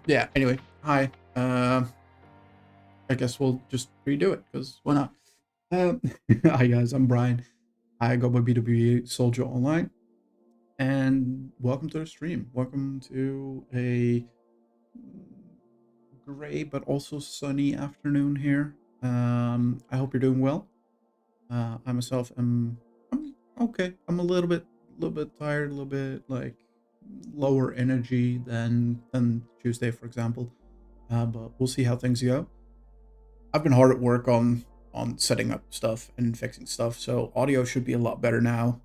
Yeah, anyway, hi. I guess we'll just redo it, because why not? Um, Hi guys, I'm Bryan. I go by BWE Soldier Online, and welcome to the stream. Welcome to a gray but also sunny afternoon here. I hope you're doing well. I myself I'm okay. I'm a little bit tired, a little bit like lower energy than Tuesday, for example. But we'll see how things go. I've been hard at work on setting up stuff and fixing stuff, so audio should be a lot better now.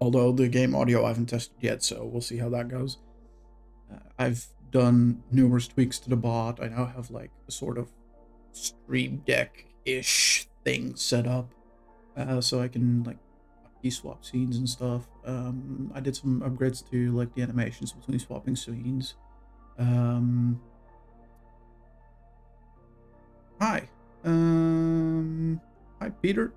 Although the game audio I haven't tested yet, so we'll see how that goes. I've done numerous tweaks to the bot. I now have like a sort of stream deck-ish thing set up, so I can like key swap scenes and stuff. I did some upgrades to like the animations between swapping scenes. Hi. Hi, Peter.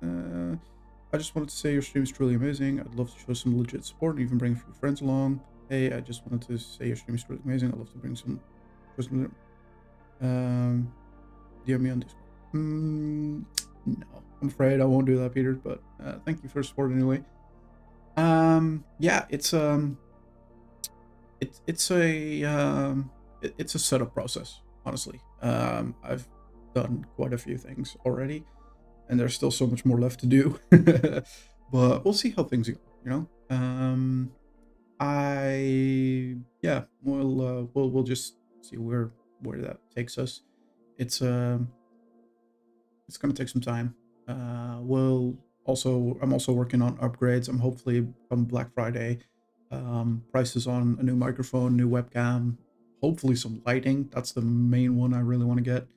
I just wanted to say your stream is truly amazing. I'd love to show some legit support and even bring a few friends along. Hey, I just wanted to say your stream is truly amazing. I'd love to bring some person. DM me on Discord. No, I'm afraid I won't do that, Peter. But thank you for support anyway. Yeah, it's a setup process. Honestly, I've done quite a few things already, and there's still so much more left to do. But we'll see how things go, you know. We'll just see where that takes us. It's gonna take some time. I'm also working on upgrades. I'm hopefully from Black Friday, prices on a new microphone, new webcam, hopefully some lighting. That's the main one I really want to get.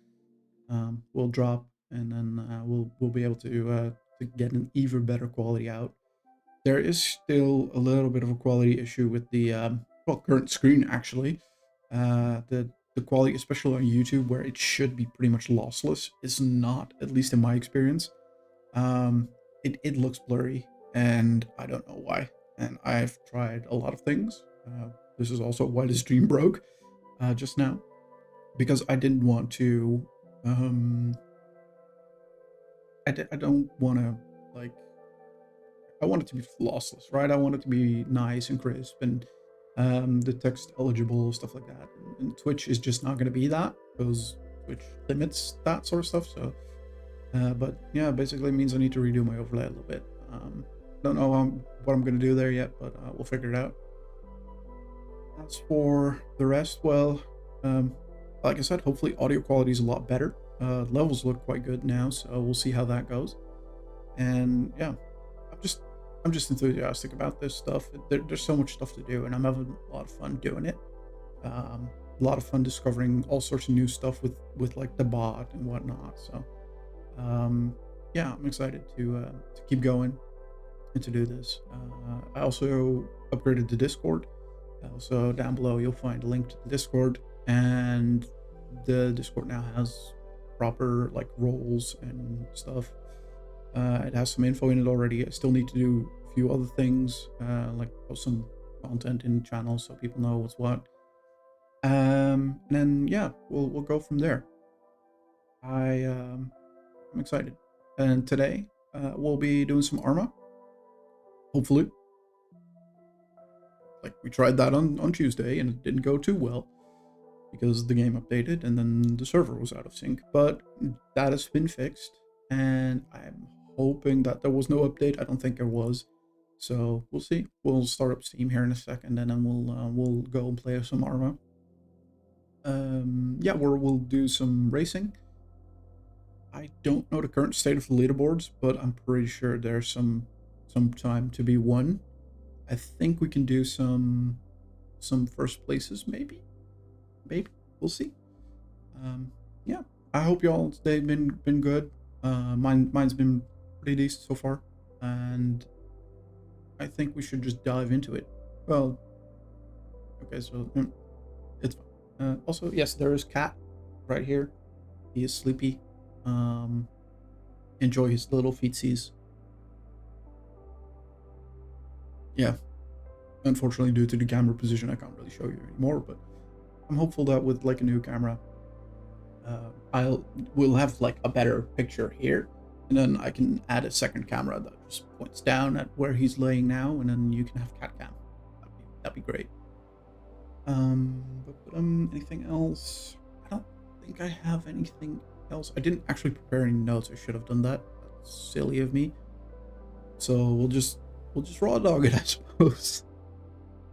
Will drop, and then we'll be able to get an even better quality out. There is still a little bit of a quality issue with the current screen actually. The quality, especially on YouTube, where it should be pretty much lossless, is not, at least in my experience. It looks blurry, and I don't know why. And I've tried a lot of things. This is also why the stream broke just now, because I didn't want to. I don't want to like. I want it to be lossless, right? I want it to be nice and crisp and the text eligible, stuff like that. And Twitch is just not going to be that, because Twitch limits that sort of stuff. So, but yeah, basically it means I need to redo my overlay a little bit. Don't know what I'm going to do there yet, but we'll figure it out. As for the rest, well, like I said, hopefully audio quality is a lot better. Levels look quite good now, so we'll see how that goes. And yeah, I'm just enthusiastic about this stuff. There's so much stuff to do, and I'm having a lot of fun doing it. A lot of fun discovering all sorts of new stuff with like the bot and whatnot. So yeah, I'm excited to keep going and to do this. I also upgraded the Discord, so down below you'll find a link to the Discord, and the Discord now has proper like roles and stuff. It has some info in it already. I still need to do a few other things, like post some content in the channel so people know what's what. And then yeah, we'll go from there. I'm excited. And today we'll be doing some ARMA. Hopefully, like we tried that on Tuesday and it didn't go too well because the game updated and then the server was out of sync. But that has been fixed, and I'm hoping that there was no update. I don't think there was, so we'll see. We'll start up Steam here in a second, and then we'll go and play some ARMA. Yeah, we'll do some racing. I don't know the current state of the leaderboards, but I'm pretty sure there's some time to be won. I think we can do some first places, maybe we'll see. Yeah, I hope y'all today been good. Mine's been pretty decent so far, and I think we should just dive into it. Well, okay, so it's fine. Also, yes, there is Cat right here. He is sleepy. Enjoy his little feetsies. Yeah. unfortunately, due to the camera position, I can't really show you anymore, but I'm hopeful that with like a new camera, we'll have like a better picture here, and then I can add a second camera that just points down at where he's laying now, and then you can have cat cam. That'd be great. Anything else? I don't think I have anything else. I didn't actually prepare any notes. I should have done that. That's silly of me. So we'll just raw dog it, I suppose.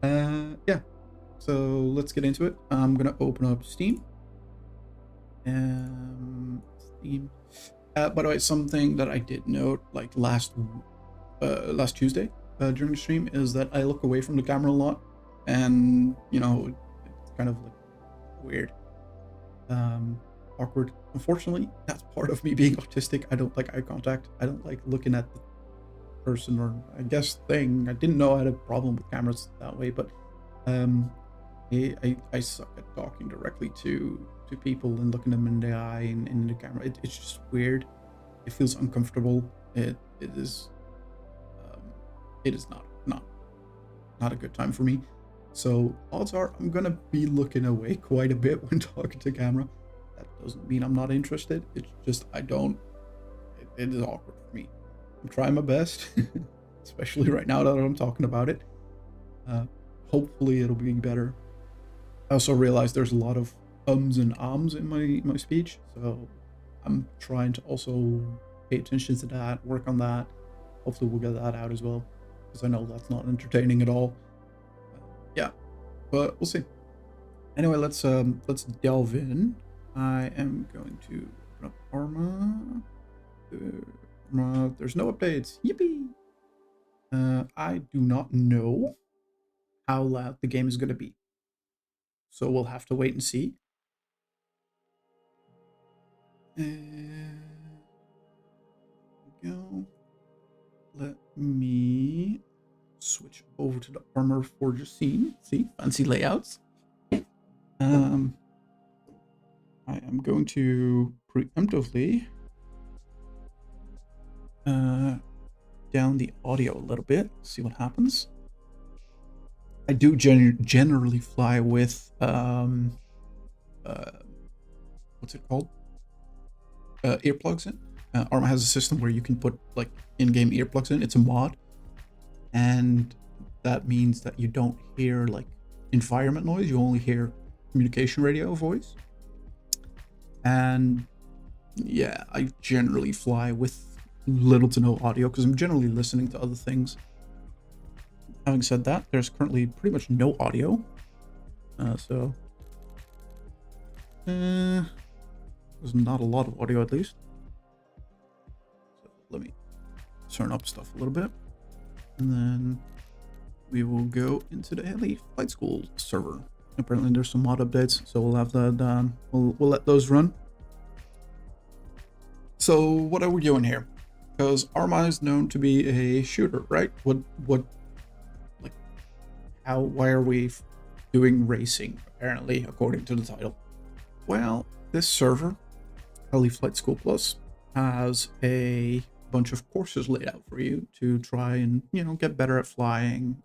Yeah. So let's get into it. I'm gonna open up Steam. Steam. By the way, something that I did note, like last Tuesday during the stream, is that I look away from the camera a lot, and you know, it's kind of like weird, awkward. Unfortunately, that's part of me being autistic. I don't like eye contact. I don't like looking at the person, or I guess thing. I didn't know I had a problem with cameras that way, but I suck at talking directly to people and looking them in the eye and in the camera. It's just weird. It feels uncomfortable. It is not a good time for me. So odds are I'm gonna be looking away quite a bit when talking to camera. That doesn't mean I'm not interested. It's just it is awkward for me. I'm trying my best, especially right now that I'm talking about it. Hopefully it'll be better. I also realized there's a lot of ums and ahs in my speech, so I'm trying to also pay attention to that, work on that. Hopefully we'll get that out as well, because I know that's not entertaining at all. Yeah, but we'll see. Anyway, let's delve in. I am going to open up ARMA. There's no updates. Yippee! I do not know how loud the game is going to be, so we'll have to wait and see. There we go. Let me switch over to the Armor Forger scene. See, fancy layouts. I am going to preemptively down the audio a little bit, see what happens. I do generally fly with what's it called? Earplugs in. ARMA has a system where you can put like in-game earplugs in. It's a mod, and that means that you don't hear like environment noise. You only hear communication radio voice. And yeah, I generally fly with little to no audio because I'm generally listening to other things. Having said that, there's currently pretty much no audio. There's not a lot of audio, at least. So let me turn up stuff a little bit, and then we will go into the Heli Flight School server. Apparently there's some mod updates, so we'll have that we'll let those run. So what are we doing here? Because ARMA is known to be a shooter, right? Why are we doing racing, apparently, according to the title? Well, this server, Heli Flight School Plus, has a bunch of courses laid out for you to try and, you know, get better at flying,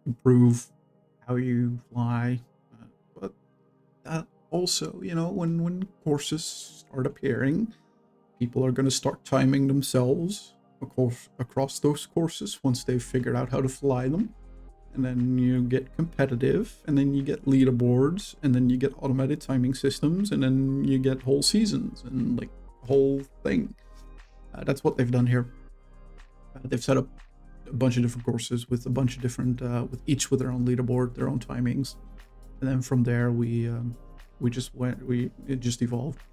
improve how you fly. But that also, you know, when courses start appearing, people are going to start timing themselves across those courses once they've figured out how to fly them. And then you get competitive, and then you get leaderboards, and then you get automated timing systems, and then you get whole seasons and like whole thing. That's what they've done here. They've set up a bunch of different courses with a bunch of different, with each with their own leaderboard, their own timings, and then from there it just evolved.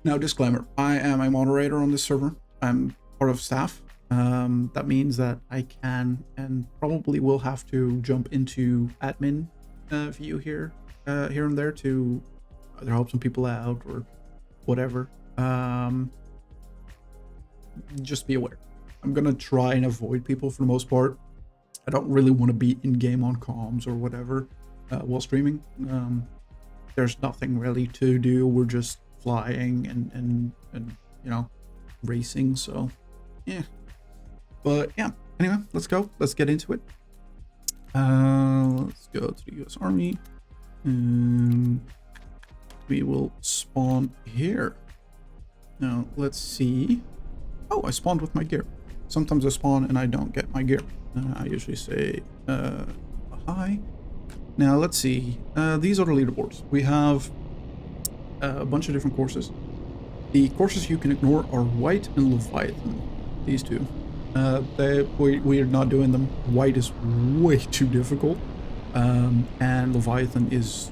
Now, disclaimer: I am a moderator on this server. I'm part of staff. That means that I can and probably will have to jump into admin view here and there to either help some people out or whatever. Just be aware. I'm gonna try and avoid people for the most part. I don't really want to be in game on comms or whatever while streaming. There's nothing really to do. We're just flying and you know, racing. So yeah. But yeah, anyway, let's go. Let's get into it. Let's go to the US Army. And we will spawn here. Now, let's see. Oh, I spawned with my gear. Sometimes I spawn and I don't get my gear. I usually say hi. Now, let's see. These are the leaderboards. We have a bunch of different courses. The courses you can ignore are White and Leviathan. These two. We are not doing them. White is way too difficult. And Leviathan is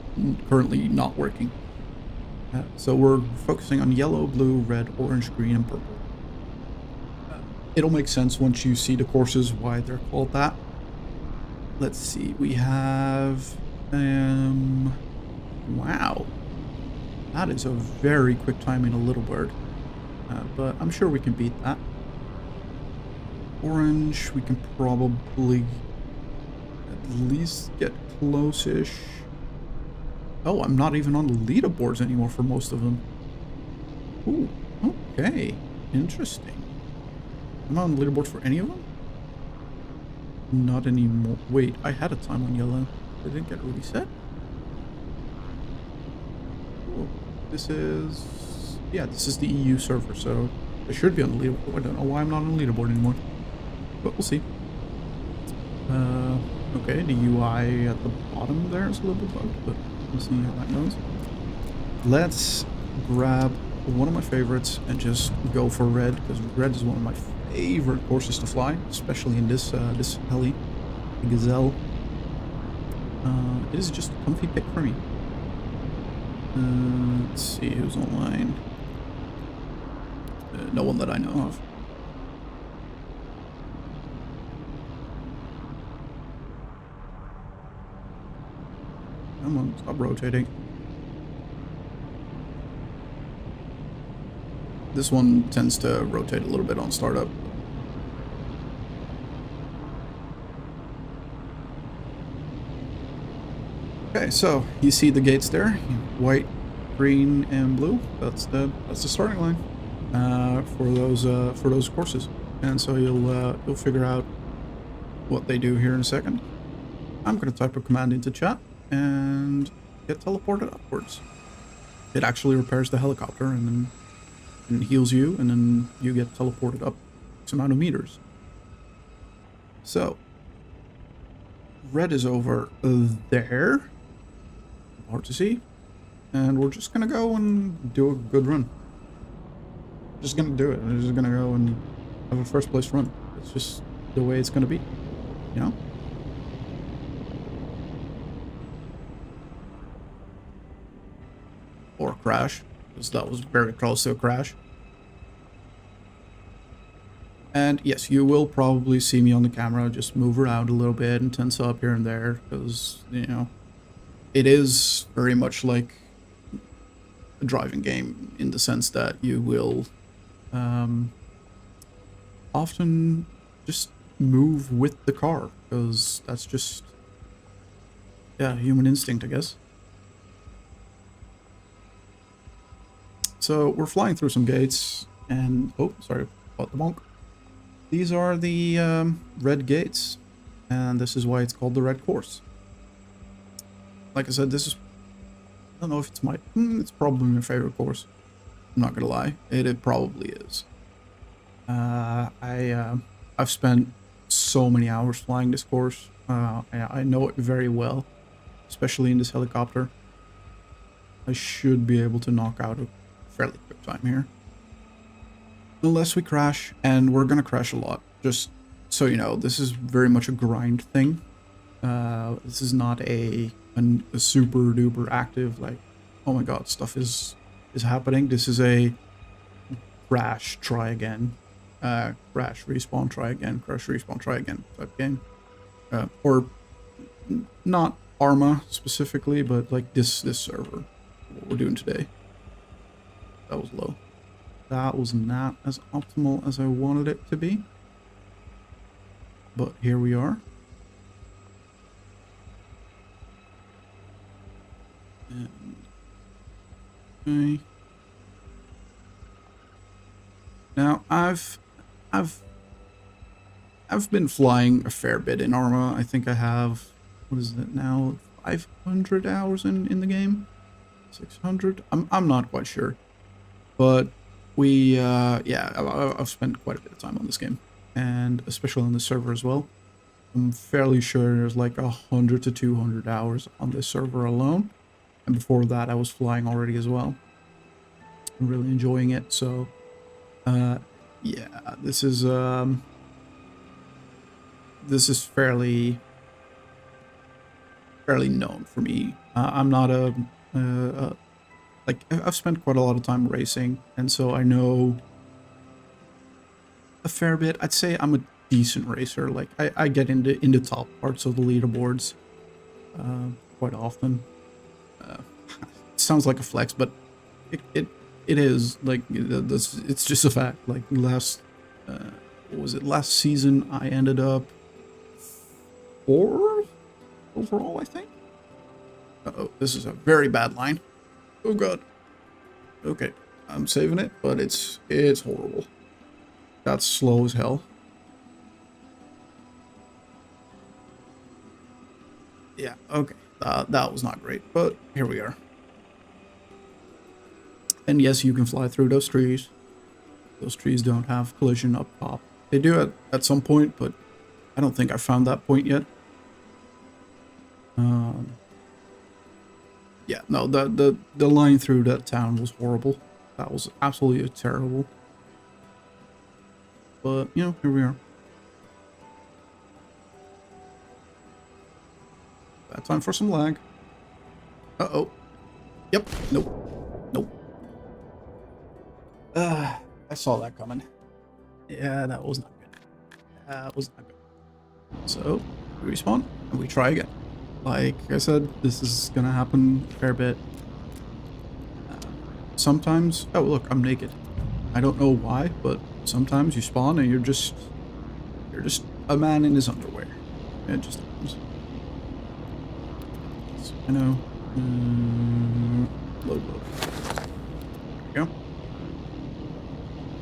currently not working. So we're focusing on yellow, blue, red, orange, green, and purple. It'll make sense once you see the courses why they're called that. Let's see. We have... wow. That is a very quick time in a little bird. But I'm sure we can beat that. Orange, we can probably at least get close-ish. Oh, I'm not even on the leaderboards anymore for most of them. Ooh, okay. Interesting. Am I on the leaderboard for any of them? Not anymore. Wait, I had a time on yellow. Did it get reset? Oh, this is... yeah, this is the EU server, so I should be on the leaderboard. I don't know why I'm not on the leaderboard anymore. But we'll see. Okay, the UI at the bottom there is a little bit bugged, but we'll see how that goes. Let's grab one of my favorites and just go for red, because red is one of my favorite courses to fly, especially in this this heli, the Gazelle. It is just a comfy pick for me. Let's see who's online. No one that I know of. Come on, stop rotating. This one tends to rotate a little bit on startup. Okay, so you see the gates there, white, green, and blue. That's the starting line for those courses. And so you'll figure out what they do here in a second. I'm gonna type a command into chat and get teleported upwards. It actually repairs the helicopter and then heals you, and then you get teleported up some amount of meters. So red is over there. Hard to see. And we're just gonna go and do a good run. Just gonna do it. We're just gonna go and have a first place run. It's just the way it's gonna be, you know? Or crash, because that was very close to a crash. And yes, you will probably see me on the camera just move around a little bit and tense up here and there, because, you know, it is very much like a driving game in the sense that you will often just move with the car, because that's just, yeah, human instinct, I guess. So we're flying through some gates, and oh, sorry about the bonk. These are the red gates, and this is why it's called the red course. Like I said, this is, I don't know if it's it's probably my favorite course. I'm not gonna lie, it probably is. I've spent so many hours flying this course. I know it very well, especially in this helicopter. I should be able to knock out a fairly quick time here. Unless we crash, and we're gonna crash a lot. Just so you know, this is very much a grind thing. This is not a super duper active, like, oh my god, stuff is happening. This is a crash, try again. Crash, respawn, try again. Crash, respawn, try again type game. Or not ARMA specifically, but like this server, what we're doing today. That was low. That was not as optimal as I wanted it to be. But here we are. And, okay. Now I've I've been flying a fair bit in ARMA. I think I have, what is it now, 500 hours in the game? 600? I'm not quite sure. But yeah, I've spent quite a bit of time on this game. And especially on the server as well. I'm fairly sure there's like 100 to 200 hours on this server alone. And before that, I was flying already as well. I'm really enjoying it. So, yeah, this is fairly known for me. I'm not like, I've spent quite a lot of time racing, and so I know a fair bit. I'd say I'm a decent racer. Like, I get into top parts of the leaderboards quite often. It sounds like a flex, but it is. Like, it's just a fact. Like, what was it? Last season, I ended up 4th overall, I think. Uh-oh, this is a very bad line. Oh god. Okay, I'm saving it, but it's horrible. That's slow as hell. Yeah, okay. That was not great, but here we are. And yes, you can fly through those trees. Those trees don't have collision up top. They do at some point, but I don't think I found that point yet. Yeah, no, the line through that town was horrible. That was absolutely terrible. But, you know, here we are. Bad time for some lag. Uh-oh. Yep. Nope. Nope. I saw that coming. Yeah, that was not good. That was not good. So, we respawn, and we try again. Like I said, this is gonna happen a fair bit. Sometimes... Oh, look, I'm naked. I don't know why, but sometimes you spawn and you're just a man in his underwear. It just happens. So, I know. Load. There we go.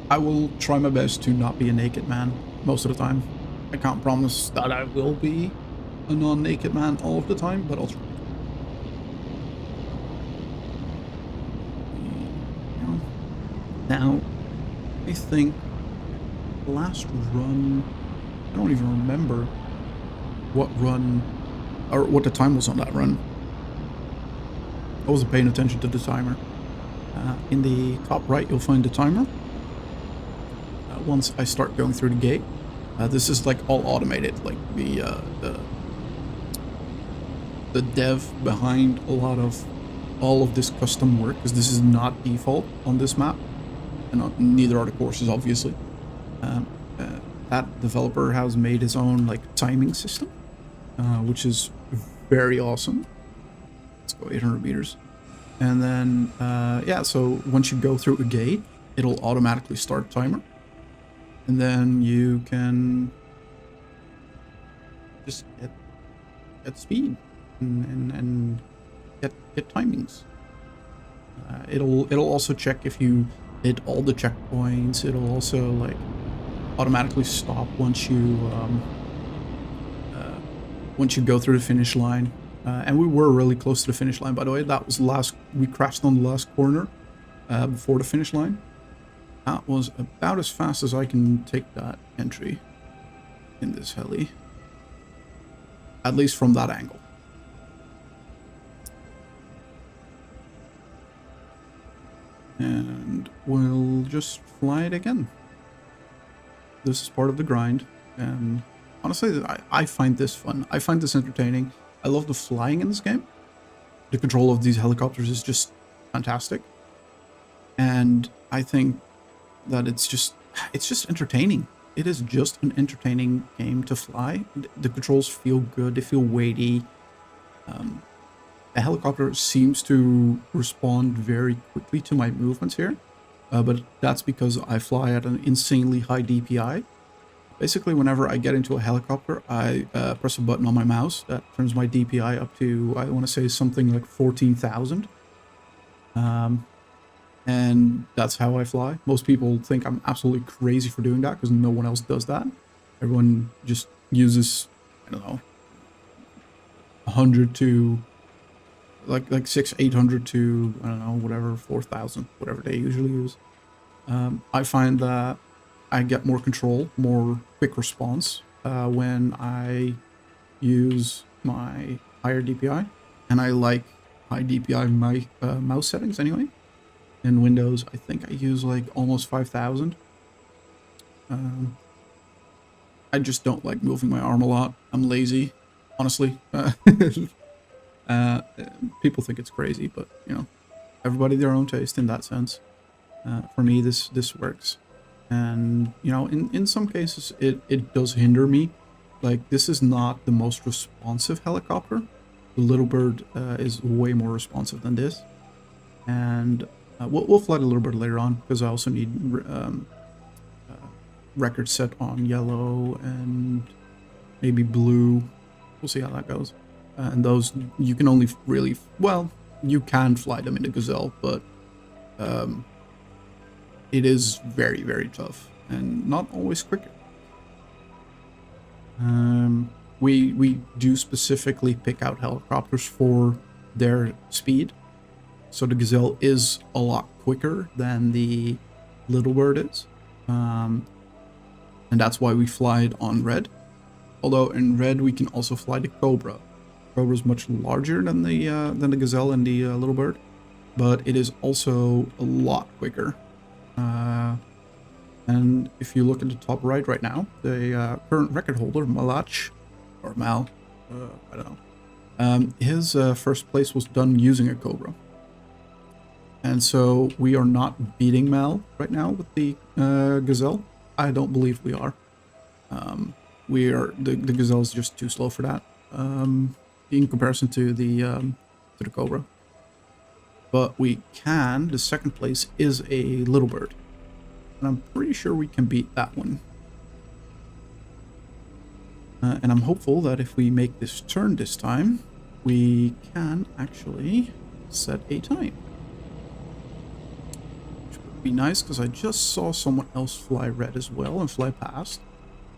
I will try my best to not be a naked man most of the time. I can't promise that I will be a non-naked man all of the time, but I'll try. Now, I think last run, I don't even remember what run, or what the time was on that run. I wasn't paying attention to the timer. In the top right, you'll find the timer. Once I start going through the gate, this is like all automated, like the dev behind all of this custom work, because this is not default on this map, and neither are the courses, obviously. That developer has made his own like timing system, which is very awesome. Let's go 800 meters, and then yeah. So once you go through a gate, it'll automatically start a timer, and then you can just get speed and get timings. It'll also check if you hit all the checkpoints. It'll also like automatically stop once you go through the finish line. And we were really close to the finish line, by the way. That was we crashed on the last corner before the finish line. That was about as fast as I can take that entry in this heli, at least from that angle. And we'll just fly it again. This is part of the grind, and honestly, I find this fun. I find this entertaining. I love the flying in this game. The control of these helicopters is just fantastic, and I think that it's just entertaining. It is just an entertaining game to fly. The controls feel good. They feel weighty. The helicopter seems to respond very quickly to my movements here, but that's because I fly at an insanely high DPI. Basically, whenever I get into a helicopter, I press a button on my mouse that turns my DPI up to, I want to say, something like 14,000. And that's how I fly. Most people think I'm absolutely crazy for doing that because no one else does that. Everyone just uses, I don't know, 100 to like 800 to, I don't know, whatever, 4,000, whatever they usually use. I find that I get more control, more quick response when I use my higher DPI, and I like high DPI mouse settings anyway. In Windows, I think I use like almost 5,000. I just don't like moving my arm a lot. I'm lazy, honestly. People think it's crazy, but you know, everybody their own taste in that sense. For me, this works, and you know, in some cases, it does hinder me. Like, this is not the most responsive helicopter. The Little Bird is way more responsive than this, and we'll fly it a little bit later on because I also need record set on yellow and maybe blue. We'll see how that goes. And those you can only really, well, you can fly them in the Gazelle, but it is very, very tough and not always quicker. We do specifically pick out helicopters for their speed. So the Gazelle is a lot quicker than the Little Bird is. And that's why we fly it on red. Although in red we can also fly the Cobra. Cobra is much larger than the Gazelle and the Little Bird, but it is also a lot quicker. And if you look at the top right now, the current record holder, Malach, or Mal, I don't know, his first place was done using a Cobra. And so we are not beating Mal right now with the Gazelle. I don't believe we are. The Gazelle is just too slow for that, in comparison to the Cobra. But we can. The second place is a Little Bird, and I'm pretty sure we can beat that one. And I'm hopeful that if we make this turn this time, we can actually set a time. Which would be nice, because I just saw someone else fly red as well and fly past.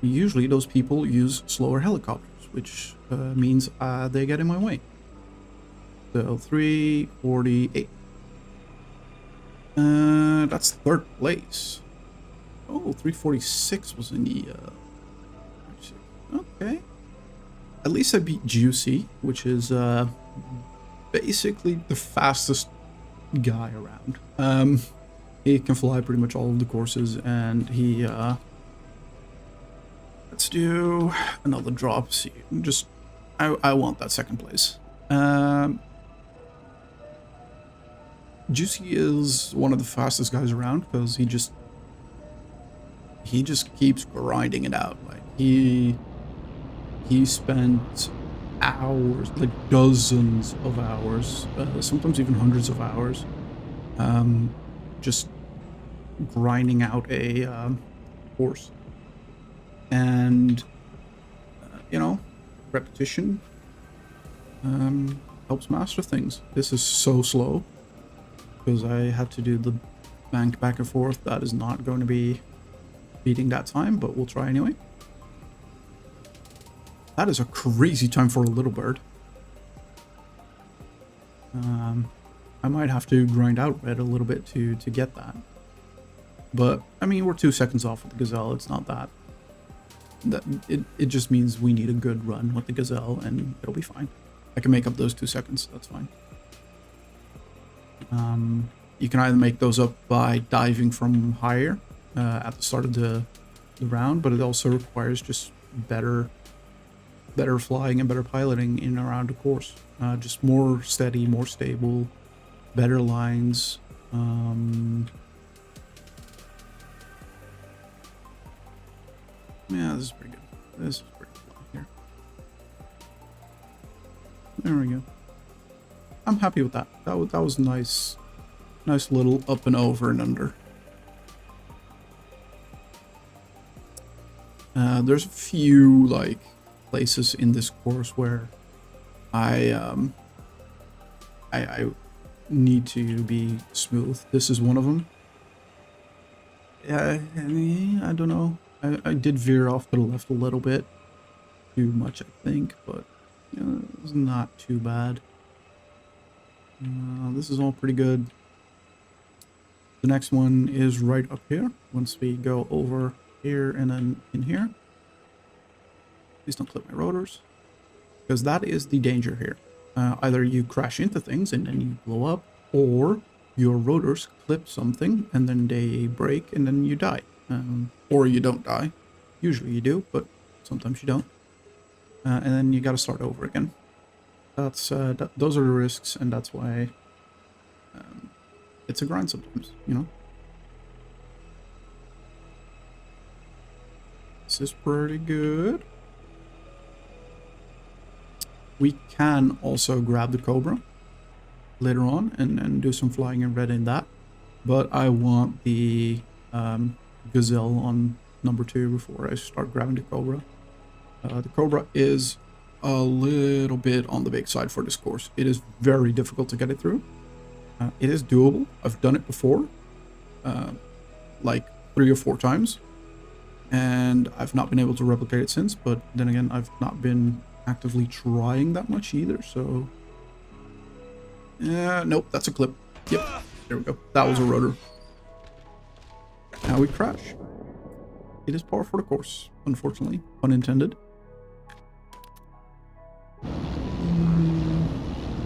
Usually those people use slower helicopters, which means they get in my way. So 348. That's third place. Oh, 346 was in the... Okay. At least I beat Juicy, which is basically the fastest guy around. He can fly pretty much all of the courses, and he... let's do another drop. See, just... I want that second place. Juicy is one of the fastest guys around because he just keeps grinding it out. Like he spent hours, like dozens of hours, sometimes even hundreds of hours, just grinding out a course. And you know, repetition helps master things. This is so slow because I had to do the bank back and forth. That is not going to be beating that time, but we'll try anyway. That is a crazy time for a Little Bird. I might have to grind out red a little bit to get that. But I mean, we're 2 seconds off with the Gazelle. It's not that. It just means we need a good run with the Gazelle and it'll be fine. I can make up those 2 seconds. That's fine. You can either make those up by diving from higher at the start of the round, but it also requires just better flying and better piloting in and around the course. Just more steady, more stable, better lines. Yeah, this is pretty good. This is pretty good here. There we go. I'm happy with that. That was nice. Nice little up and over and under. There's a few like places in this course where I need to be smooth. This is one of them. I don't know. I did veer off to the left a little bit. Too much, I think, but it's not too bad. This is all pretty good. The next one is right up here. Once we go over here and then in here. Please don't clip my rotors. Because that is the danger here. Either you crash into things and then you blow up, or your rotors clip something and then they break and then you die. Or you don't die. Usually you do, but sometimes you don't. And then you gotta start over again. Those are the risks, and that's why it's a grind sometimes, you know? This is pretty good. We can also grab the Cobra later on and do some flying and red in that. But I want the Gazelle on number 2 before I start grabbing the Cobra. The Cobra is a little bit on the big side for this course. It is very difficult to get it through. It is doable. I've done it before, like 3 or 4 times, and I've not been able to replicate it since. But then again, I've not been actively trying that much either, so nope, that's a clip. Yep, there we go. That was a rotor. Now we crash. It is par for the course, unfortunately, pun intended.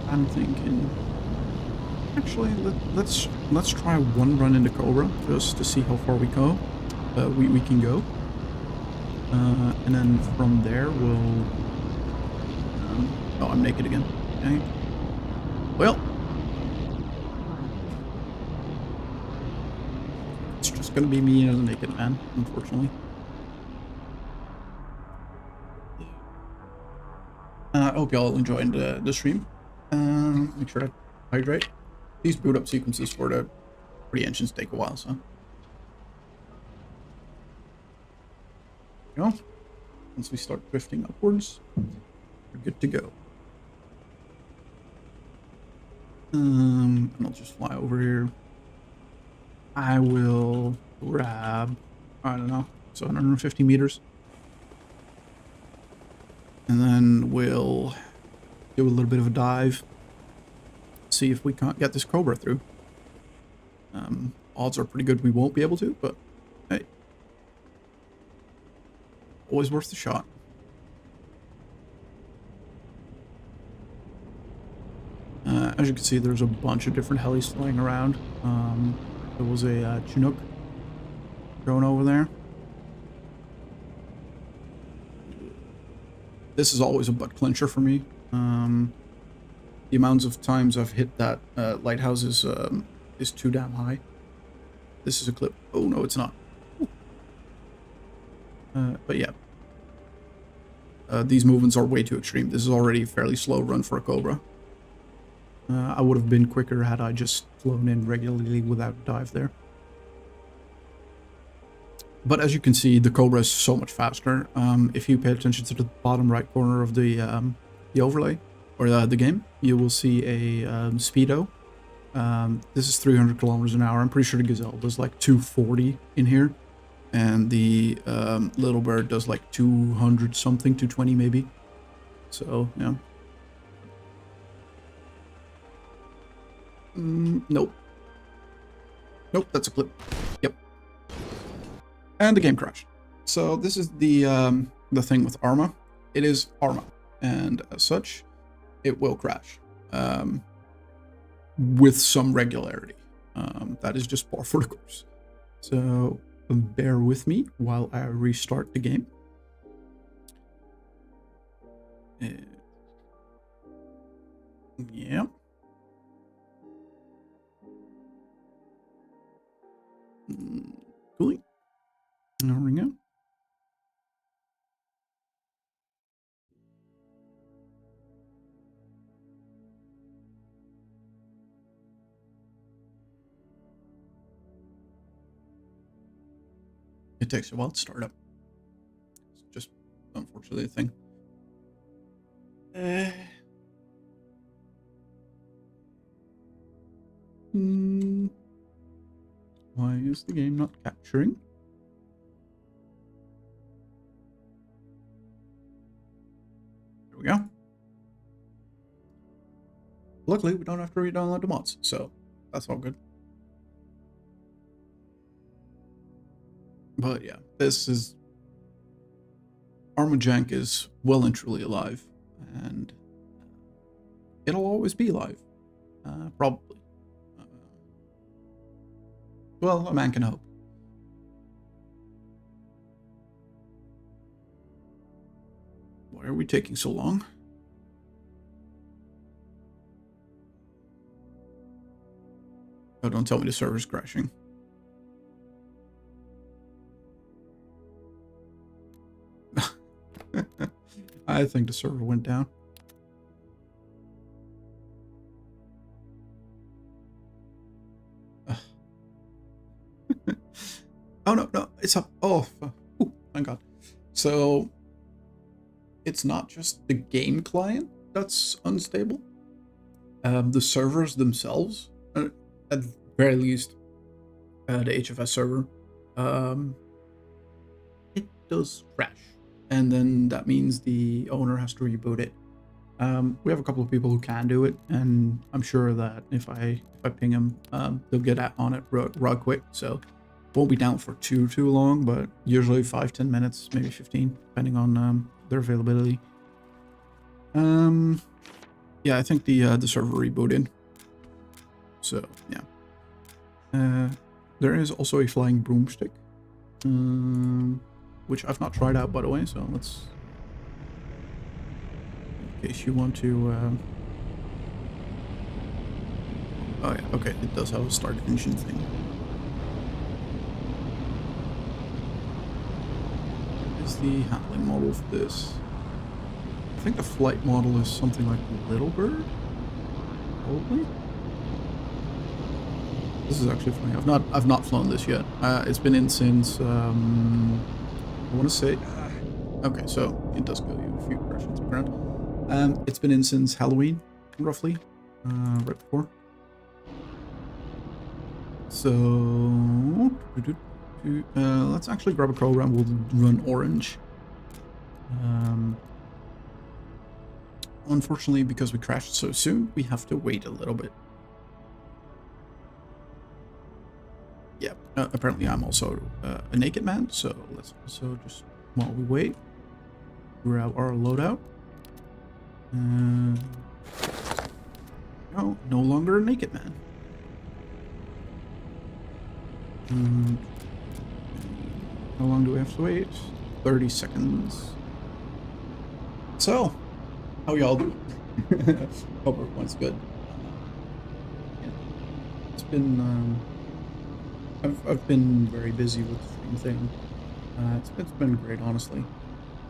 I'm thinking, actually, let's try one run into Cobra just to see how far we go. We can go, and then from there we'll. Oh, I'm naked again. Okay. Well, it's just gonna be me as a naked man, unfortunately. I hope y'all enjoyed the stream. Make sure to hydrate. These boot up sequences for the engines take a while, so. There we go. Once we start drifting upwards, we're good to go. And I'll just fly over here. I will grab, I don't know, 750 meters. And then we'll do a little bit of a dive. See if we can't get this Cobra through. Odds are pretty good we won't be able to, but hey. Always worth the shot. As you can see, there's a bunch of different helis flying around. There was a Chinook going over there. This is always a butt clincher for me. The amounts of times I've hit that lighthouse is too damn high. This is a clip. Oh no, it's not. But yeah. These movements are way too extreme. This is already a fairly slow run for a Cobra. I would have been quicker had I just flown in regularly without a dive there. But as you can see, the Cobra is so much faster. If you pay attention to the bottom right corner of the overlay, or the game, you will see a speedo. This is 300 kilometers an hour. I'm pretty sure the Gazelle does like 240 in here. And the Little Bird does like 200 something, 220 maybe. So, yeah. Nope. Nope, that's a clip. Yep. And the game crashed. So this is the thing with ARMA. It is ARMA, and as such, it will crash with some regularity. That is just par for the course. So bear with me while I restart the game. Yeah. Cool. There we go. It takes a while to start up. It's just unfortunately a thing. Why is the game not capturing? luckily, we don't have to re-download the mods, so that's all good. But yeah, this is... ARMA Jank is well and truly alive, and it'll always be alive, probably. Well, a man can hope. Why are we taking so long? Oh, don't tell me the server's crashing. I think the server went down. Oh, no, it's up. Oh, thank God. So, it's not just the game client that's unstable. The servers themselves, at the very least, the HFS server, it does crash. And then that means the owner has to reboot it. We have a couple of people who can do it, and I'm sure that if I ping them, they'll get on it real quick. So won't be down for too long, but usually 5-10 minutes, maybe 15, depending on their availability. Yeah, I think the server rebooted. So yeah, there is also a flying broomstick, which I've not tried out, by the way. So let's, in case you want to. Oh yeah, okay, it does have a start engine thing. What is the handling model for this? I think the flight model is something like Little Bird, probably. This is actually funny. I've not flown this yet. It's been in since I want to say. Okay, so it does go you a few questions around. It's been in since Halloween, roughly, right before. So let's actually grab a program. We'll run Orange. Unfortunately, because we crashed so soon, we have to wait a little bit. Yeah, apparently I'm also a naked man, so let's also just, while we wait, grab our loadout. No, no longer a naked man. How long do we have to wait? 30 seconds. So, how y'all do? Hope everyone's good. Yeah. It's been, I've been very busy with the same thing. It's been great, honestly.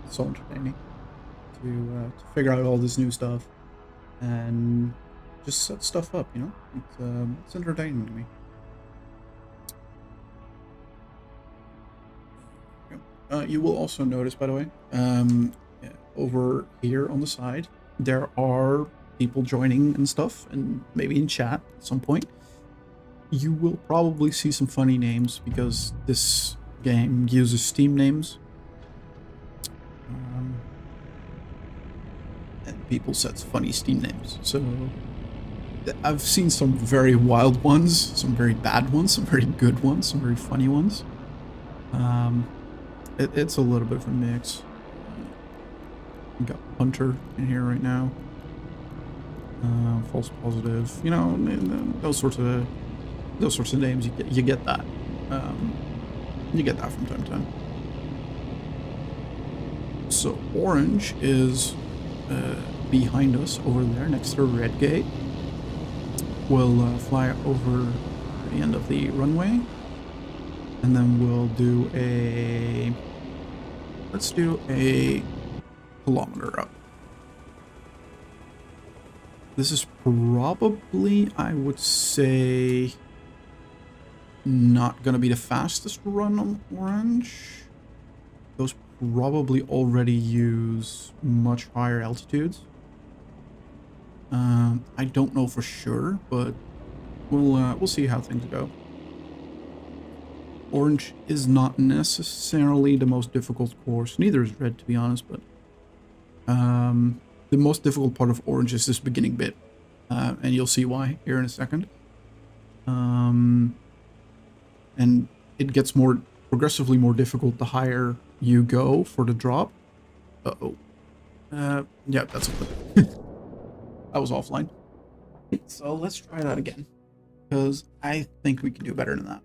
It's so entertaining to figure out all this new stuff and just set stuff up, you know? It's entertaining to me. You will also notice, by the way, over here on the side, there are people joining and stuff, and maybe in chat at some point. You will probably see some funny names because this game uses Steam names. And people set funny Steam names. So I've seen some very wild ones, some very bad ones, some very good ones, some very funny ones. It's a little bit of a mix. We got Hunter in here right now. False positive. You know, those sorts of names. You get that. You get that from time to time. So Orange is behind us over there next to Red Gate. We'll fly over the end of the runway, and then we'll do a. Let's do a kilometer up. This is probably, I would say, not gonna be the fastest run on Orange. Those probably already use much higher altitudes. I don't know for sure, but we'll see how things go. Orange is not necessarily the most difficult course. Neither is Red, to be honest, but the most difficult part of Orange is this beginning bit. and you'll see why here in a second. And it gets progressively more difficult the higher you go for the drop. Uh-oh. Yeah, that's a clip. I was offline. So let's try that again, because I think we can do better than that.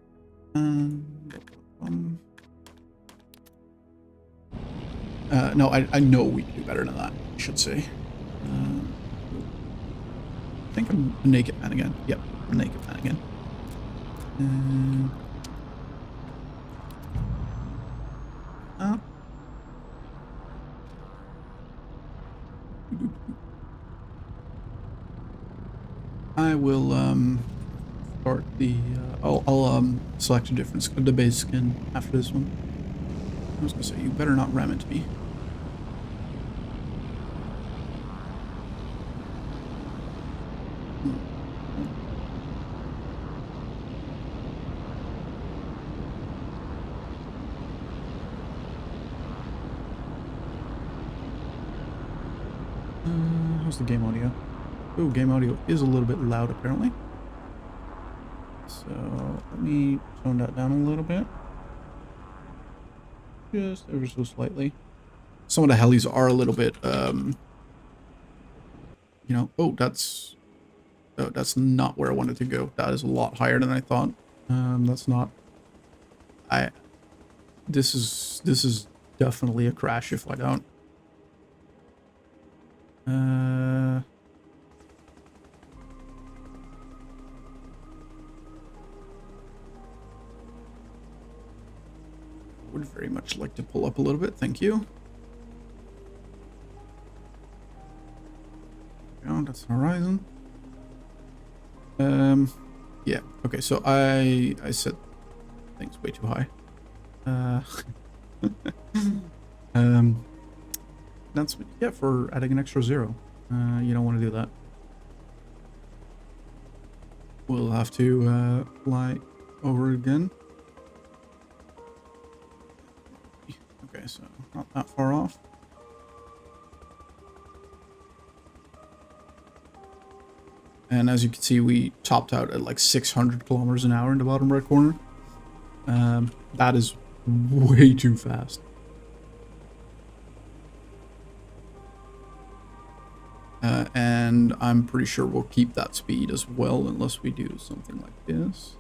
No, I know we can do better than that, I should say. I think I'm a naked man again. Yep, I'm a naked man again. I will start the I'll select the base skin after this one. I was gonna say, you better not ram into me. How's the game audio? Oh, game audio is a little bit loud apparently. So let me tone that down a little bit. Just ever so slightly. Some of the helis are a little bit, you know, that's not where I wanted to go. That is a lot higher than I thought. That's not, this is definitely a crash if I don't. Would very much like to pull up a little bit, thank you. Oh, that's horizon. Yeah, okay, so I set things way too high. That's what you get for adding an extra 0. You don't want to do that. We'll have to fly over again. Okay, so not that far off. And as you can see, we topped out at like 600 kilometers an hour in the bottom right corner. That is way too fast. And I'm pretty sure we'll keep that speed as well, unless we do something like this.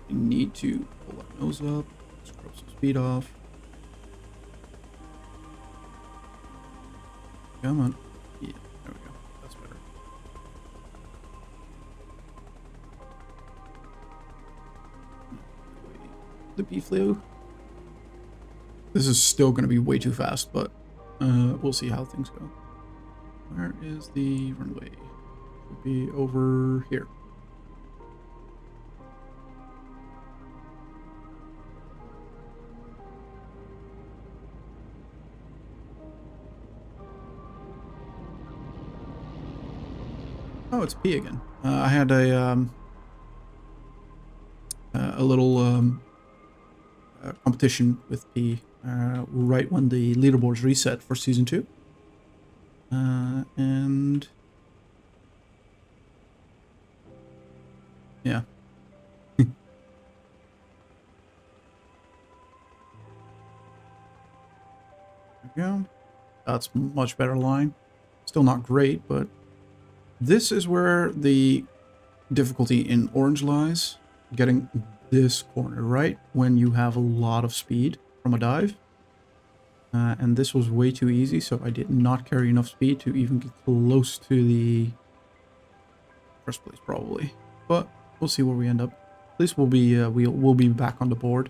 We need to pull our nose up, scrub some speed off. Come on. Yeah, there we go. That's better. The B-Flu. This is still going to be way too fast, but we'll see how things go. Where is the runway? Should be over here. Oh, it's P again. I had a little competition with P right when the leaderboards reset for season 2, and yeah. There we go. That's much better line. Still not great, but this is where the difficulty in orange lies. Getting this corner right when you have a lot of speed from a dive. And this was way too easy, so I did not carry enough speed to even get close to the first place probably. But we'll see where we end up. At least we'll be back on the board.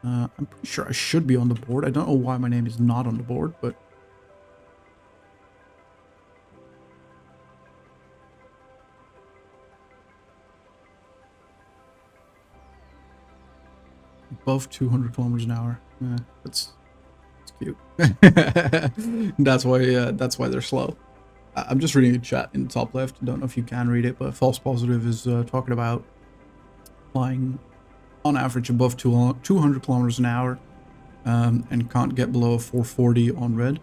I'm pretty sure I should be on the board. I don't know why my name is not on the board, but above 200 kilometers an hour. That's cute. That's why they're slow. I'm just reading a chat in the top left. I don't know if you can read it, but False Positive is talking about flying on average above 200 kilometers an hour, and can't get below a 440 on red.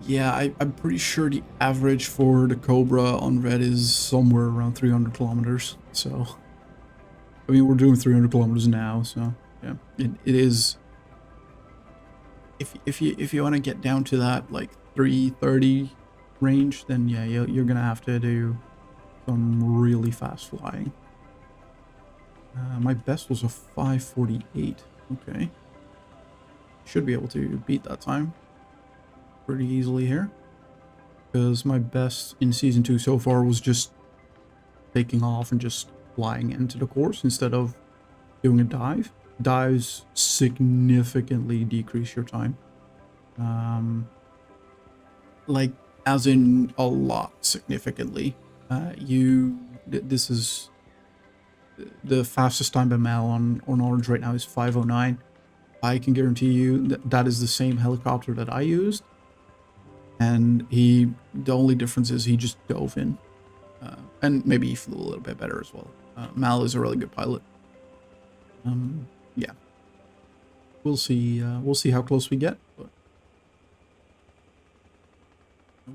Yeah, I'm pretty sure the average for the Cobra on red is somewhere around 300 kilometers. So, I mean, we're doing 300 kilometers now. So, yeah, it is. If you want to get down to that like 330 range, then yeah, you're gonna have to do some really fast flying. My best was a 548. Okay, should be able to beat that time pretty easily here, because my best in season 2 so far was just taking off and just flying into the course instead of doing a dive. Dives significantly decrease your time. Like, as in a lot significantly. This is the fastest time by mile on Orange right now is 509. I can guarantee you that is the same helicopter that I used, and the only difference is he just dove in, and maybe he flew a little bit better as well. Mal is a really good pilot. Yeah, we'll see how close we get, but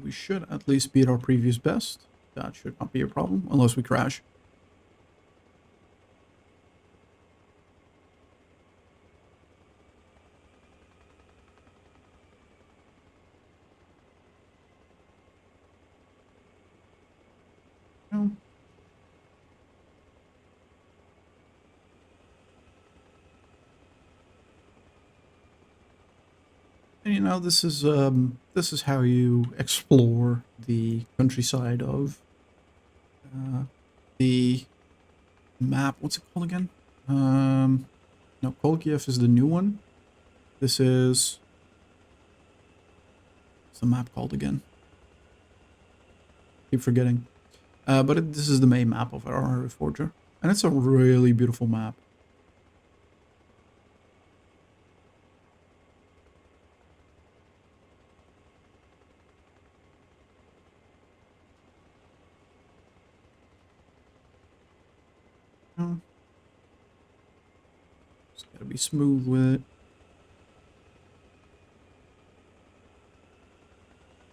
we should at least beat our previous best. That should not be a problem unless we crash. No. And you know, this is how you explore the countryside of the map. What's it called again? No, Kolkiev is the new one. This is, what's the map called again? Keep forgetting. But this is the main map of our Forger, and it's a really beautiful map. Just gotta be smooth with it.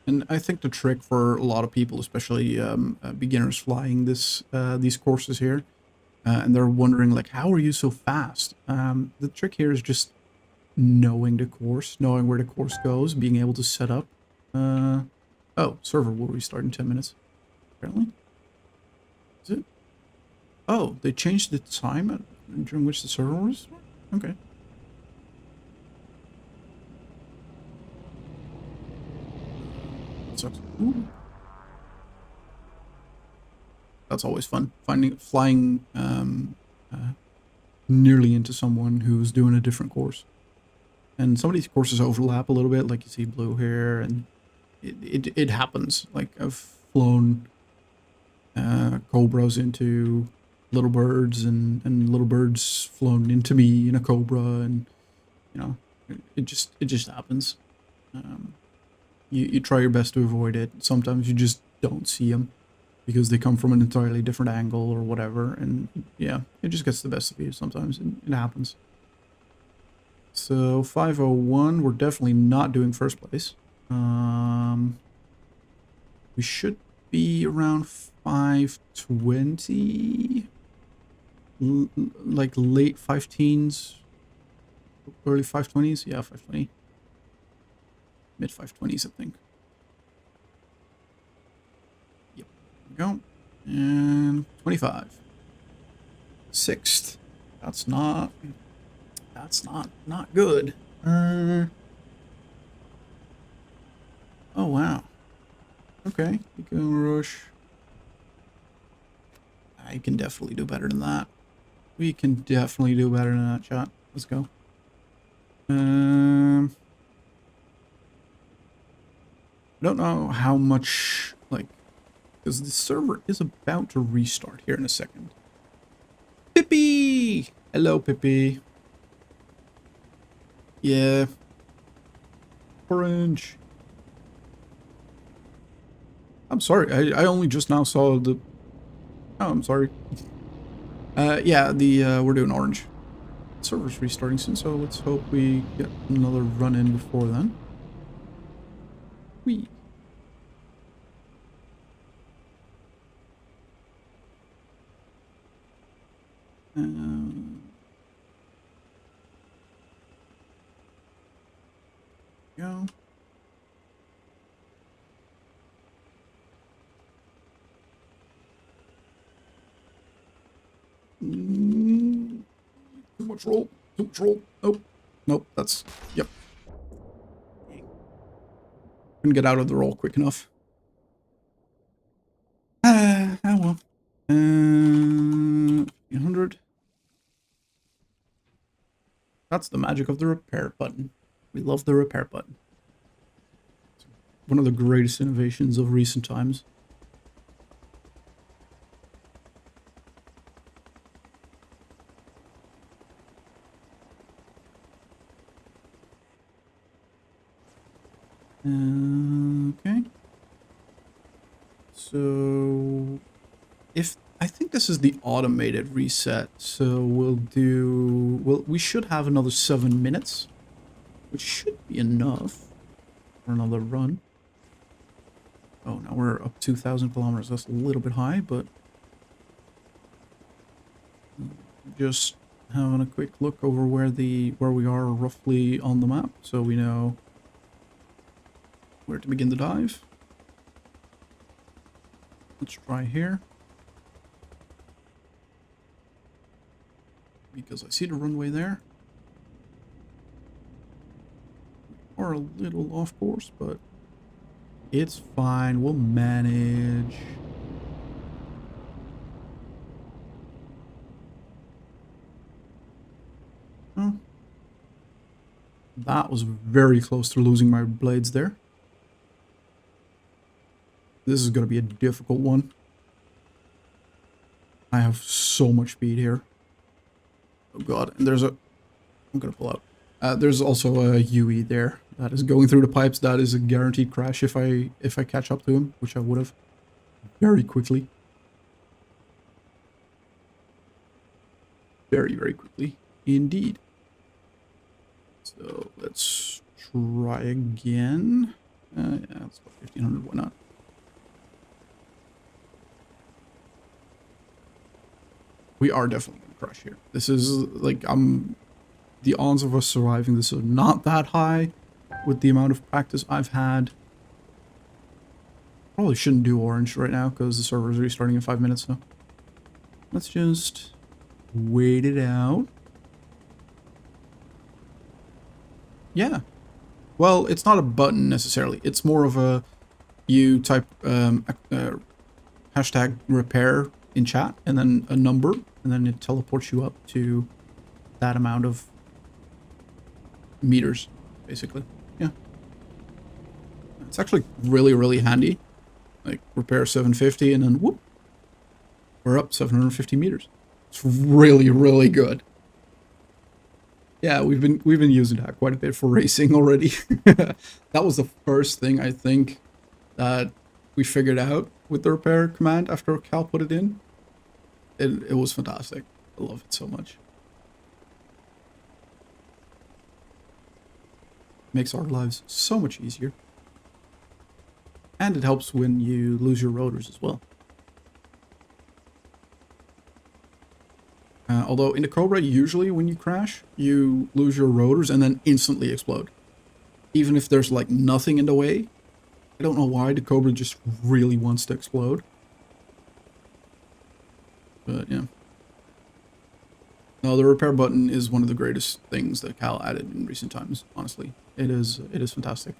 And I think the trick for a lot of people, especially beginners flying these courses here, and they're wondering like, how are you so fast? The trick here is just knowing the course, knowing where the course goes, being able to set up. Oh, server will restart in 10 minutes, apparently. Is it? Oh, they changed the time during which the server will restart? Okay. That sucks. Ooh. That's always fun. Flying nearly into someone who's doing a different course. And some of these courses overlap a little bit, like you see blue here, and it happens. Like, I've flown Cobras into little birds, and little birds flown into me in a Cobra, and you know, it just happens. You try your best to avoid it. Sometimes you just don't see them because they come from an entirely different angle or whatever, and yeah, it just gets the best of you sometimes, and it happens. So 501, we're definitely not doing first place. We should be around 520, like late 5-teens, early 520s. Yeah, 520, mid 520s, I think. Yep, there we go. And 25, 6th. That's not good. Oh wow. Okay, you can rush. I can definitely do better than that. We can definitely do better than that, chat. Let's go. I don't know how much, like, because the server is about to restart here in a second. Pippi! Hello, Pippi. Yeah. Orange. I'm sorry, I only just now saw the... Oh, I'm sorry. Yeah, we're doing orange. Server's restarting soon, so let's hope we get another run in before then. Whee. Go. Too much roll. Too much roll. Nope. Nope. That's... Yep. Couldn't get out of the roll quick enough. Ah, well. 100. That's the magic of the repair button. We love the repair button. It's one of the greatest innovations of recent times. Okay. So, I think this is the automated reset, so we should have another 7 minutes, which should be enough for another run. Oh, now we're up 2,000 kilometers. That's a little bit high, but just having a quick look over where we are roughly on the map, so we know where to begin the dive. Let's try here. Because I see the runway there. We're a little off course, but it's fine. We'll manage. Oh. That was very close to losing my blades there. This is going to be a difficult one. I have so much speed here. Oh god, and there's a... I'm going to pull out. There's also a UE there that is going through the pipes. That is a guaranteed crash if I catch up to him, which I would have very quickly. Very, very quickly indeed. So let's try again. Yeah, let's go 1500, why not? We are definitely going to crash here. This is like, the odds of us surviving this are not that high with the amount of practice I've had. Probably shouldn't do orange right now because the server is restarting in 5 minutes, so let's just wait it out. Yeah. Well, it's not a button necessarily. It's more of a, you type hashtag repair in chat and then a number, and then it teleports you up to that amount of meters, basically. Yeah. It's actually really, really handy. Like, repair 750 and then whoop, we're up 750 meters. It's really, really good. Yeah, we've been using that quite a bit for racing already. That was the first thing I think that we figured out with the repair command after Cal put it in. It was fantastic. I love it so much. Makes our lives so much easier. And it helps when you lose your rotors as well. Although in the Cobra, usually when you crash, you lose your rotors and then instantly explode. Even if there's like nothing in the way. I don't know why the Cobra just really wants to explode. But yeah. No, the repair button is one of the greatest things that Cal added in recent times, honestly. It is fantastic.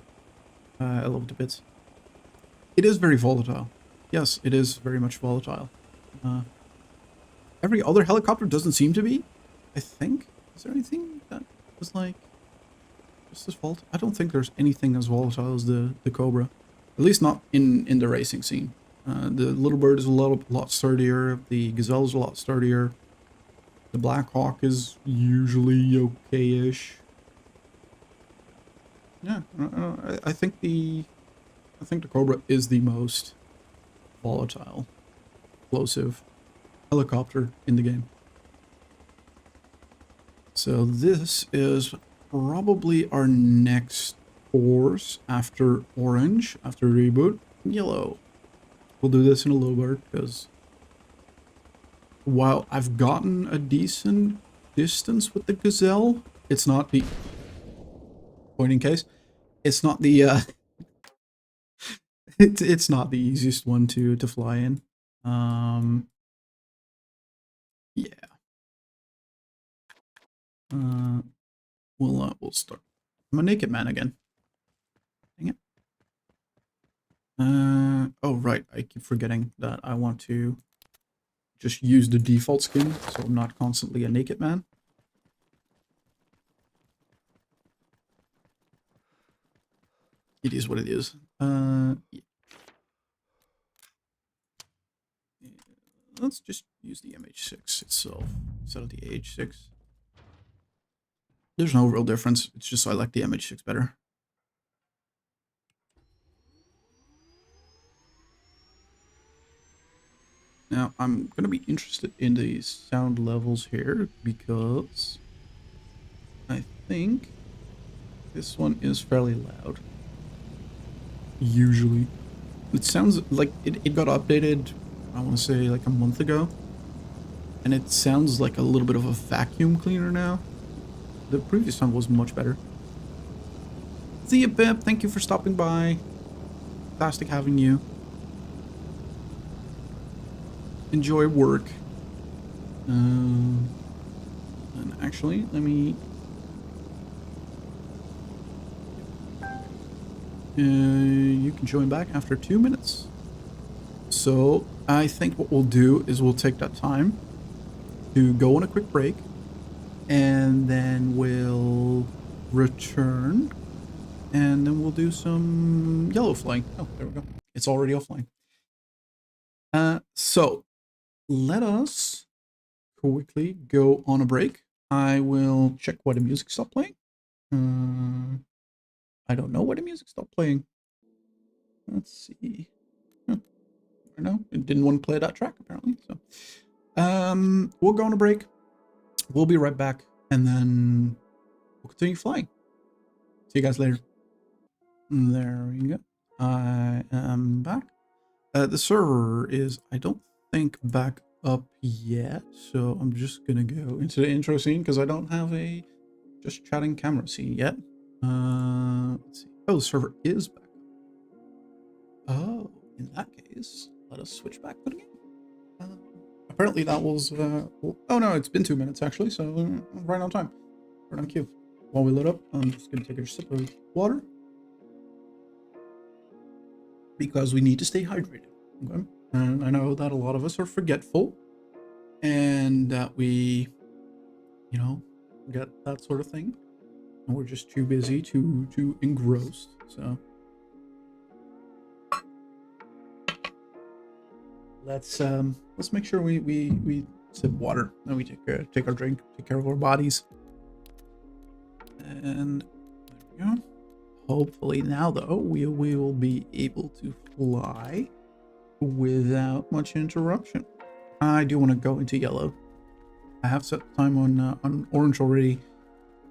I love it to bits. It is very volatile. Yes, it is very much volatile. Every other helicopter doesn't seem to be, I think. Is there anything that was like just as volatile? I don't think there's anything as volatile as the Cobra. At least not in the racing scene. The Little Bird is a lot sturdier. The Gazelle is a lot sturdier. The Black Hawk is usually okay-ish. Yeah, I think the Cobra is the most volatile, explosive helicopter in the game. So this is probably our next course, after orange, after reboot, yellow. We'll do this in a little bit because while I've gotten a decent distance with the Gazelle, it's not the pointing case. It's not the it's not the easiest one to fly in. Yeah. We'll start. I'm a naked man again. Dang it. Oh right, I keep forgetting that I want to just use the default skin, so I'm not constantly a naked man. It is what it is. Yeah. Let's just use the MH6 itself instead of the AH6. There's no real difference. It's just I like the MH6 better. Now, I'm going to be interested in the sound levels here because I think this one is fairly loud. Usually. It sounds like it got updated, I want to say like a month ago. And it sounds like a little bit of a vacuum cleaner now. The previous one was much better. See you, Pip. Thank you for stopping by. Fantastic having you. Enjoy work. And actually, let me... you can join back after 2 minutes. So, I think what we'll do is we'll take that time to go on a quick break. And then we'll return. And then we'll do some yellow flying. Oh, there we go. It's already offline. So, let us quickly go on a break. I will check why the music stopped playing. I don't know why the music stopped playing. Let's see. I don't know. It didn't want to play that track, apparently. So, we'll go on a break. We'll be right back, and then we'll continue flying. See you guys later. There we go. I am back. The server is, I don't think, back up yet, so I'm just gonna go into the intro scene because I don't have a just chatting camera scene yet. Let's see. Oh, the server is back up. Oh, in that case, let us switch back to the game. Apparently that was, oh no, it's been 2 minutes actually, so right on time. Right on cue. While we load up, I'm just gonna take a sip of water. Because we need to stay hydrated, okay? And I know that a lot of us are forgetful, and that we, you know, get that sort of thing, and we're just too busy, too engrossed, so. Let's make sure we sip water, and we take our drink, take care of our bodies. And there we go. Hopefully now, though, we will be able to fly without much interruption. I do want to go into yellow. I have set time on orange already.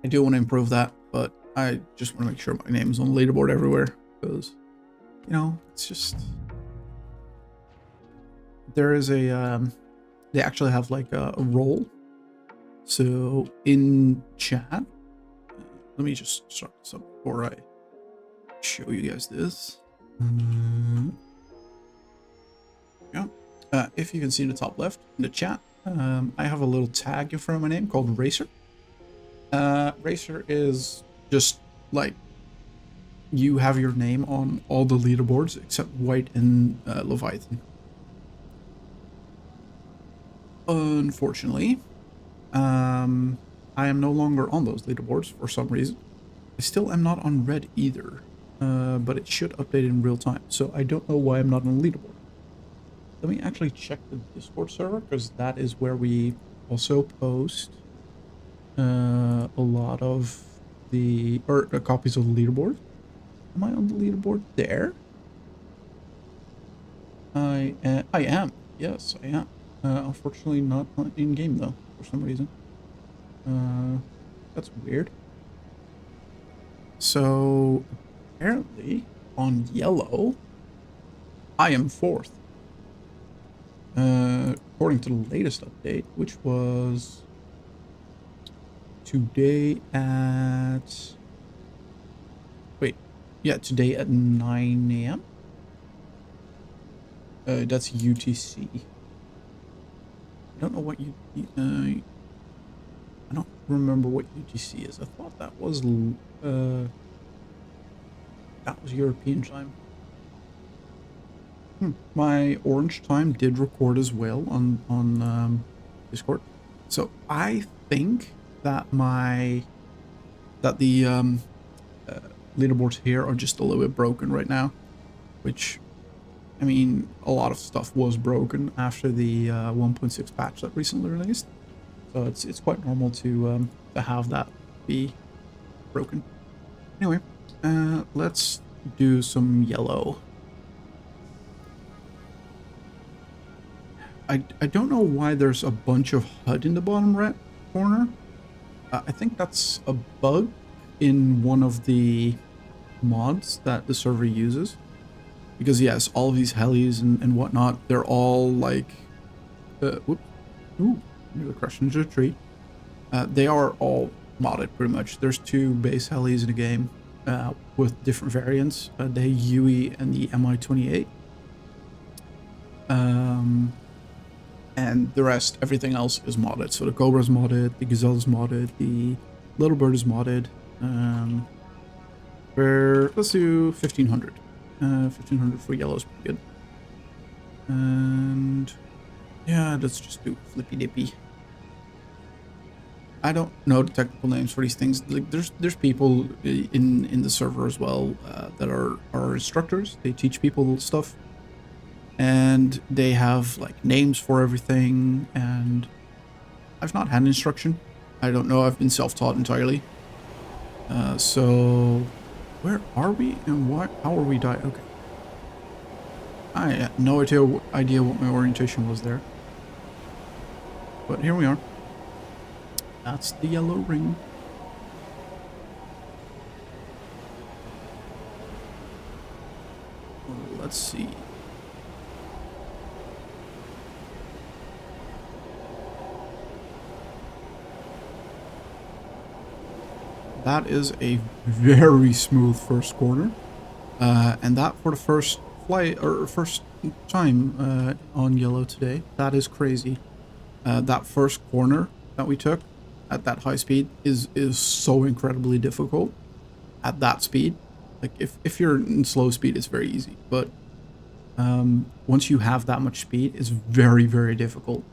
I do want to improve that, but I just want to make sure my name's on the leaderboard everywhere, because, you know, it's just... There is a, they actually have like a role. So in chat, let me just start this up before I show you guys this. Yeah. If you can see in the top left in the chat, I have a little tag in front of my name called Racer. Racer is just like you have your name on all the leaderboards except White and Leviathan. Unfortunately, I am no longer on those leaderboards for some reason. I still am not on red either, but it should update in real time. So I don't know why I'm not on the leaderboard. Let me actually check the Discord server, because that is where we also post a lot of the copies of the leaderboard. Am I on the leaderboard there? I am. Yes, I am. Unfortunately not in game though, for some reason. That's weird. So apparently on yellow, I am 4th. According to the latest update, which was today at... Wait, yeah, today at 9 a.m. That's UTC. I don't know what I don't remember what UTC is. I thought that was European time. My orange time did record as well on Discord. So I think that the leaderboards here are just a little bit broken right now, which, I mean, a lot of stuff was broken after the 1.6 patch that recently released. So it's quite normal to have that be broken. Anyway, let's do some yellow. I don't know why there's a bunch of HUD in the bottom right corner. I think that's a bug in one of the mods that the server uses. Because yes, all of these helis and whatnot, they're all like... whoops. Ooh, nearly crashed into a tree. They are all modded pretty much. There's 2 base helis in the game with different variants. The UE and the Mi-28. And the rest, everything else is modded. So the Cobra's modded, the Gazelle is modded, the Little Bird is modded. Let's do 1500. 1500 for yellow is pretty good. And yeah, let's just do Flippy Dippy. I don't know the technical names for these things. Like, there's people in the server as well that are instructors. They teach people stuff. And they have like names for everything, and I've not had instruction. I don't know, I've been self-taught entirely. So where are we and how are we dying? Okay. I had no idea what my orientation was there. But here we are. That's the yellow ring. Well, let's see. That is a very smooth first corner, and that for the first flight or first time on yellow today, that is crazy. That first corner that we took at that high speed is so incredibly difficult at that speed. Like if you're in slow speed, it's very easy, but once you have that much speed, it's very, very difficult.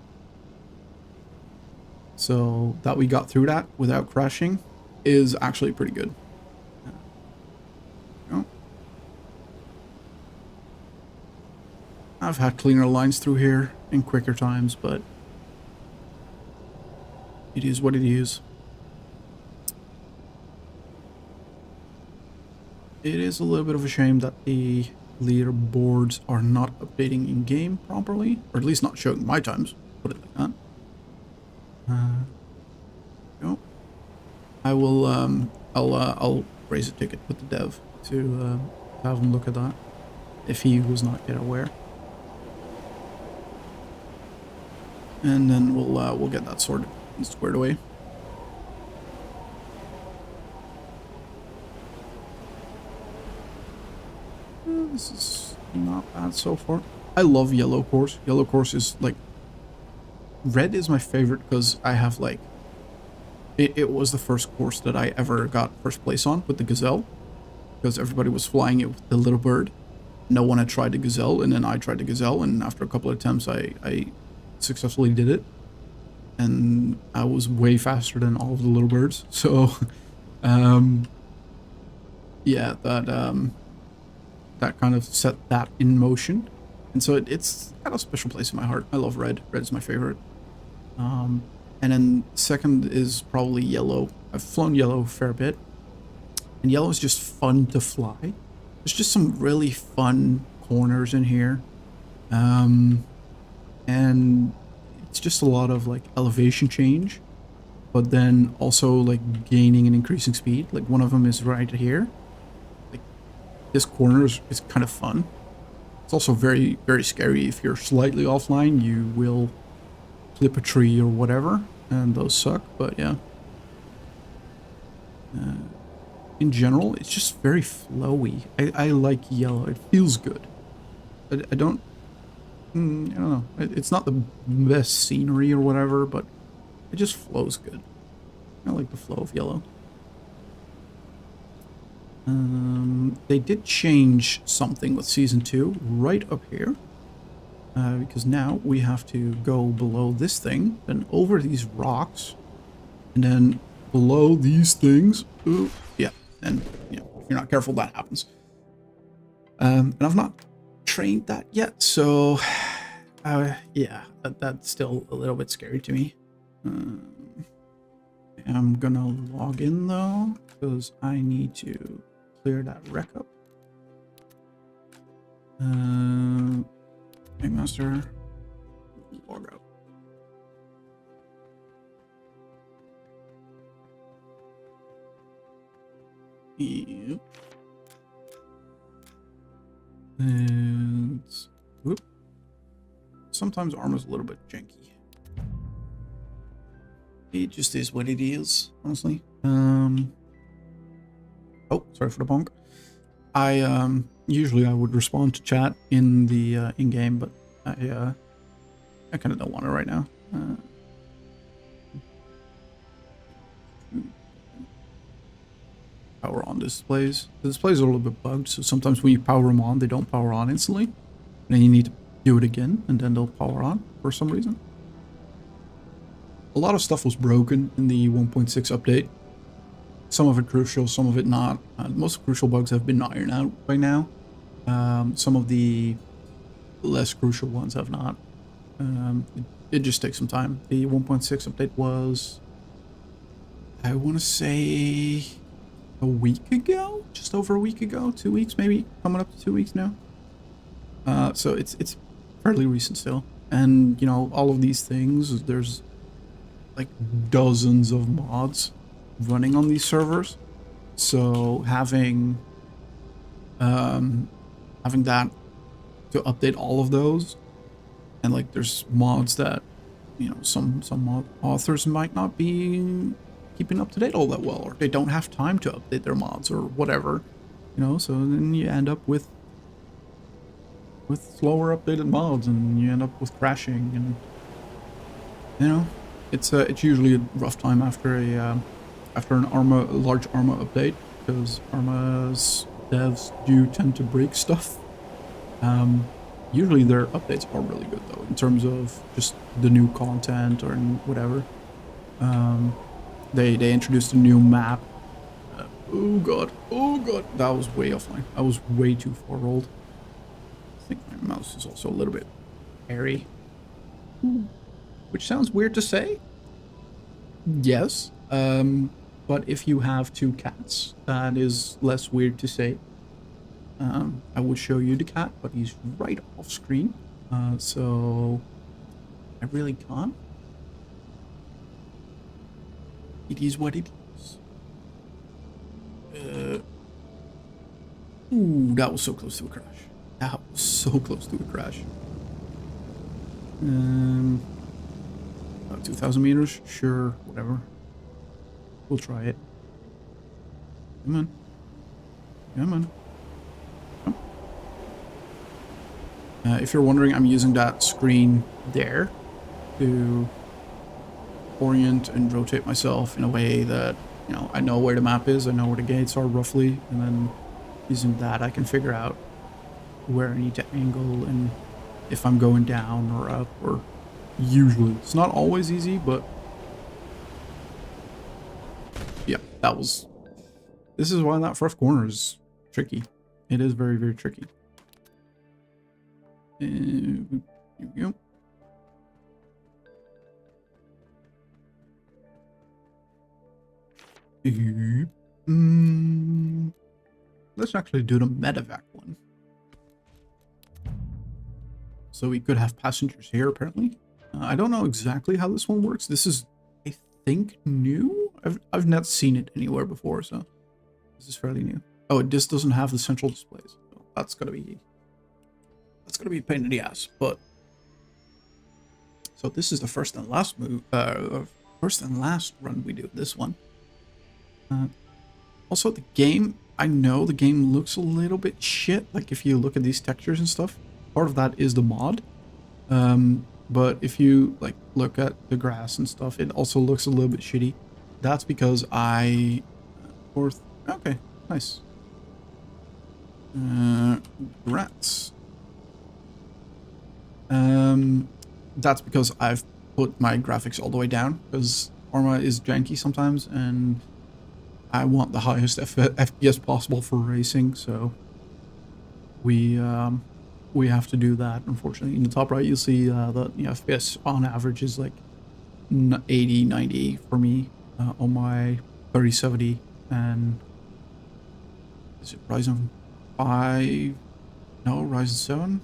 So that we got through that without crashing is actually pretty good. I've had cleaner lines through here in quicker times, but it is what it is. It is a little bit of a shame that the leaderboards are not updating in game properly, or at least not showing my times, put it like that. I will I'll raise a ticket with the dev to have him look at that if he was not yet aware, and then we'll get that sorted and squared away. This is not bad so far. I love yellow course. Yellow course is like, red is my favorite because I have like, it was the first course that I ever got first place on with the Gazelle, because everybody was flying it with the Little Bird. No one had tried the Gazelle, and then I tried the Gazelle, and after a couple of attempts I successfully did it, and I was way faster than all of the Little Birds. So yeah, that kind of set that in motion, and so it's got a special place in my heart. I love red. Red is my favorite. And then second is probably yellow. I've flown yellow a fair bit, and yellow is just fun to fly. There's just some really fun corners in here, and it's just a lot of like elevation change, but then also like gaining and increasing speed. Like one of them is right here. Like this corner is kind of fun. It's also very, very scary. If you're slightly offline, you will clip a tree or whatever, and those suck, but yeah. In general, it's just very flowy. I like yellow. It feels good. I don't know. It's not the best scenery or whatever, but it just flows good. I like the flow of yellow. They did change something with Season 2 right up here. Because now we have to go below this thing, then over these rocks, and then below these things. Ooh, yeah, and if you're not careful, that happens. And I've not trained that yet, so yeah, that's still a little bit scary to me. I'm gonna log in though, because I need to clear that wreck up. Master, log out. Yep. And whoop. Sometimes ARMA's a little bit janky. It just is what it is, honestly. Oh, sorry for the bonk. Usually I would respond to chat in the in-game, but I kind of don't want it right now. Power on displays. The displays are a little bit bugged, so sometimes when you power them on, they don't power on instantly. And then you need to do it again, and then they'll power on for some reason. A lot of stuff was broken in the 1.6 update. Some of it crucial, some of it not. Most crucial bugs have been ironed out by now. Some of the less crucial ones have not. It just takes some time. The 1.6 update was, I want to say, a week ago? Just over a week ago? 2 weeks maybe? Coming up to 2 weeks now. So it's fairly recent still. And, you know, all of these things, there's like dozens of mods running on these servers, so having that to update all of those, and like there's mods that, you know, some mod authors might not be keeping up to date all that well, or they don't have time to update their mods or whatever, you know, so then you end up with slower updated mods, and you end up with crashing, and you know, it's usually a rough time after an large ARMA update, because ARMA's devs do tend to break stuff. Usually their updates are really good though, in terms of just the new content or whatever. They introduced a new map. Oh god, that was way offline. I was way too far rolled. I think my mouse is also a little bit hairy. Which sounds weird to say. Yes. But if you have two cats, that is less weird to say. I would show you the cat, but he's right off screen. So I really can't. It is what it is. Ooh, that was so close to a crash. That was so close to a crash. About 2,000 meters? Sure, whatever. We'll try it. Come on. Come on. Come. If you're wondering, I'm using that screen there to orient and rotate myself in a way that, you know, I know where the map is, I know where the gates are roughly, and then using that I can figure out where I need to angle and if I'm going down or up, or usually. It's not always easy, but yeah, this is why that first corner is tricky. It is very, very tricky. Here we go. Let's actually do the medevac one. So we could have passengers here, apparently. I don't know exactly how this one works. This is, I think, new. I've not seen it anywhere before, so this is fairly new. Oh, this doesn't have the central displays. So that's gonna be a pain in the ass. But so this is the first and last run we do. This one. Also, the game. I know the game looks a little bit shit. Like if you look at these textures and stuff, part of that is the mod. But if you like look at the grass and stuff, it also looks a little bit shitty. That's because okay, nice. Rats. That's because I've put my graphics all the way down because ARMA is janky sometimes, and I want the highest FPS possible for racing, so we have to do that. Unfortunately, in the top right, you'll see the FPS on average is like 80, 90 for me on my 3070, and is it Ryzen 5? No, Ryzen 7.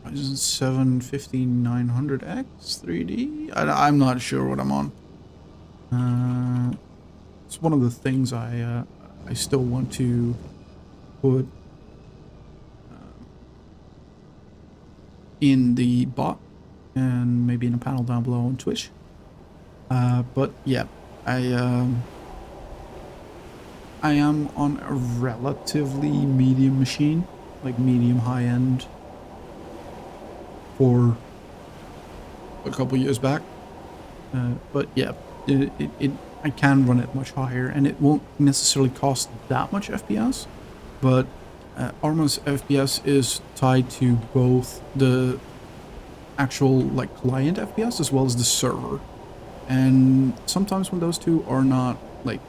Ryzen 7 5900X 3D. I'm not sure what I'm on. It's one of the things I still want to put in the bot and maybe in a panel down below on Twitch. But yeah, I am on a relatively medium machine, like medium high end, for a couple years back. But yeah, I can run it much higher, and it won't necessarily cost that much FPS, but ARMA's FPS is tied to both the actual like client FPS as well as the server, and sometimes when those two are not like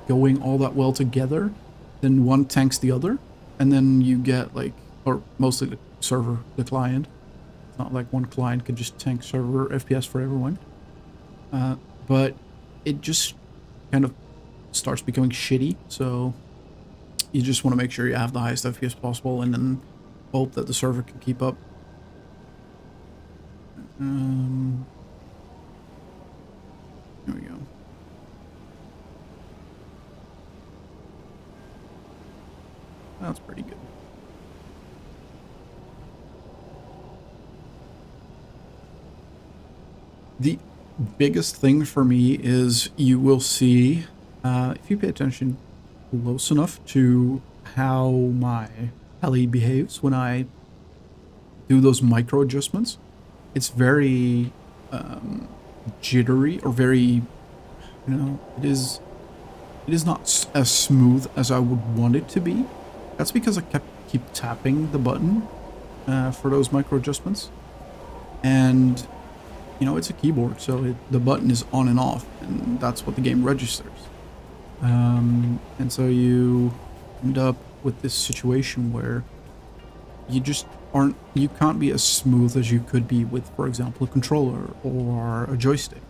going all that well together, then one tanks the other, and then you get like, or mostly the server, the client. It's not like one client could just tank server FPS for everyone. But it just kind of starts becoming shitty, so you just want to make sure you have the highest FPS possible and then hope that the server can keep up. There we go. That's pretty good. The biggest thing for me is you will see, if you pay attention close enough to how my heli behaves when I do those micro adjustments, it's very jittery, or very, it is not as smooth as I would want it to be. That's because I keep tapping the button for those micro adjustments, and it's a keyboard, so the button is on and off, and that's what the game registers. And so you end up with this situation where you can't be as smooth as you could be with, for example, a controller or a joystick.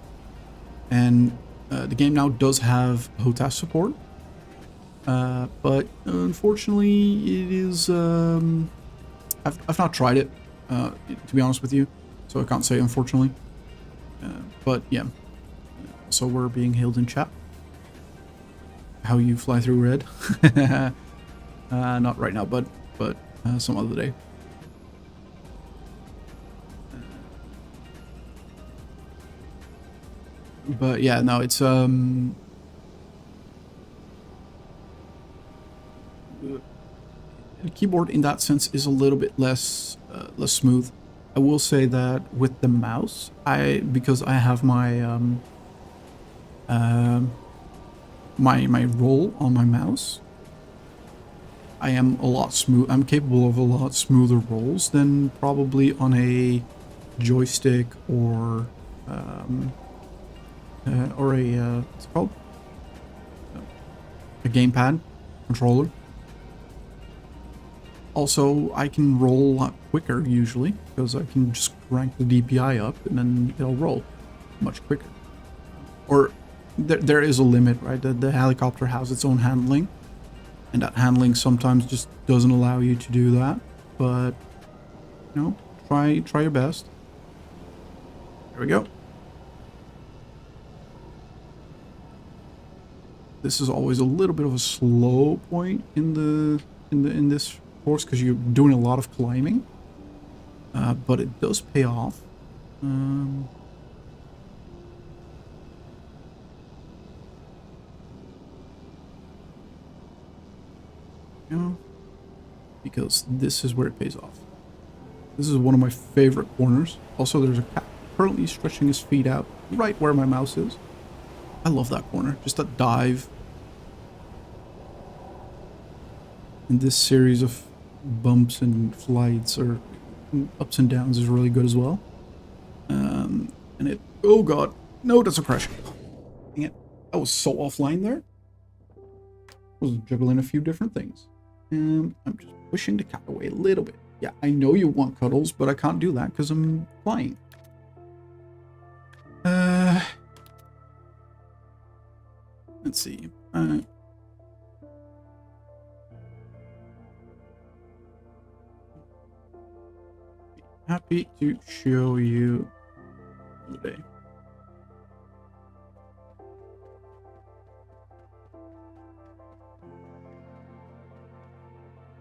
And the game now does have HOTAS support, but unfortunately it is, I've not tried it, to be honest with you, so I can't say unfortunately. But yeah, so we're being hailed in chat. How you fly through red? Not right now, but some other day. But yeah, no, it's the keyboard in that sense is a little bit less smooth. I will say that with the mouse, because I have my my roll on my mouse, I am a lot smooth. I'm capable of a lot smoother rolls than probably on a joystick or what's it called? A gamepad controller. Also, I can roll a lot quicker usually because I can just crank the DPI up and then it'll roll much quicker. Or there is a limit, right? The helicopter has its own handling, and that handling sometimes just doesn't allow you to do that. But try your best. There we go. this is always a little bit of a slow point in this course because you're doing a lot of climbing, but it does pay off. Because this is where it pays off. This is one of my favorite corners. Also, there's a cat currently stretching his feet out right where my mouse is. I love that corner. Just that dive. And this series of bumps and flights or ups and downs is really good as well. And it... Oh god. No, that's a crash. Dang it. I was so offline there. I was juggling a few different things. And I'm just pushing the cat away a little bit. Yeah, I know you want cuddles, but I can't do that because I'm flying. Let's see. Happy to show you today.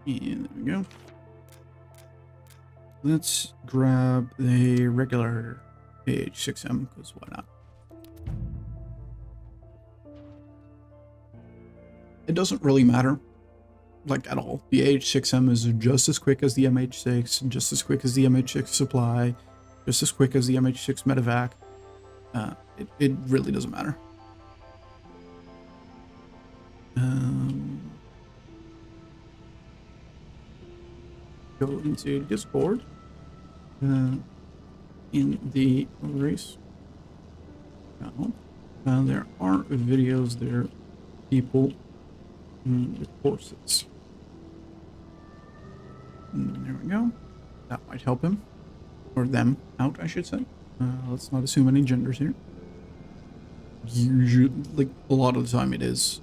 And there we go. Let's grab the regular AH6M, because why not? It doesn't really matter, like, at all. The AH6M is just as quick as the MH6, just as quick as the MH6 supply, just as quick as the MH6 medevac. It really doesn't matter. Go into Discord in the race channel. There are videos there, people in the courses. And there we go. That might help him, or them out, I should say. Let's not assume any genders here. Usually, like, a lot of the time it is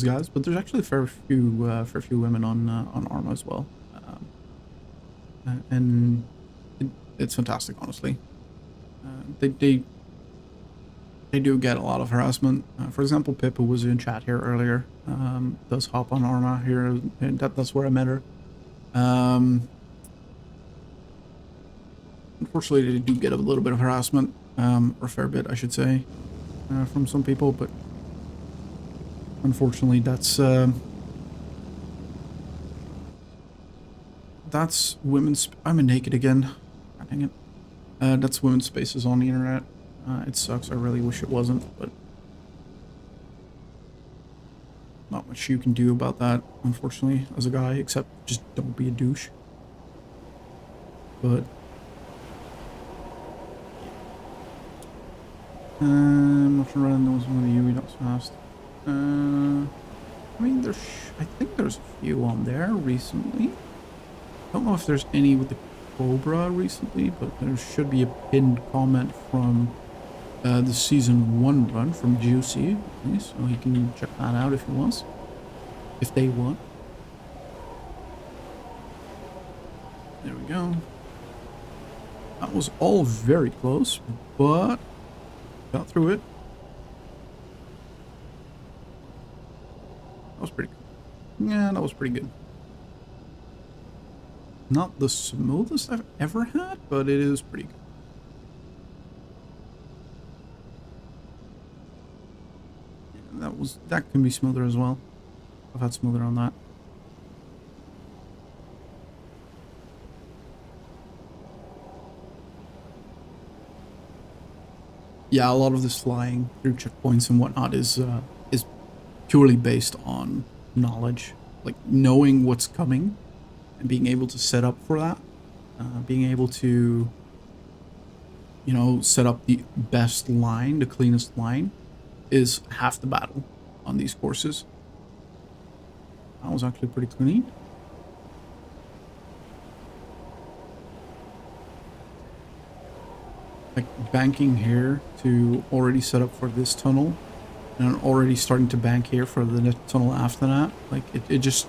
guys, but there's actually a fair few women on ARMA as well, and it's fantastic, honestly. They do get a lot of harassment. For example, Pip, who was in chat here earlier, does hop on ARMA here, and that's where I met her. Unfortunately, they do get a little bit of harassment, or a fair bit, I should say, from some people, but unfortunately, that's women's... I'm a naked again. God dang it. That's women's spaces on the internet. It sucks. I really wish it wasn't, but not much you can do about that, unfortunately, as a guy, except just don't be a douche. But I'm not sure I know some of the UE that's fast. I mean, I think there's a few on there recently. I don't know if there's any with the Cobra recently, but there should be a pinned comment from the season 1 run from Juicy, so he can check that out if he wants, if they want. There we go. That was all very close, but got through it. That was pretty good. Yeah, that was pretty good. Not the smoothest I've ever had, but it is pretty good. Yeah, that can be smoother as well. I've had smoother on that. Yeah, a lot of this flying through checkpoints and whatnot is purely based on knowledge, like knowing what's coming and being able to set up for that, being able to, you know, set up the best line, the cleanest line, is half the battle on these courses. That was actually pretty clean. Like banking here to already set up for this tunnel, and already starting to bank here for the next tunnel after that. Like it just,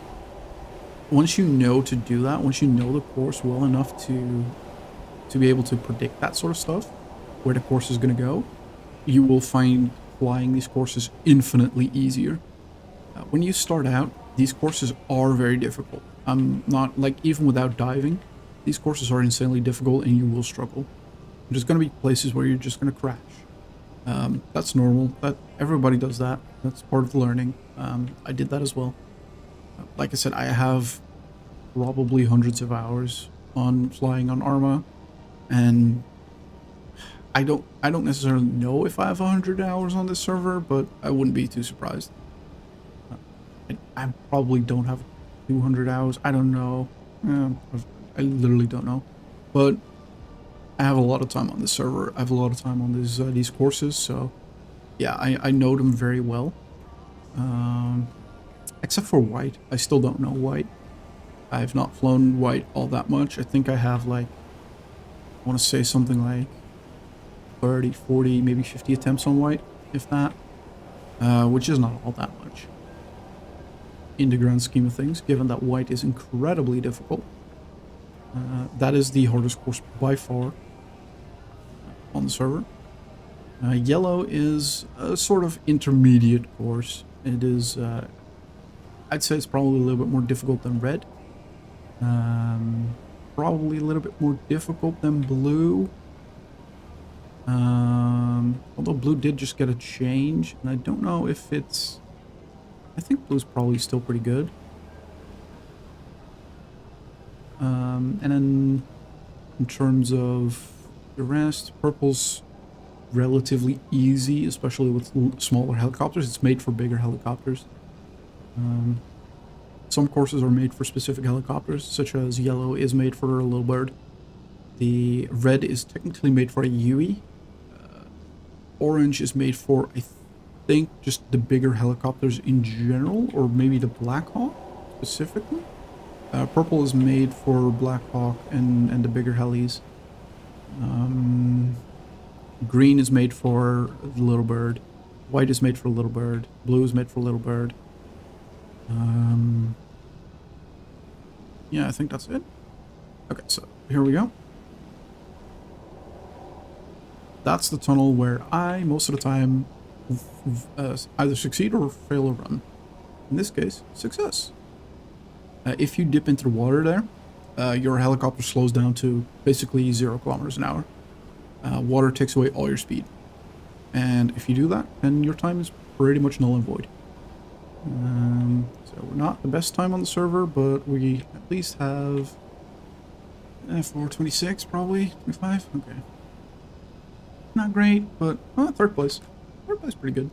once you know to do that, once you know the course well enough to be able to predict that sort of stuff, where the course is going to go, you will find flying these courses infinitely easier. When you start out, these courses are very difficult. I'm not, like, even without diving, these courses are insanely difficult and you will struggle. There's going to be places where you're just going to crash. That's normal. Everybody does that. That's part of learning. I did that as well. Like I said, I have probably hundreds of hours on flying on ARMA, and I don't necessarily know if I have 100 hours on this server, but I wouldn't be too surprised. I probably don't have 200 hours. I don't know. I literally don't know. But I have a lot of time on this server. I have a lot of time on these courses, so yeah, I know them very well. Except for white. I still don't know white. I've not flown white all that much. I think I have, like, I want to say something like 30, 40, maybe 50 attempts on white, if that. Which is not all that much in the grand scheme of things, given that white is incredibly difficult. That is the hardest course by far on the server. Yellow is a sort of intermediate course. It is, I'd say it's probably a little bit more difficult than red. Probably a little bit more difficult than blue. Although blue did just get a change, and I don't know if it's... I think blue's probably still pretty good. And then in terms of the rest, purple's relatively easy, especially with smaller helicopters. It's made for bigger helicopters. Some courses are made for specific helicopters, such as yellow is made for a little bird. The red is technically made for a Huey. Orange is made for, I think, just the bigger helicopters in general, or maybe the Black Hawk specifically. Purple is made for Black Hawk and the bigger helis. Green is made for the little bird. White is made for a little bird. Blue is made for a little bird. Yeah, I think that's it. Okay, so here we go. That's the tunnel where I, most of the time, either succeed or fail a run. In this case, success. If you dip into the water there, your helicopter slows down to basically 0 kilometers an hour. Water takes away all your speed. And if you do that, then your time is pretty much null and void. So we're not the best time on the server, but we at least have 426 probably, 25, okay. Not great, but third place. Third place pretty good.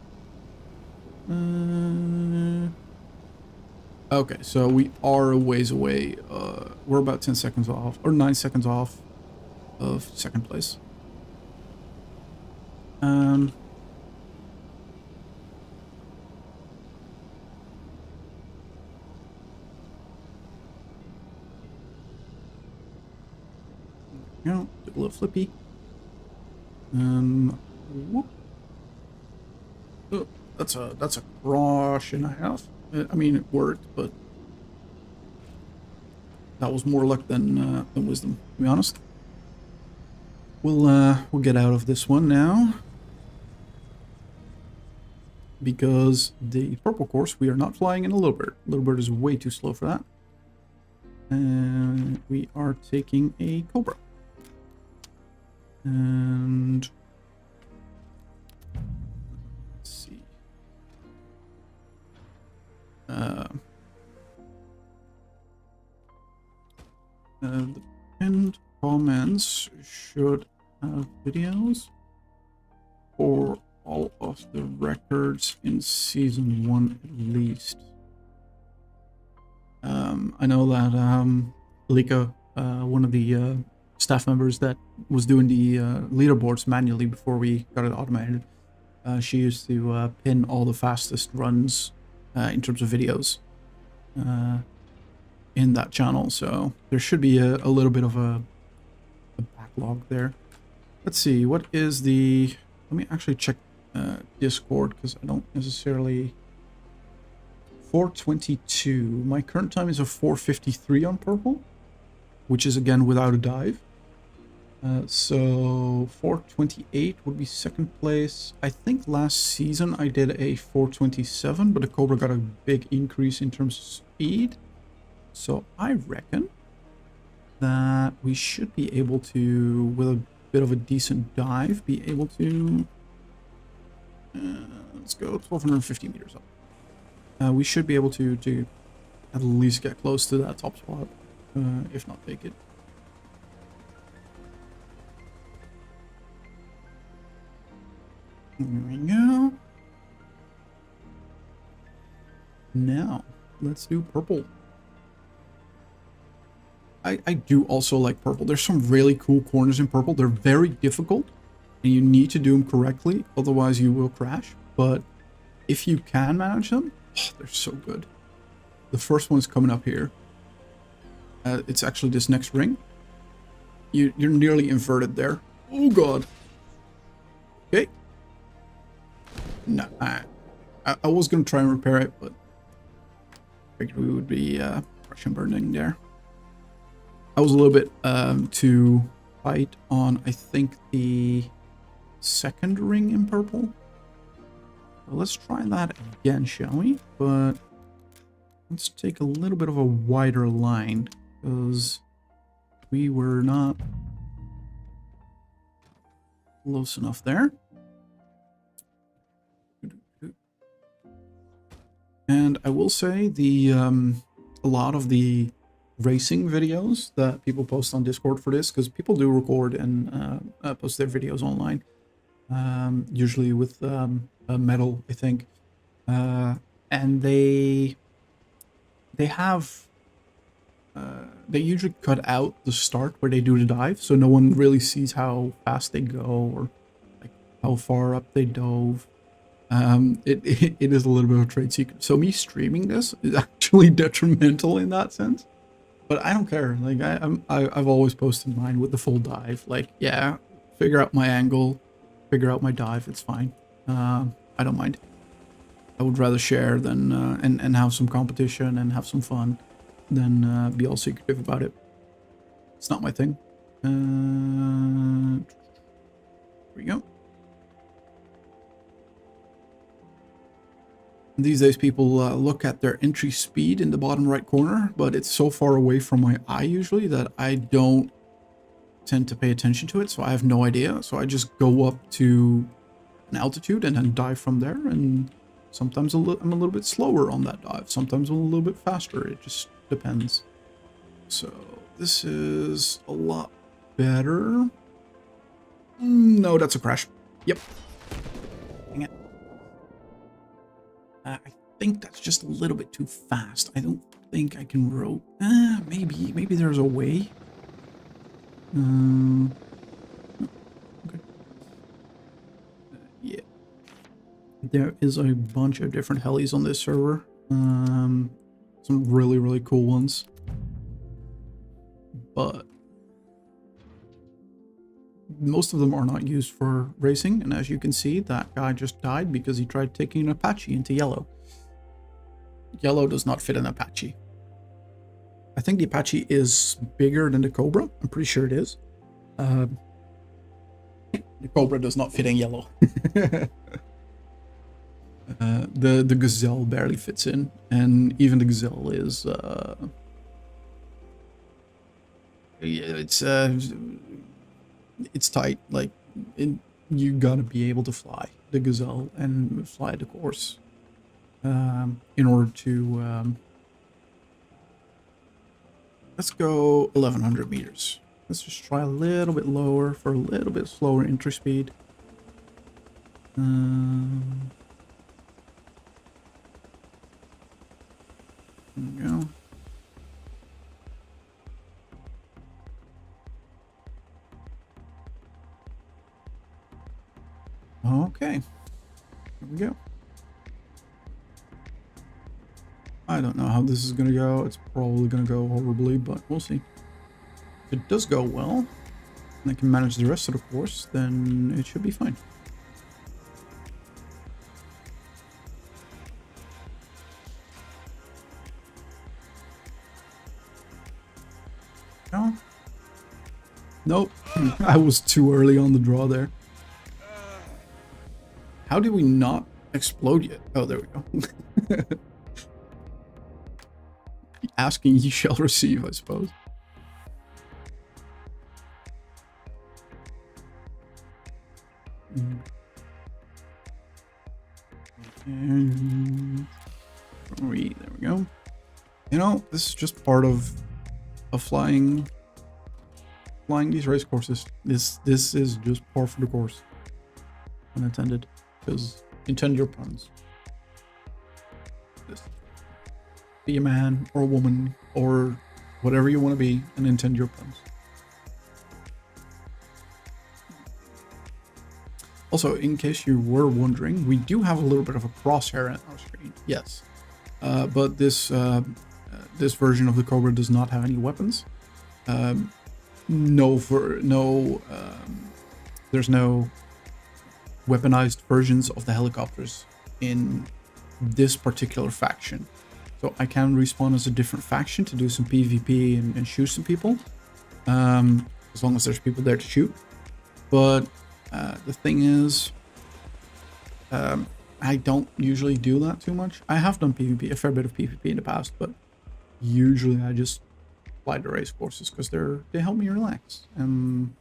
Okay, so we are a ways away. We're about 10 seconds off, or 9 seconds off of second place. You know, a little flippy. Whoop. Oh, that's a crash and a half. I mean, it worked, but that was more luck than wisdom, to be honest. We'll get out of this one now, because the purple course we are not flying in a little bird. Little bird is way too slow for that, and we are taking a Cobra. And let's see. The pinned comments should have videos for all of the records in season 1 at least. I know that Lika, one of the staff members that was doing the leaderboards manually before we got it automated, she used to pin all the fastest runs in terms of videos in that channel, so there should be a little bit of a backlog there. Let's see, what is the... Let me actually check Discord, because I don't necessarily... 4:22. My current time is a 4:53 on purple, which is again without a dive. So 428 would be second place. I think last season I did a 427, but the Cobra got a big increase in terms of speed. So I reckon that we should be able to, with a bit of a decent dive, be able to, let's go 1250 meters up. We should be able to at least get close to that top spot, if not take it. There we go. Now, let's do purple. I do also like purple. There's some really cool corners in purple. They're very difficult, and you need to do them correctly, otherwise you will crash. But if you can manage them, oh, they're so good. The first one's coming up here. It's actually this next ring. You're nearly inverted there. Oh god. Okay. No, I was gonna try and repair it, but I figured we would be crash and burning there. I was a little bit too tight on, I think, the second ring in purple. So let's try that again, shall we? But let's take a little bit of a wider line, because we were not close enough there. And I will say the a lot of the racing videos that people post on Discord for this, because people do record and post their videos online, usually with metal, I think, and they have they usually cut out the start where they do the dive, so no one really sees how fast they go or like how far up they dove. It is a little bit of a trade secret. So me streaming this is actually detrimental in that sense. But I don't care. Like I've always posted mine with the full dive. Like, yeah, figure out my angle, figure out my dive. It's fine. I don't mind. I would rather share than and have some competition and have some fun than be all secretive about it. It's not my thing. Here we go. These days people look at their entry speed in the bottom right corner, but it's so far away from my eye usually that I don't tend to pay attention to it, so I have no idea. So I just go up to an altitude and then dive from there, and sometimes I'm a little bit slower on that dive, sometimes I'm a little bit faster. It just depends. So this is a lot better. No, that's a crash. Yep. Dang it. I think that's just a little bit too fast. I don't think I can rope. Maybe there's a way. Okay. Yeah. There is a bunch of different helis on this server. Some really cool ones. But most of them are not used for racing, and as you can see, that guy just died because he tried taking an Apache into yellow. Yellow does not fit an Apache. I think the Apache is bigger than the Cobra. I'm pretty sure it is. The Cobra does not fit in yellow. The Gazelle barely fits in, and even the Gazelle is it's tight. Like, you gotta be able to fly the Gazelle and fly the course in order to let's go 1100 meters. Let's just try a little bit lower for a little bit slower entry speed. There we go. Okay, here we go. I don't know how this is going to go. It's probably going to go horribly, but we'll see. If it does go well, and I can manage the rest of the course, then it should be fine. No. Nope. I was too early on the draw there. How did we not explode yet? Oh, there we go. Asking ye shall receive, I suppose. And there we go. You know, this is just part of flying these race courses. This is just par for the course. Unintended, because intend your puns. Just be a man or a woman or whatever you want to be and intend your puns. Also, in case you were wondering, we do have a little bit of a crosshair on our screen. Yes, but this version of the Cobra does not have any weapons. There's no weaponized versions of the helicopters in this particular faction. So I can respawn as a different faction to do some PvP and shoot some people, as long as there's people there to shoot. But the thing is, I don't usually do that too much. I have done PvP, a fair bit of PvP in the past, but usually I just fly the race courses because they help me relax and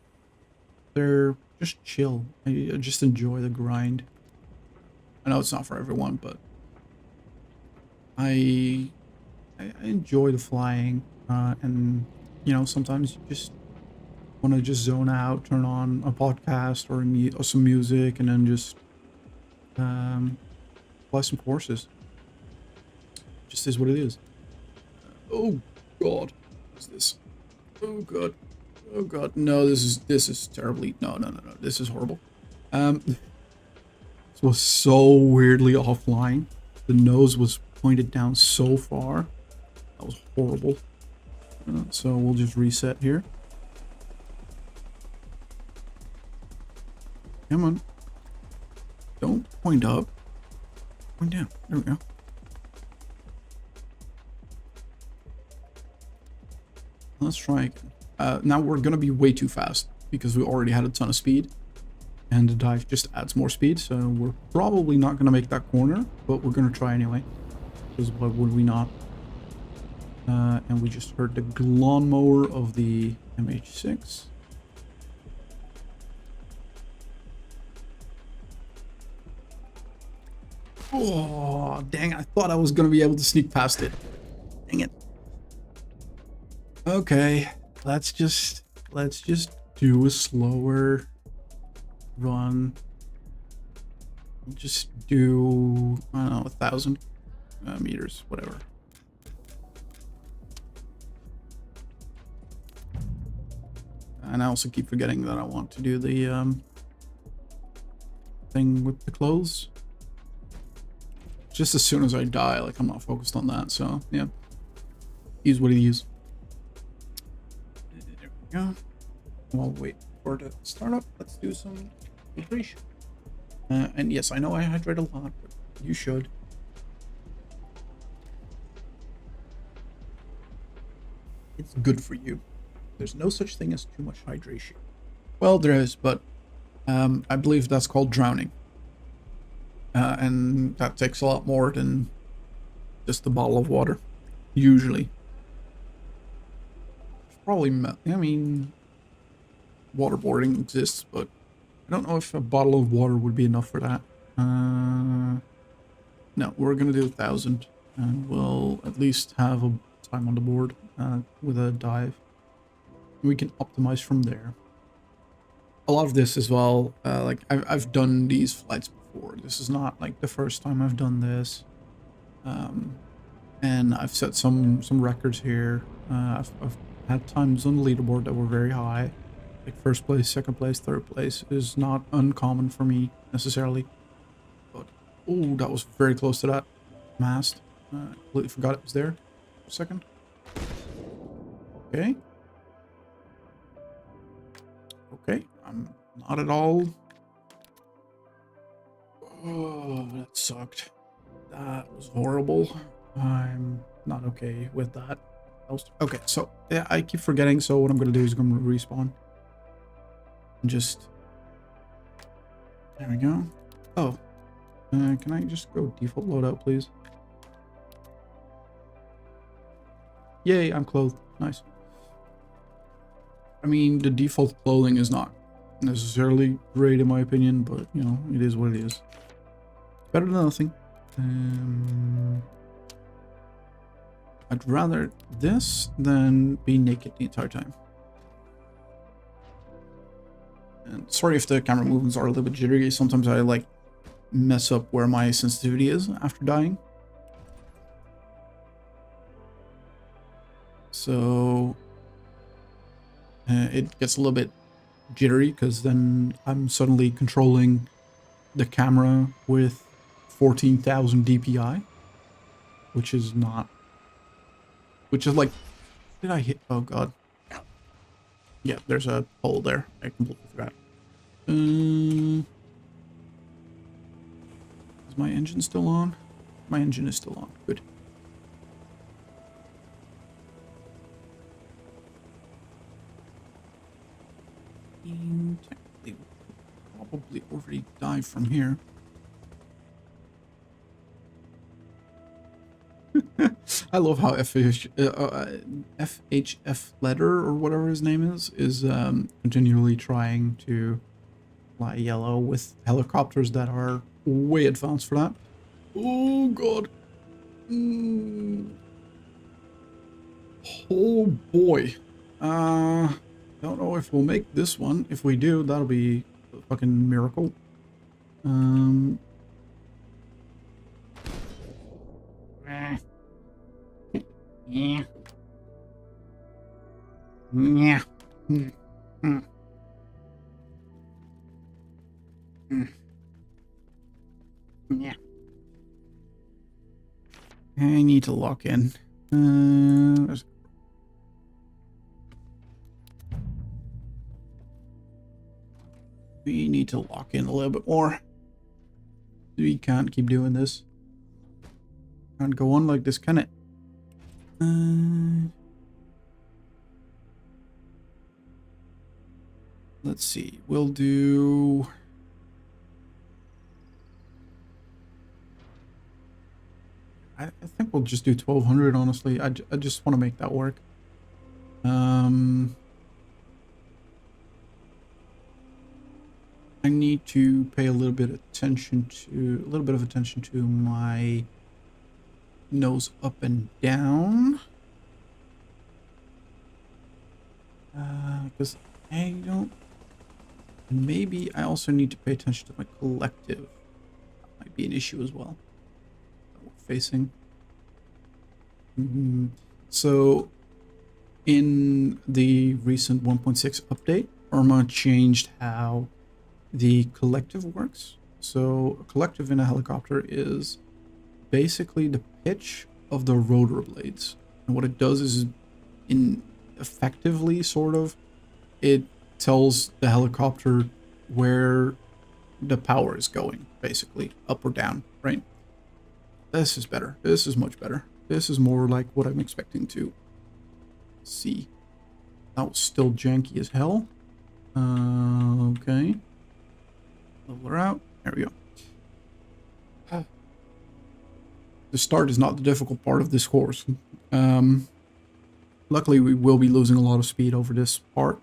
they're just chill. I just enjoy the grind. I know it's not for everyone, but I enjoy the flying, and you know, sometimes you just want to just zone out, turn on a podcast or some music, and then just fly some courses. Just is what it is. Oh God, what's this? Oh God, oh God, no, this is terribly, no, this is horrible. This was so weirdly offline. The nose was pointed down so far. That was horrible. So we'll just reset here. Come on. Don't point up. Point down. There we go. Let's try again. Now we're going to be way too fast because we already had a ton of speed. And the dive just adds more speed. So we're probably not going to make that corner. But we're going to try anyway. Because why would we not? And we just heard the lawnmower of the MH6. Oh, dang, I thought I was going to be able to sneak past it. Dang it. Okay, let's just do a slower run. Just do, I don't know, 1,000 meters, whatever. And I also keep forgetting that I want to do the thing with the clothes. Just as soon as I die, like, I'm not focused on that, so yeah. Use what he is. There we go. While wait for the startup, let's do some hydration. And yes, I know I hydrate a lot, but you should. It's good for you. There's no such thing as too much hydration. Well, there is, but I believe that's called drowning. And that takes a lot more than just a bottle of water, usually. Probably, I mean, waterboarding exists, but I don't know if a bottle of water would be enough for that. No, we're gonna do 1,000, and we'll at least have a time on the board with a dive. We can optimize from there. A lot of this as well, like I've done these flights before. This is not like the first time I've done this, and I've set some records here. I've had times on the leaderboard that were very high, like first place, second place, third place is not uncommon for me necessarily. But oh, that was very close to that mast. I completely forgot it was there for a second. Okay. Okay, I'm not at all. Oh, that sucked. That was horrible. I'm not okay with that. Okay, so yeah, I keep forgetting. So what I'm gonna do is I'm gonna respawn. Just, there we go. Oh, can I just go default loadout, please? Yay, I'm clothed. Nice. I mean, the default clothing is not necessarily great in my opinion, but you know, it is what it is. Better than nothing. I'd rather this than be naked the entire time. And sorry if the camera movements are a little bit jittery. Sometimes I like mess up where my sensitivity is after dying. So it gets a little bit jittery because then I'm suddenly controlling the camera with 14,000 DPI, which is not, which is like, did I hit? Oh god. Yeah, there's a hole there. I completely forgot. Is my engine still on? My engine is still on. Good. Technically, we'll probably already dive from here. I love how FHF letter or whatever his name is continually trying to fly yellow with helicopters that are way advanced for that. Oh god. Oh boy. Don't know if we'll make this one. If we do, that'll be a fucking miracle. Yeah. Yeah. Yeah. I need to lock in. We need to lock in a little bit more. We can't keep doing this. Can't go on like this, can it? Let's see. We'll do... I think we'll just do 1200, honestly. I just want to make that work. I need to pay a little bit of attention to my nose up and down. Because I don't... Maybe I also need to pay attention to my collective. That might be an issue as well. That we're facing. So, in the recent 1.6 update, ARMA changed how the collective works. So, a collective in a helicopter is basically the pitch of the rotor blades. And what it does is, effectively, sort of, it tells the helicopter where the power is going, basically, up or down, right? This is better. This is much better. This is more like what I'm expecting to see. That was still janky as hell. Okay. Level her out. There we go. The start is not the difficult part of this course. Luckily, we will be losing a lot of speed over this part.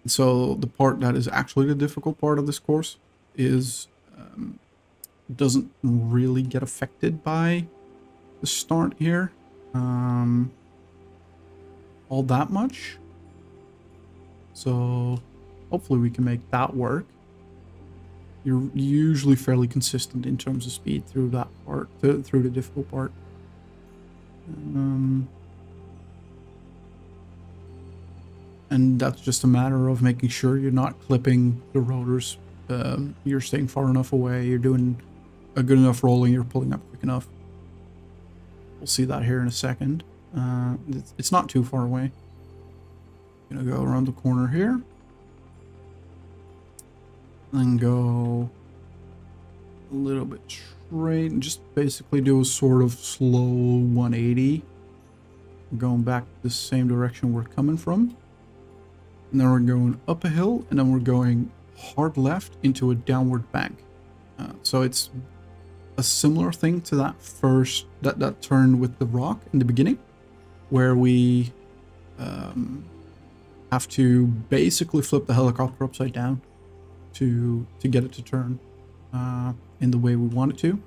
So the part that is actually the difficult part of this course is doesn't really get affected by the start here all that much. So hopefully we can make that work. You're usually fairly consistent in terms of speed through that part, through the difficult part. And that's just a matter of making sure you're not clipping the rotors. You're staying far enough away. You're doing a good enough rolling. You're pulling up quick enough. We'll see that here in a second. It's not too far away. Gonna go around the corner here. Then go a little bit straight and just basically do a sort of slow 180. Going back the same direction we're coming from. And then we're going up a hill, and then we're going hard left into a downward bank. So it's a similar thing to that turn with the rock in the beginning, where we have to basically flip the helicopter upside down to get it to turn in the way we want it to.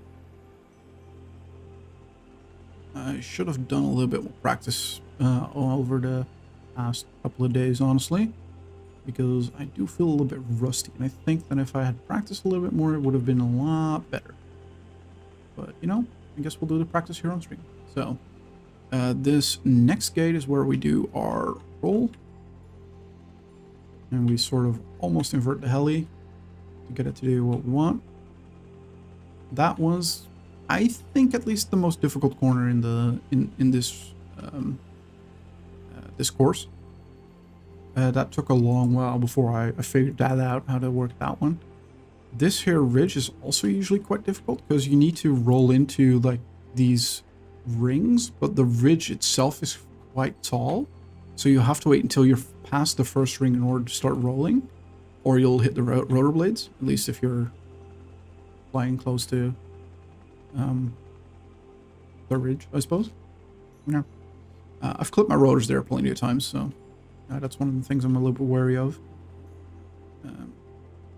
I should have done a little bit more practice over the past couple of days, honestly, because I do feel a little bit rusty, and I think that if I had practiced a little bit more, it would have been a lot better. But, you know, I guess we'll do the practice here on stream. So, this next gate is where we do our roll. And we sort of almost invert the heli to get it to do what we want. That was, I think, at least the most difficult corner in this this course. That took a long while before I figured that out, how to work that one. This here ridge is also usually quite difficult because you need to roll into like these rings, but the ridge itself is quite tall. So you have to wait until you're past the first ring in order to start rolling, or you'll hit the rotor blades, at least if you're flying close to the ridge, I suppose. Yeah. I've clipped my rotors there plenty of times, so that's one of the things I'm a little bit wary of.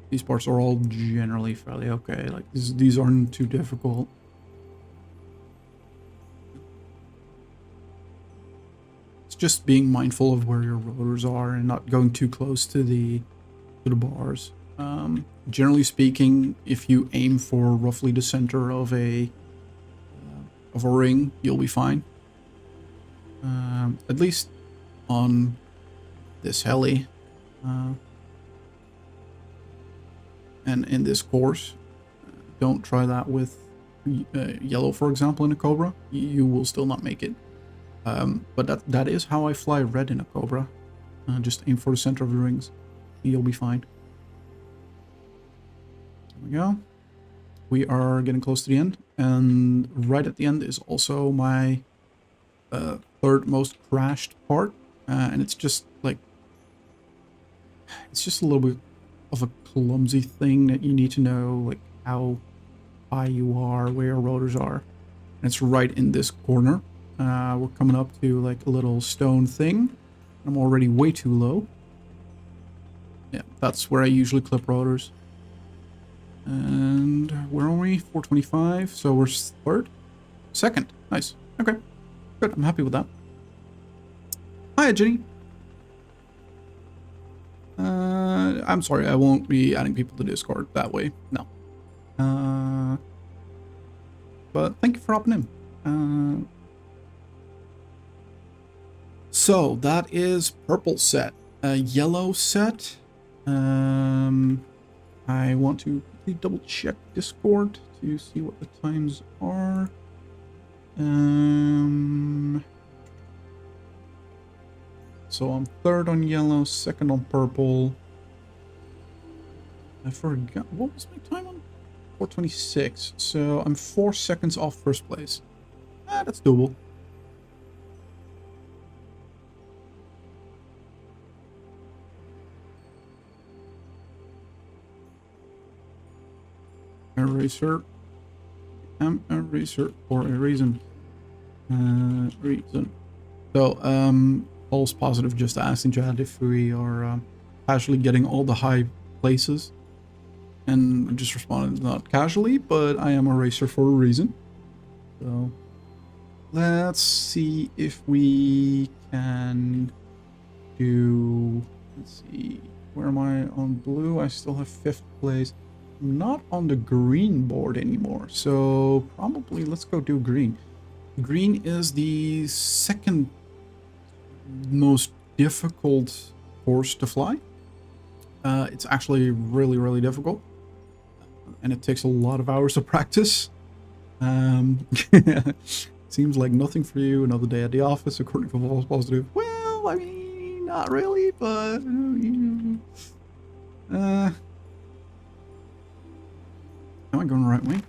These parts are all generally fairly okay. Like these aren't too difficult. It's just being mindful of where your rotors are and not going too close to the bars. Generally speaking, if you aim for roughly the center of a ring, you'll be fine. At least on this heli. And in this course, don't try that with yellow, for example, in a Cobra. You will still not make it. But that is how I fly red in a Cobra. Just aim for the center of the rings. You'll be fine. There we go. We are getting close to the end. And right at the end is also my third most crashed part. And it's just like... It's just a little bit of a clumsy thing that you need to know, like how high you are, where your rotors are. And it's right in this corner. We're coming up to like a little stone thing. I'm already way too low. Yeah, that's where I usually clip rotors. And where are we? 425. So we're third? Second. Nice. Okay. Good. I'm happy with that. Hi, Jenny. I'm sorry, I won't be adding people to Discord that way. No. But thank you for hopping in. So that is purple set. Yellow set. I want to quickly double check Discord to see what the times are. So I'm third on yellow, second on purple. I forgot, what was my time on? 4:26. So I'm 4 seconds off first place. That's doable. Eraser. I'm a racer for a reason. So, false positive just asked in chat if we are casually getting all the high places. And I just responded, not casually, but I am a racer for a reason. So, let's see if we can do... Let's see, where am I on blue? I still have 5th place. I'm not on the green board anymore, so probably let's go do green. Green is the second most difficult course to fly. It's actually really, really difficult. And it takes a lot of hours of practice. Seems like nothing for you. Another day at the office, according to false positive. Well, I mean, not really, but... am I going the right way?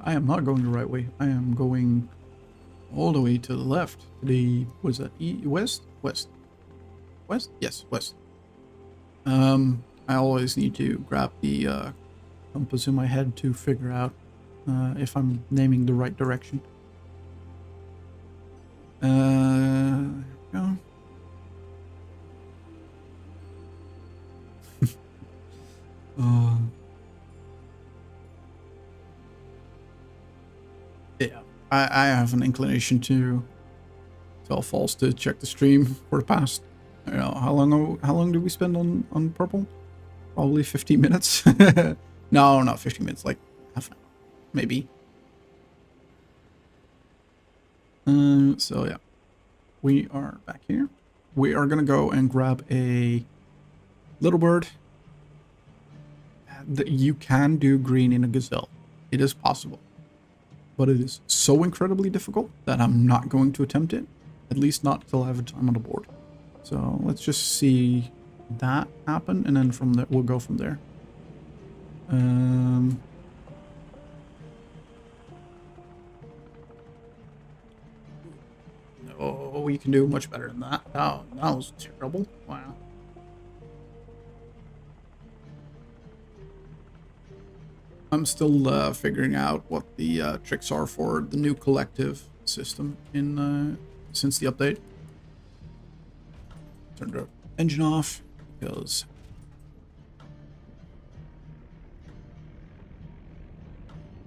I am not going the right way. I am going all the way to the left. The, what is that? West? West? West? Yes, west. I always need to grab the compass in my head to figure out if I'm naming the right direction. Here we go. Yeah, I have an inclination to tell false to check the stream for the past, I don't know, how long did we spend on purple? Probably 15 minutes. No, not 15 minutes, like half an hour, maybe. So yeah, we are back here. We are gonna go and grab a little bird. You can do green in a gazelle. It is possible, but it is so incredibly difficult that I'm not going to attempt it. At least not till I have a time on the board. So let's just see that happen, and then from there we'll go from there. No, we can do much better than that. Oh, that was terrible. Wow. I'm still figuring out what the tricks are for the new collective system in since the update. Turn the engine off because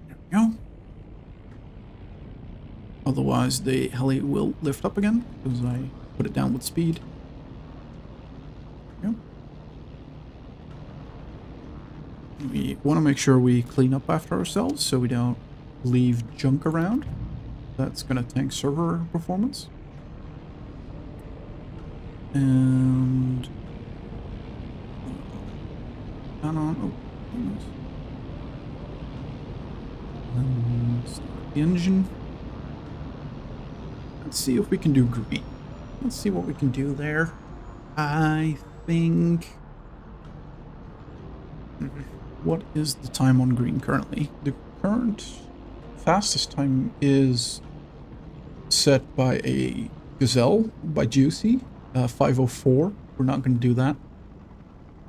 there we go. Otherwise, the heli will lift up again because I put it down with speed. There we go. We want to make sure we clean up after ourselves so we don't leave junk around. That's going to tank server performance. And turn on. Oh, and start the engine. Let's see if we can do green. Let's see what we can do there. I think. What is the time on green currently? The current fastest time is set by a gazelle by Juicy, 5:04. We're not going to do that.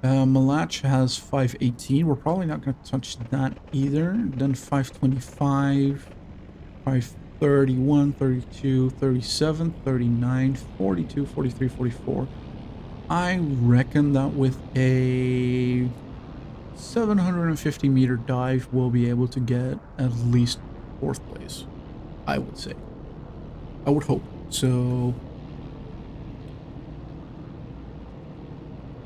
Malach has 5:18. We're probably not going to touch that either. Then 5:25, 5:31, 32, 37, 39, 42, 43, 44. I reckon that with a 750 meter dive, we'll be able to get at least 4th place, I would say. I would hope. So,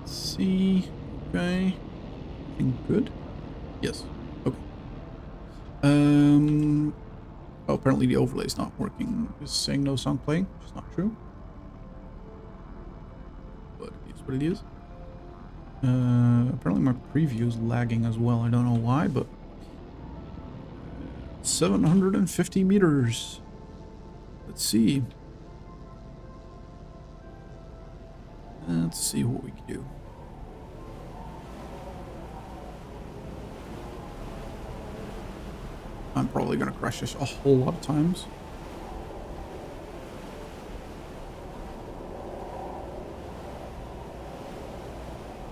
let's see. Okay. I think good. Yes. Okay. Oh, apparently the overlay is not working. It's saying no song playing, which is not true. But it is what it is. Apparently my preview is lagging as well. I don't know why, but 750 meters. Let's see. Let's see what we can do. I'm probably gonna crash this a whole lot of times.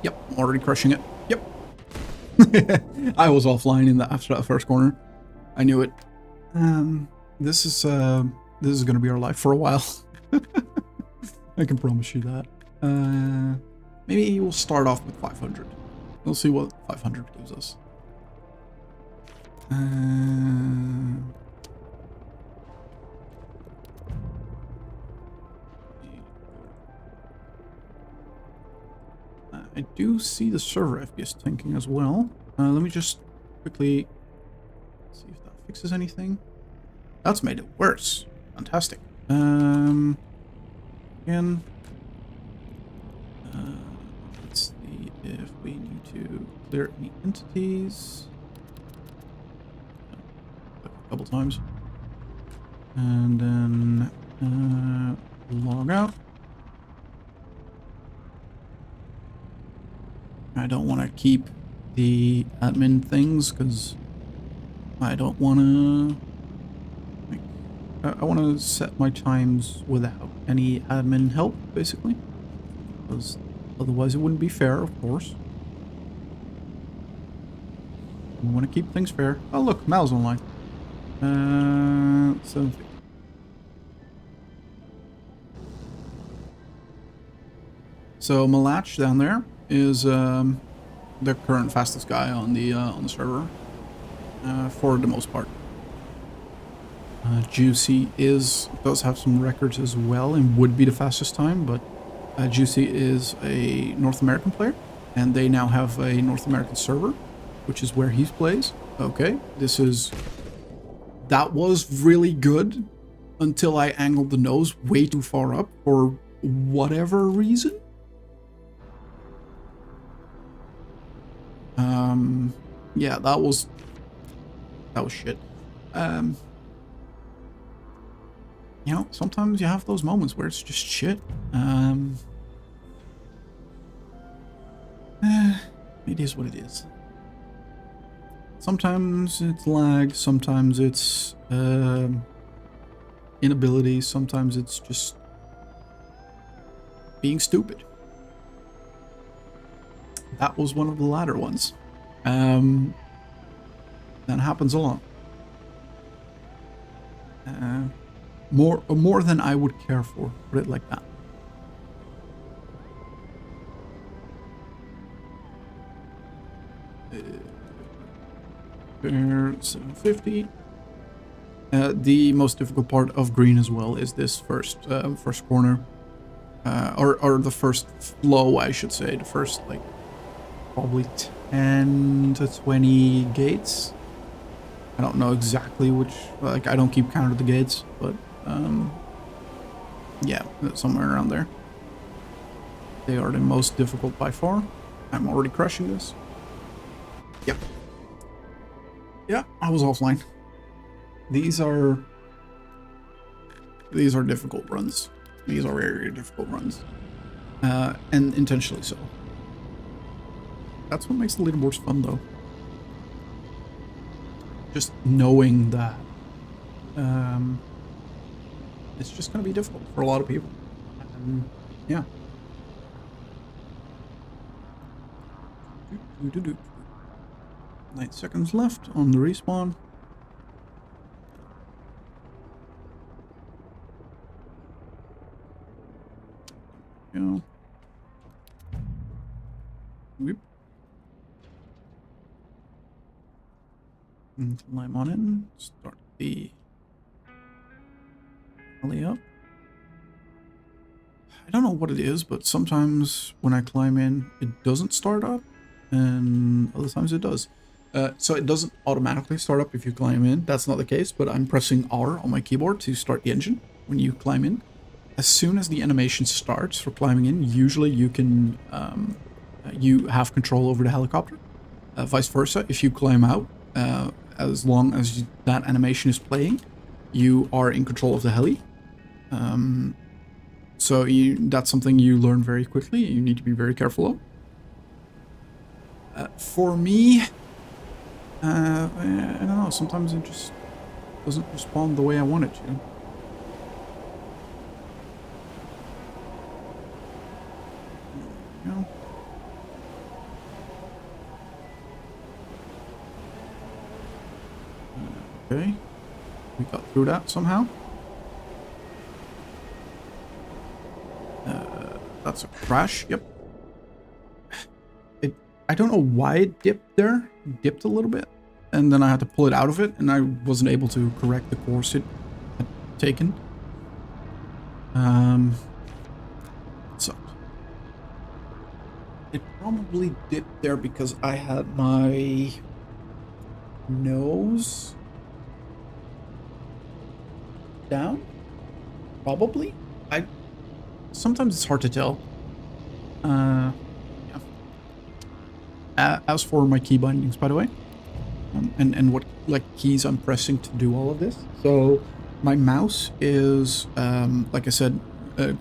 Yep, I'm already crushing it. Yep. I was offline in after that first corner. I knew it. This is gonna be our life for a while. I can promise you that. Maybe we'll start off with 500. We'll see what 500 gives us. I do see the server FPS tanking as well. Let me just quickly see if that fixes anything. That's made it worse. Fantastic. Again. Let's see if we need to clear any entities. A couple times. And then log out. I don't want to keep the admin things because I don't want to. I want to set my times without any admin help, basically, because otherwise it wouldn't be fair, of course. We want to keep things fair. Oh, look, Mal's online. 750. So Malach down there is the current fastest guy on the server, for the most part. Juicy does have some records as well and would be the fastest time, but Juicy is a North American player, and they now have a North American server, which is where he plays. Okay, that was really good until I angled the nose way too far up for whatever reason. Yeah, that was shit. You know, sometimes you have those moments where it's just shit. It is what it is. Sometimes it's lag, sometimes it's inability, sometimes it's just being stupid. That was one of the latter ones. That happens a lot. More than I would care for, put it like that. Fair 750. The most difficult part of green as well is this first corner, or the first flow, I should say. The first, like, probably 10 to 20 gates. I don't know exactly which, like, I don't keep count of the gates, but yeah, somewhere around there. They are the most difficult by far. I'm already crushing this. Yep. Yeah, I was offline. These are difficult runs. These are very, very difficult runs. And intentionally so. That's what makes the leaderboards fun, though. Just knowing that it's just going to be difficult for a lot of people. Yeah. 9 seconds left on the respawn. Go. Whoop. And climb on in. Start the alley up. I don't know what it is, but sometimes when I climb in, it doesn't start up, and other times it does. So it doesn't automatically start up if you climb in. That's not the case, but I'm pressing R on my keyboard to start the engine when you climb in. As soon as the animation starts for climbing in, usually you can you have control over the helicopter. Vice versa, if you climb out, as long as that animation is playing, you are in control of the heli. So that's something you learn very quickly. You need to be very careful of. For me, I don't know, sometimes it just doesn't respond the way I want it to. No. Okay, we got through that somehow. That's a crash. Yep. I don't know why it dipped there. It dipped a little bit, and then I had to pull it out of it, and I wasn't able to correct the course it had taken. So it probably dipped there because I had my nose down. Probably. Sometimes it's hard to tell. Yeah. As for my key bindings, by the way, and what like keys I'm pressing to do all of this. So my mouse is, like I said,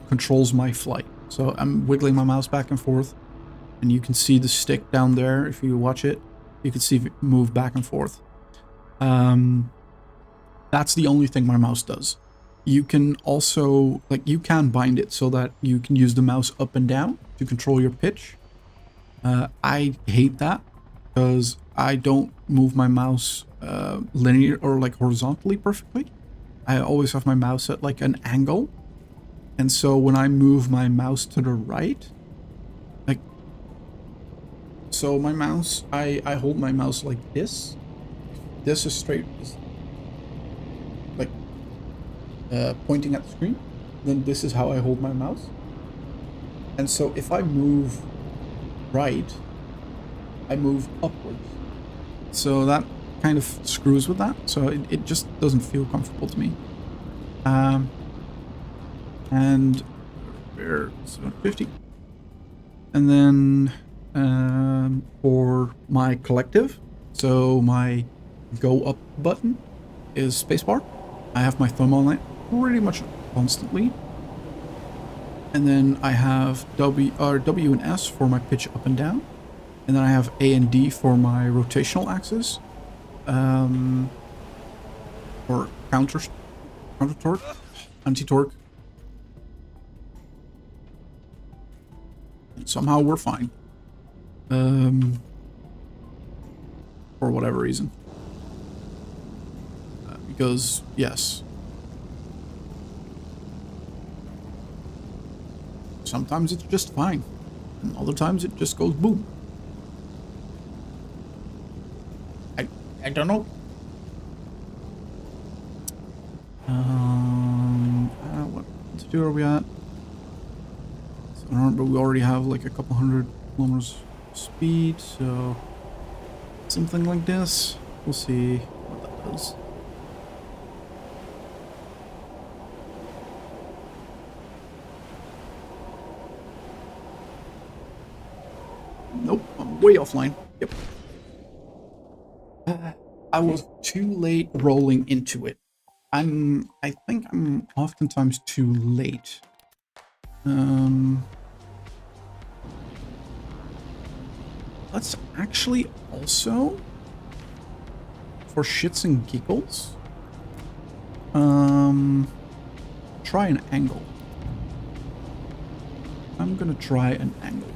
controls my flight. So I'm wiggling my mouse back and forth, and you can see the stick down there. If you watch it, you can see it move back and forth. That's the only thing my mouse does. You can also, like, you can bind it so that you can use the mouse up and down to control your pitch. I hate that. because I don't move my mouse linear or like horizontally perfectly. I always have my mouse at like an angle. And so when I move my mouse to the right, like, so my mouse, I hold my mouse like this. This is straight, is like pointing at the screen. Then this is how I hold my mouse. And so if I move right, I move upwards. So that kind of screws with that. So it just doesn't feel comfortable to me. And we're 750. And then for my collective, so my go up button is spacebar. I have my thumb on it pretty much constantly. And then I have W and S for my pitch up and down. And then I have A and D for my rotational axis. Or counter torque, anti-torque. And somehow we're fine. For whatever reason. Because, yes. Sometimes it's just fine. And other times it just goes boom. I don't know. What altitude are we at? So I don't remember, we already have like a couple hundred kilometers speed, so something like this. We'll see what that does. Nope, I'm way offline. Yep. I was too late rolling into it. I think I'm oftentimes too late. Let's actually also, for shits and giggles, try an angle. I'm gonna try an angle.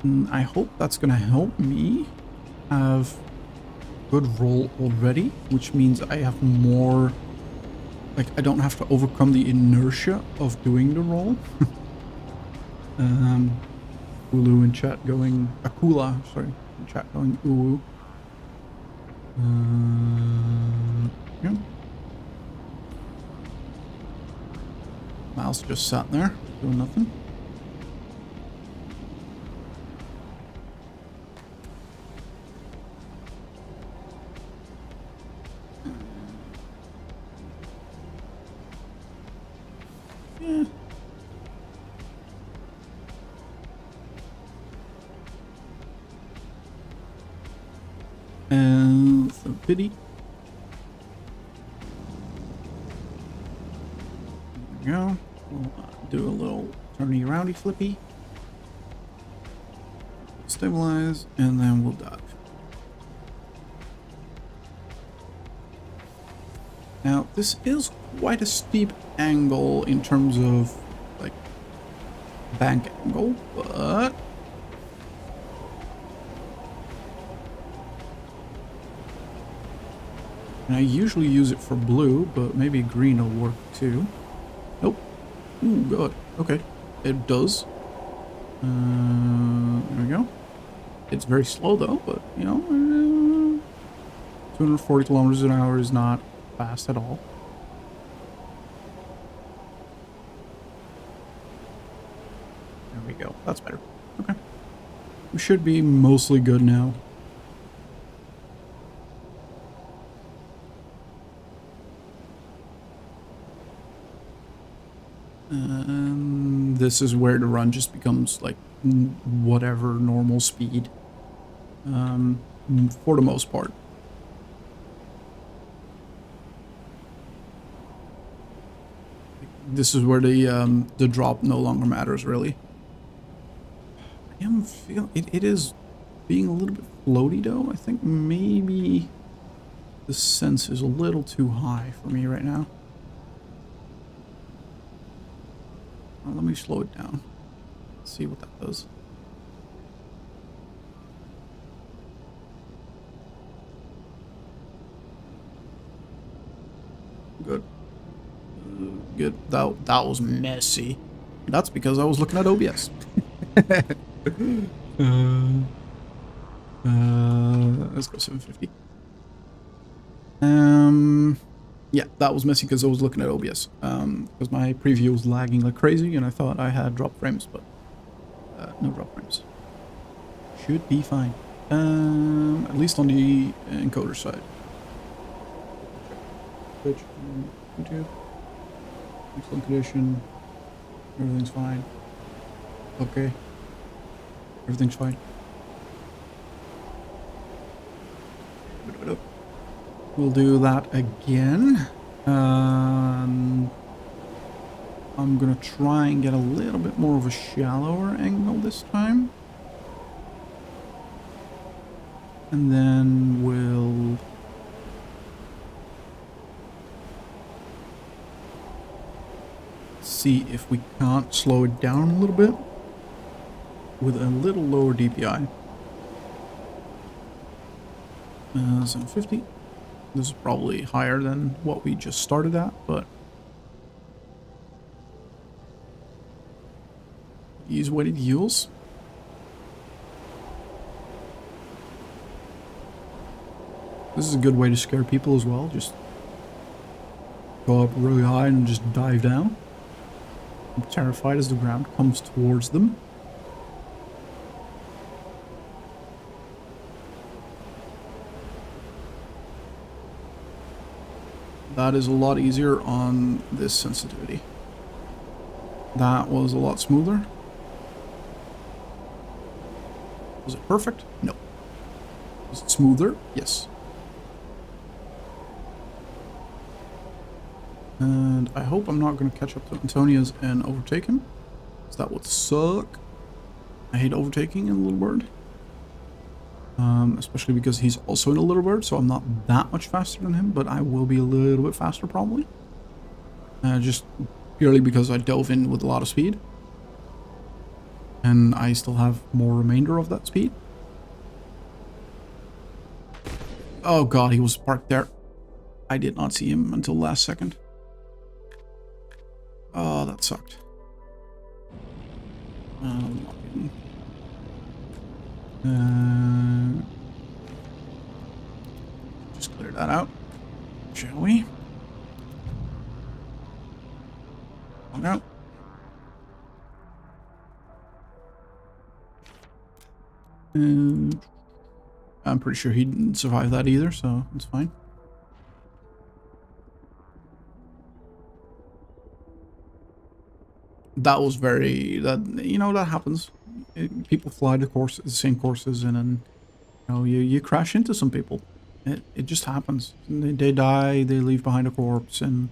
And I hope that's gonna help me have good roll already, which means I have more, like, I don't have to overcome the inertia of doing the roll. Ulu in chat going, Akula, sorry, in chat going ooh. Yeah. Mouse just sat there, doing nothing. And so pity. There we go. We'll do a little turny roundy flippy. Stabilize, and then we'll dive. Now, this is quite a steep angle in terms of, like, bank angle, but and I usually use it for blue, but maybe green will work too. Nope. Ooh, God. Okay. It does. There we go. It's very slow though, but, you know, 240 kilometers an hour is not fast at all. There we go. That's better. Okay. We should be mostly good now. This is where the run just becomes like whatever normal speed, for the most part. This is where the drop no longer matters really. I am feeling it is being a little bit floaty though. I think maybe the sense is a little too high for me right now. Let me slow it down. Let's see what that does. good. That was messy. That's because I was looking at OBS. Let's go 750. Yeah, that was messy because I was looking at OBS. Because my preview was lagging like crazy, and I thought I had drop frames, but no drop frames. Should be fine. At least on the encoder side. Twitch, YouTube, excellent condition. Everything's fine. Okay. Everything's fine. We'll do that again. I'm gonna try and get a little bit more of a shallower angle this time. And then we'll see if we can't slow it down a little bit with a little lower DPI. 750. This is probably higher than what we just started at, but use weighted yields. This is a good way to scare people as well. Just go up really high and just dive down. I'm terrified as the ground comes towards them. That is a lot easier on this sensitivity. That was a lot smoother. Was it perfect? No. Was it smoother? Yes. And I hope I'm not going to catch up to Antonia's and overtake him, because that would suck. I hate overtaking in a little bird. Especially because he's also in a little bird, so I'm not that much faster than him, but I will be a little bit faster probably. Just purely because I dove in with a lot of speed. And I still have more remainder of that speed. Oh god, he was parked there. I did not see him until last second. Oh, that sucked. Just clear that out, shall we? Long out. And I'm pretty sure he didn't survive that either, so it's fine. That was very, you know, that happens. People fly the same courses, and then, you know, you crash into some people. It just happens. They die, they leave behind a corpse, and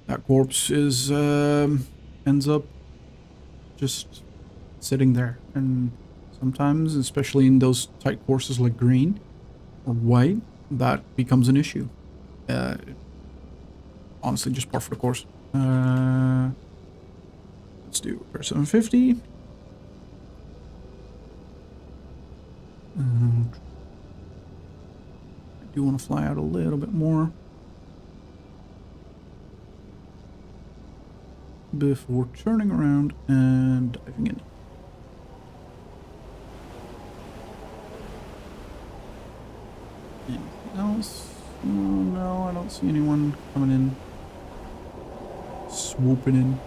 that corpse is, ends up just sitting there. And sometimes, especially in those tight courses like green or white, that becomes an issue. Honestly, just par for the course. Let's do repair 750. I do want to fly out a little bit more before turning around and diving in. Anything else? Oh, no, I don't see anyone coming in, swooping in.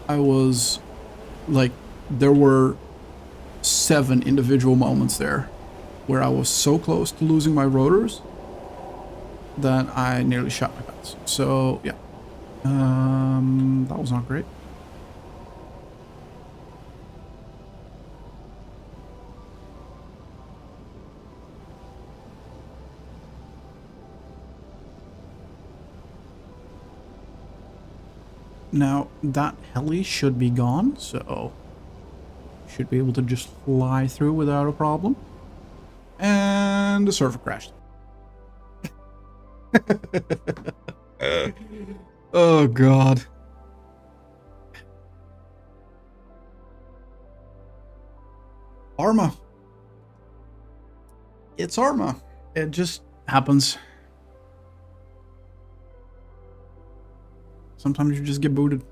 I was like, there were 7 individual moments there where I was so close to losing my rotors that I nearly shot my pants. So yeah, that was not great. Now, that heli should be gone, so should be able to just fly through without a problem. And the server crashed. Oh, God. ARMA. It's ARMA. It just happens. Sometimes you just get booted.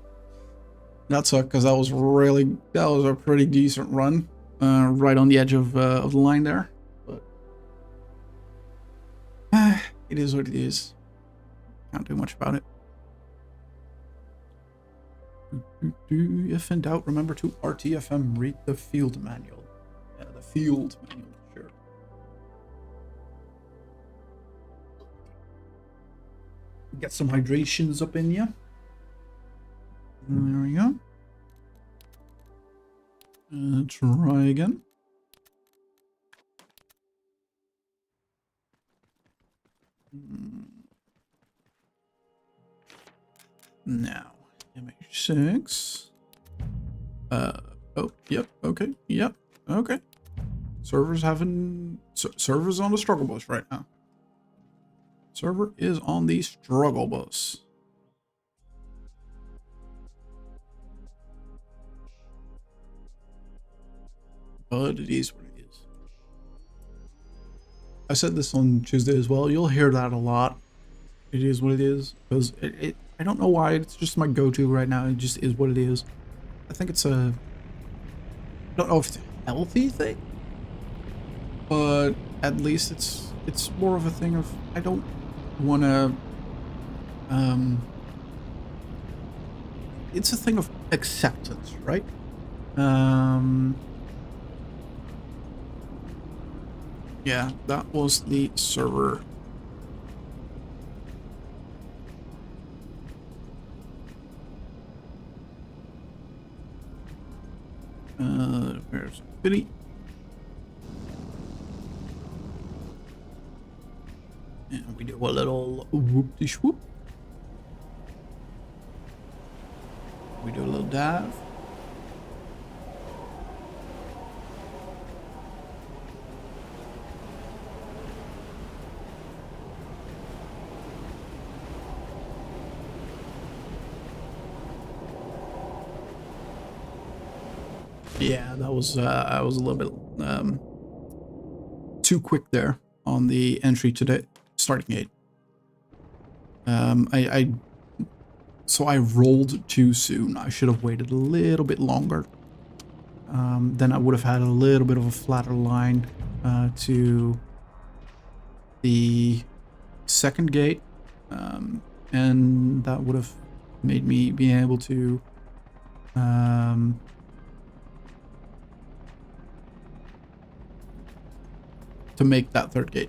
That sucked because that was a pretty decent run, right on the edge of the line there. But it is what it is. Can't do much about it. If in doubt, remember to RTFM, read the field manual. Yeah, the field manual, sure. Get some hydrations up in you. There we go. Try again. Now, MH6. Oh, yep, okay, yep, okay. Server's on the struggle bus right now. Server is on the struggle bus. But it is what it is. I said this on Tuesday as well. You'll hear that a lot. It is what it is. Because I don't know why. It's just my go-to right now. It just is what it is. I think it's a... I don't know if it's a healthy thing. But at least it's more of a thing of... I don't want to... It's a thing of acceptance, right? Yeah, that was the server. Where's Biddy? And we do a little whoop-de-swoop. We do a little dive. Yeah, that was I was a little bit too quick there on the entry to the starting gate. So I rolled too soon. I should have waited a little bit longer. Then I would have had a little bit of a flatter line to the second gate, and that would have made me be able to make that third gate.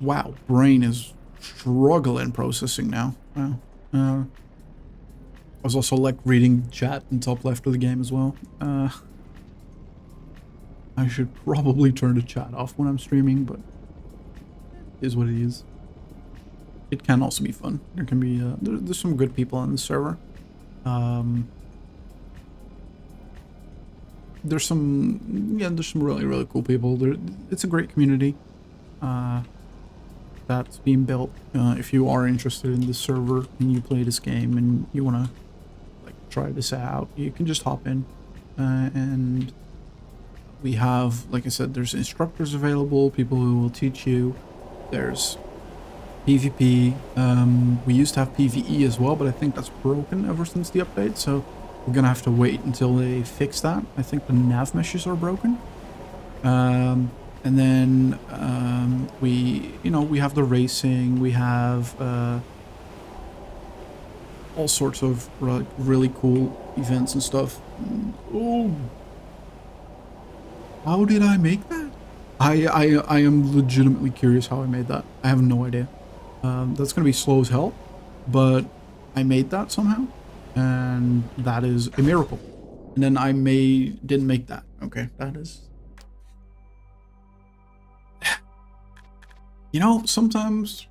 Wow, brain is struggling processing now. Wow. I was also like reading chat in top left of the game as well. I should probably turn the chat off when I'm streaming, but it is what it is. It can also be fun. There can be there's some good people on the server. There's some really cool people. It's a great community that's being built. If you are interested in this server and you play this game and you want to like try this out, you can just hop in. And we have, like I said, there's instructors available, people who will teach you. There's PvP. We used to have PvE as well, but I think that's broken ever since the update, so we're gonna have to wait until they fix that. I think the nav meshes are broken. And then we have the racing, we have all sorts of really cool events and stuff. Oh, how did I make that? I am legitimately curious how I made that. I have no idea. That's gonna be slow as hell, but I made that somehow, and that is a miracle. And then I didn't make that. Okay, that is... You know, sometimes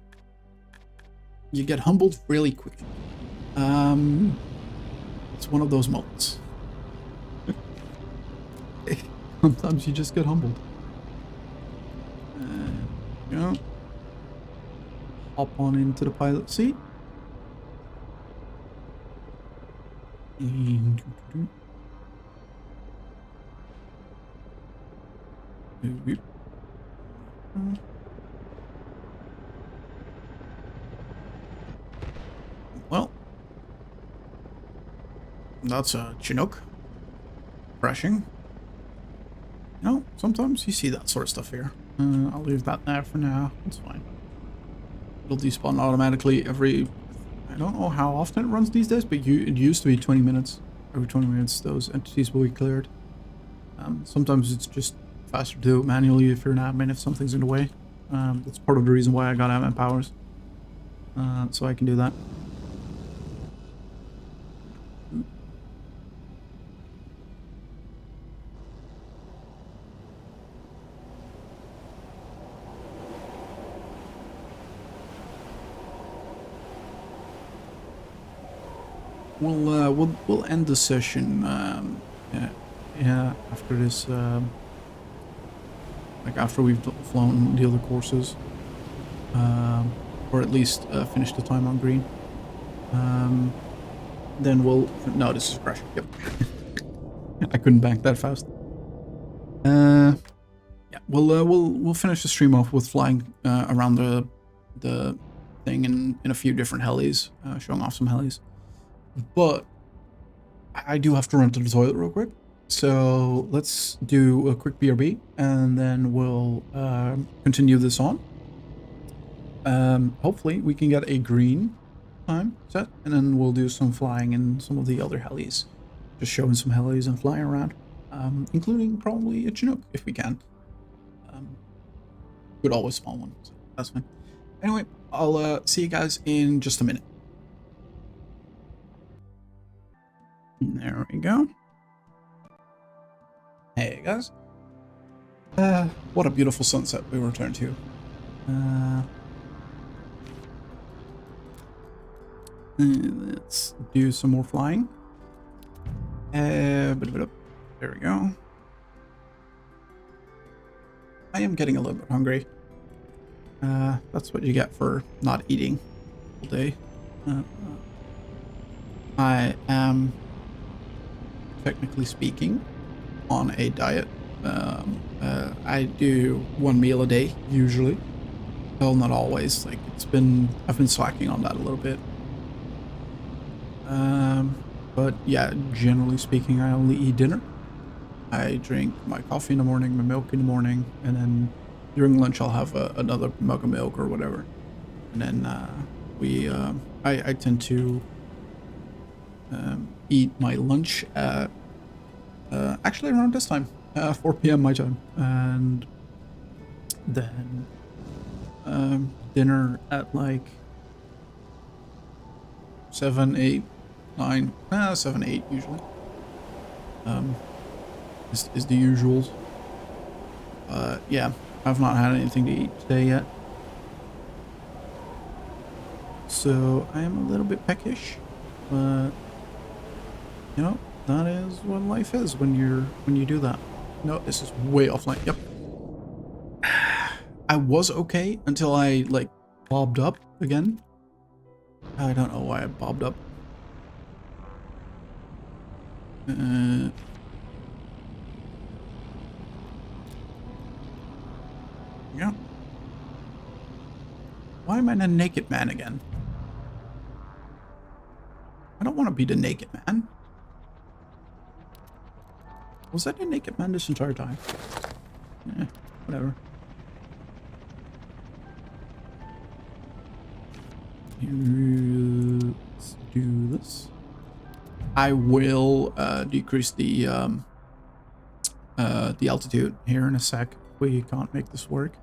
you get humbled really quickly. It's one of those moments. Sometimes you just get humbled. You know, hop on into the pilot seat. Well, that's a Chinook crashing. You know, sometimes you see that sort of stuff here. I'll leave that there for now. It's fine. It'll despawn automatically every... I don't know how often it runs these days, but it used to be 20 minutes. Every 20 minutes, those entities will be cleared. Sometimes it's just faster to do it manually if you're an admin, if something's in the way. That's part of the reason why I got admin powers. So I can do that. We'll end the session yeah, after this like after we've flown the other courses, or at least finish the time on green. Then we'll... No, this is crashing. Yep. I couldn't bank that fast. Yeah, we'll finish the stream off with flying around the thing in a few different helis, showing off some helis. But I do have to run to the toilet real quick, so let's do a quick BRB and then we'll continue this on. Hopefully we can get a green time set, and then we'll do some flying in some of the other helis, just showing some helis and flying around, including probably a Chinook if we can. Could always spawn one, so that's fine. Anyway, I'll see you guys in just a minute. There we go. Hey guys. What a beautiful sunset we returned to. Let's do some more flying. There we go. I am getting a little bit hungry. That's what you get for not eating all day. I am, technically speaking, on a diet. I do one meal a day usually. Well, not always. Like I've been slacking on that a little bit. But yeah, generally speaking, I only eat dinner. I drink my coffee in the morning, my milk in the morning, and then during lunch I'll have another mug of milk or whatever. And then I tend to eat my lunch at actually around this time, 4 p.m. my time, and then dinner at like 7, 8, 9, 7, 8 usually. Is the usuals. Yeah, I've not had anything to eat today yet, so I am a little bit peckish, but you know, that is what life is when you do that. No, this is way offline. Yep. I was okay until I like bobbed up again. I don't know why I bobbed up. Yeah. Why am I a naked man again? I don't want to be the naked man. Was I the naked man this entire time? Yeah, whatever. Let's do this. I will decrease the altitude here in a sec. We can't make this work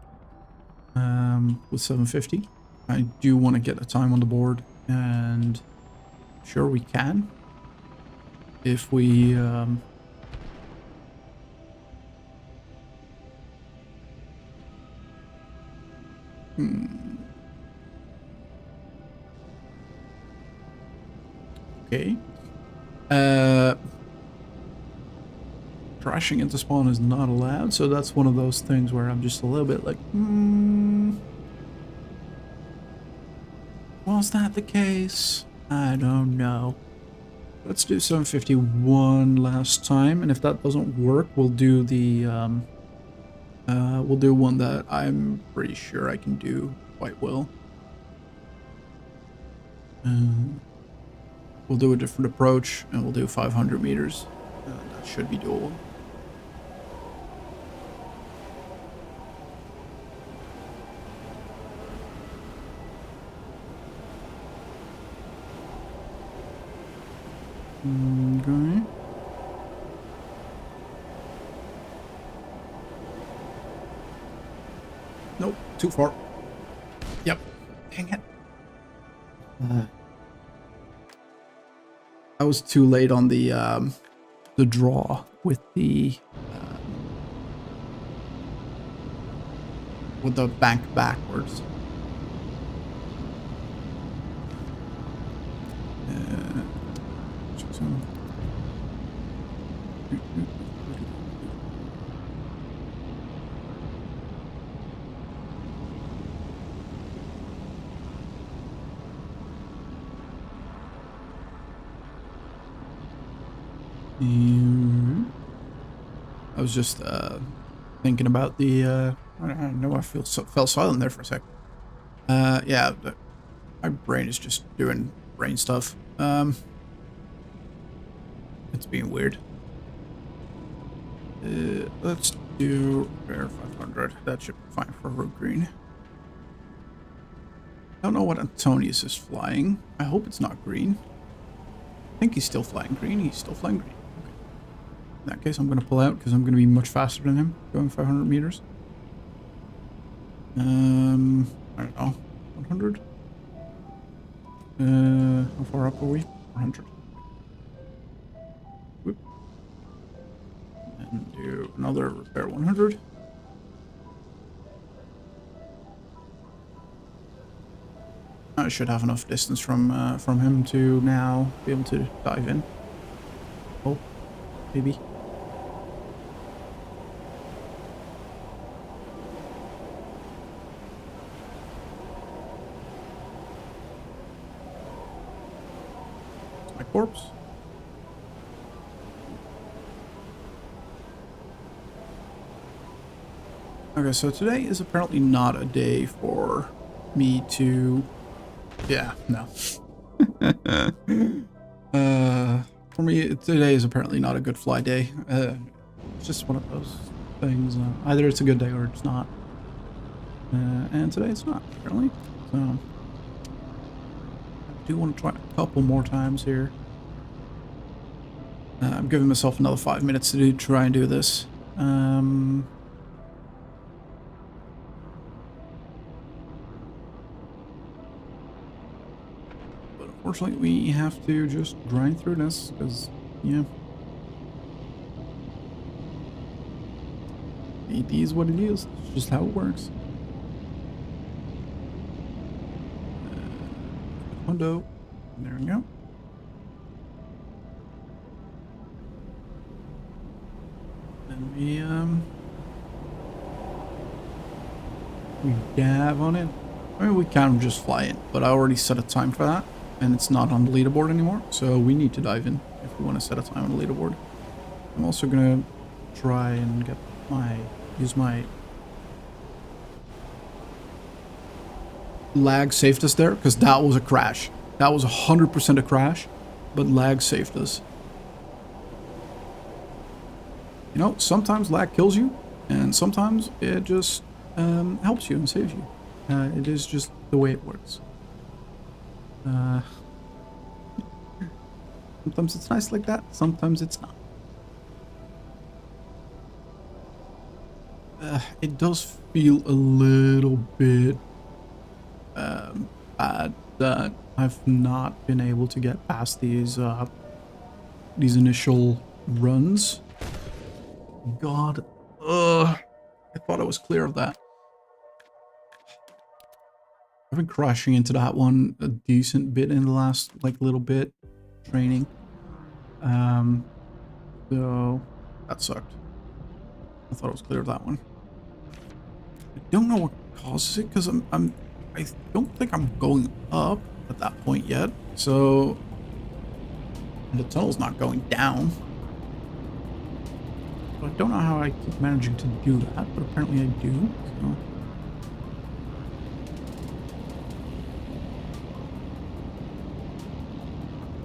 with 750. I do want to get a time on the board, and sure we can if we okay. Crashing into spawn is not allowed, so that's one of those things where I'm just a little bit like, was that the case? I don't know. Let's do 751 last time, and if that doesn't work, we'll do the We'll do one that I'm pretty sure I can do quite well. We'll do a different approach, and we'll do 500 meters. That should be doable. Okay. Nope, too far. Yep. Dang it. I was too late on the draw with the bank backwards. I was just thinking about the I don't know, I fell silent there for a sec. Yeah, my brain is just doing brain stuff. It's being weird. Let's do Bear 500. That should be fine for road green. I don't know what Antonius is flying. I hope it's not green. I think he's still flying green. He's still flying green. Okay. In that case, I'm going to pull out because I'm going to be much faster than him going 500 meters. I don't know. 100? How far up are we? 100. Whoop. And do another repair 100. I should have enough distance from him to now be able to dive in. Oh, maybe. It's my corpse. Okay, so today is apparently not a day for me to... Yeah, no. For me, today is apparently not a good fly day. It's just one of those things. Either it's a good day or it's not. And today it's not, apparently. So, I do want to try a couple more times here. I'm giving myself another 5 minutes to try and do this. Unfortunately, we have to just grind through this, because, yeah. It is what it is. It's just how it works. Hondo. There we go. And we dive on it. I mean, we can just fly it, but I already set a time for that. And it's not on the leaderboard anymore, so we need to dive in if we want to set a time on the leaderboard. I'm also gonna try and get use my lag saved us there, because that was a crash. That was 100% a crash, but lag saved us. You know, sometimes lag kills you, and sometimes it just helps you and saves you. It is just the way it works. Sometimes it's nice like that, sometimes it's not. It does feel a little bit bad that I've not been able to get past these initial runs. God, I thought I was clear of that. I've been crashing into that one a decent bit in the last little bit training. So that sucked. I thought I was clear of that one. I don't know what causes it, because I don't think I'm going up at that point yet. So the tunnel's not going down. I don't know how I keep managing to do that, but apparently I do. So.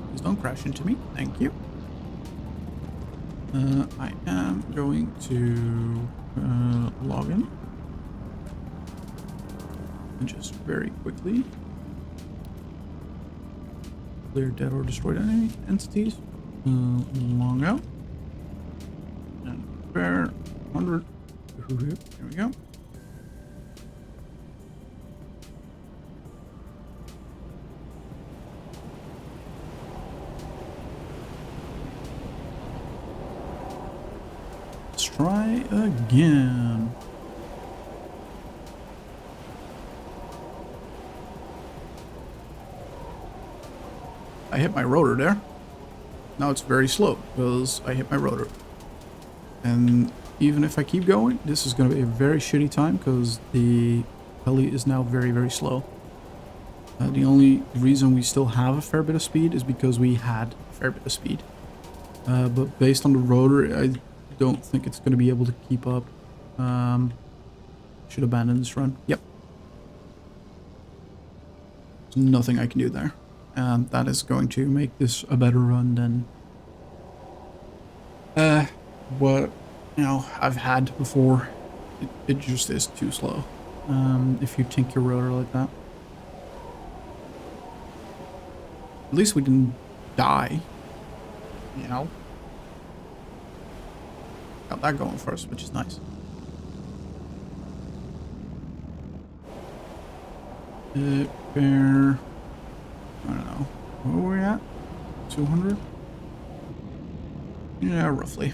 Please don't crash into me. Thank you. I am going to log in. And just very quickly clear dead or destroyed any entities. Log out. And fair 100. Here we go. Let's try again. I hit my rotor there. Now it's very slow because I hit my rotor. And even if I keep going, this is going to be a very shitty time because the heli is now very, very slow. The only reason we still have a fair bit of speed is because we had a fair bit of speed. But based on the rotor, I don't think it's going to be able to keep up. Should abandon this run. Yep. There's nothing I can do there. That is going to make this a better run than what I've had before. It just is too slow. If you tink your rotor like that. At least we didn't die. Got that going for us, which is nice. Fair. I don't know. Where were we at? 200? Yeah, roughly.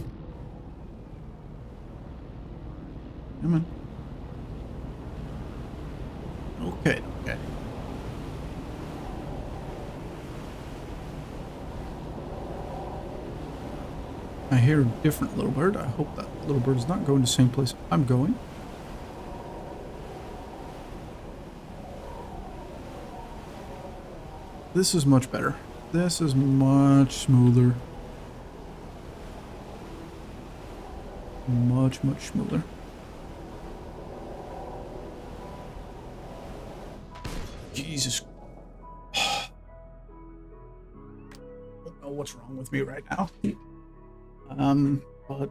Come on. Okay, okay. I hear a different little bird. I hope that little bird's not going the same place I'm going. This is much better. This is much smoother. Much, much smoother. Jesus. I don't know what's wrong with me right now. But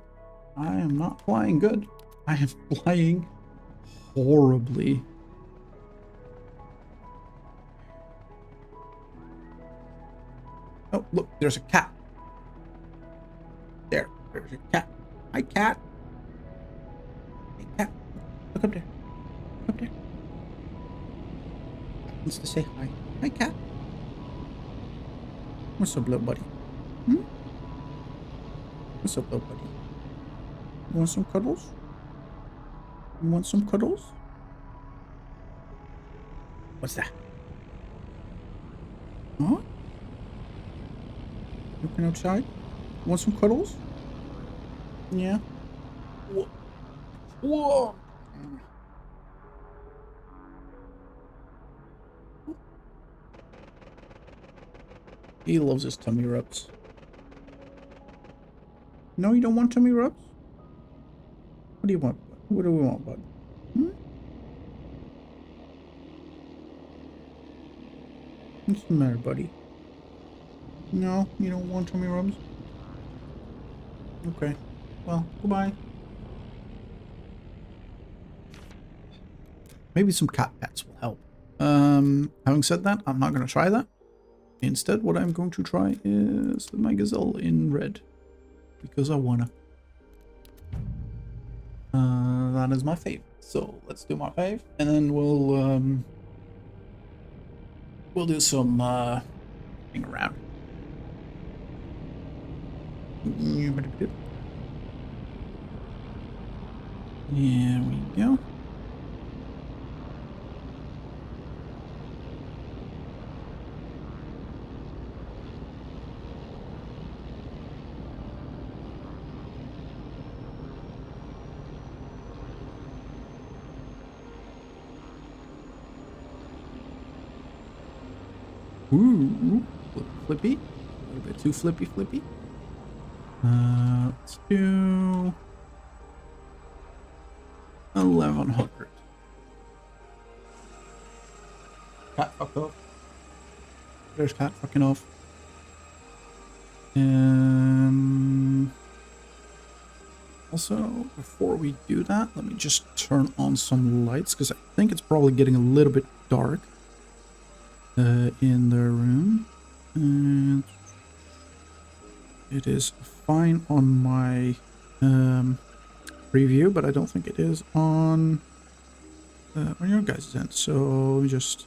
I am not flying good. I am flying horribly. Oh, look, there's a cat. There's a cat. Hi, cat. Hey, cat. Look up there. Look up there. Wants to say hi. Hi, cat. What's up, little buddy? Hmm? What's up, little buddy? You want some cuddles? You want some cuddles? What's that? Huh? Looking outside? Want some cuddles? Yeah. Whoa. Whoa. He loves his tummy rubs. No, you don't want tummy rubs? What do you want? What do we want, bud? Hmm? What's the matter, buddy? No, you don't want tummy rubs? Okay. Well, goodbye. Maybe some cat pets will help. Having said that, I'm not going to try that. Instead, what I'm going to try is my gazelle in red. Because I wanna. That is my fave. So let's do my fave, and then we'll do some thing around. Here we go. Ooh, flippy. A little bit too flippy. Let's do 1100. Cat fucked off. There's cat fucking off. And also, before we do that, let me just turn on some lights, because I think it's probably getting a little bit dark in the room. And it is fine on my preview, but I don't think it is on your guys' end. So just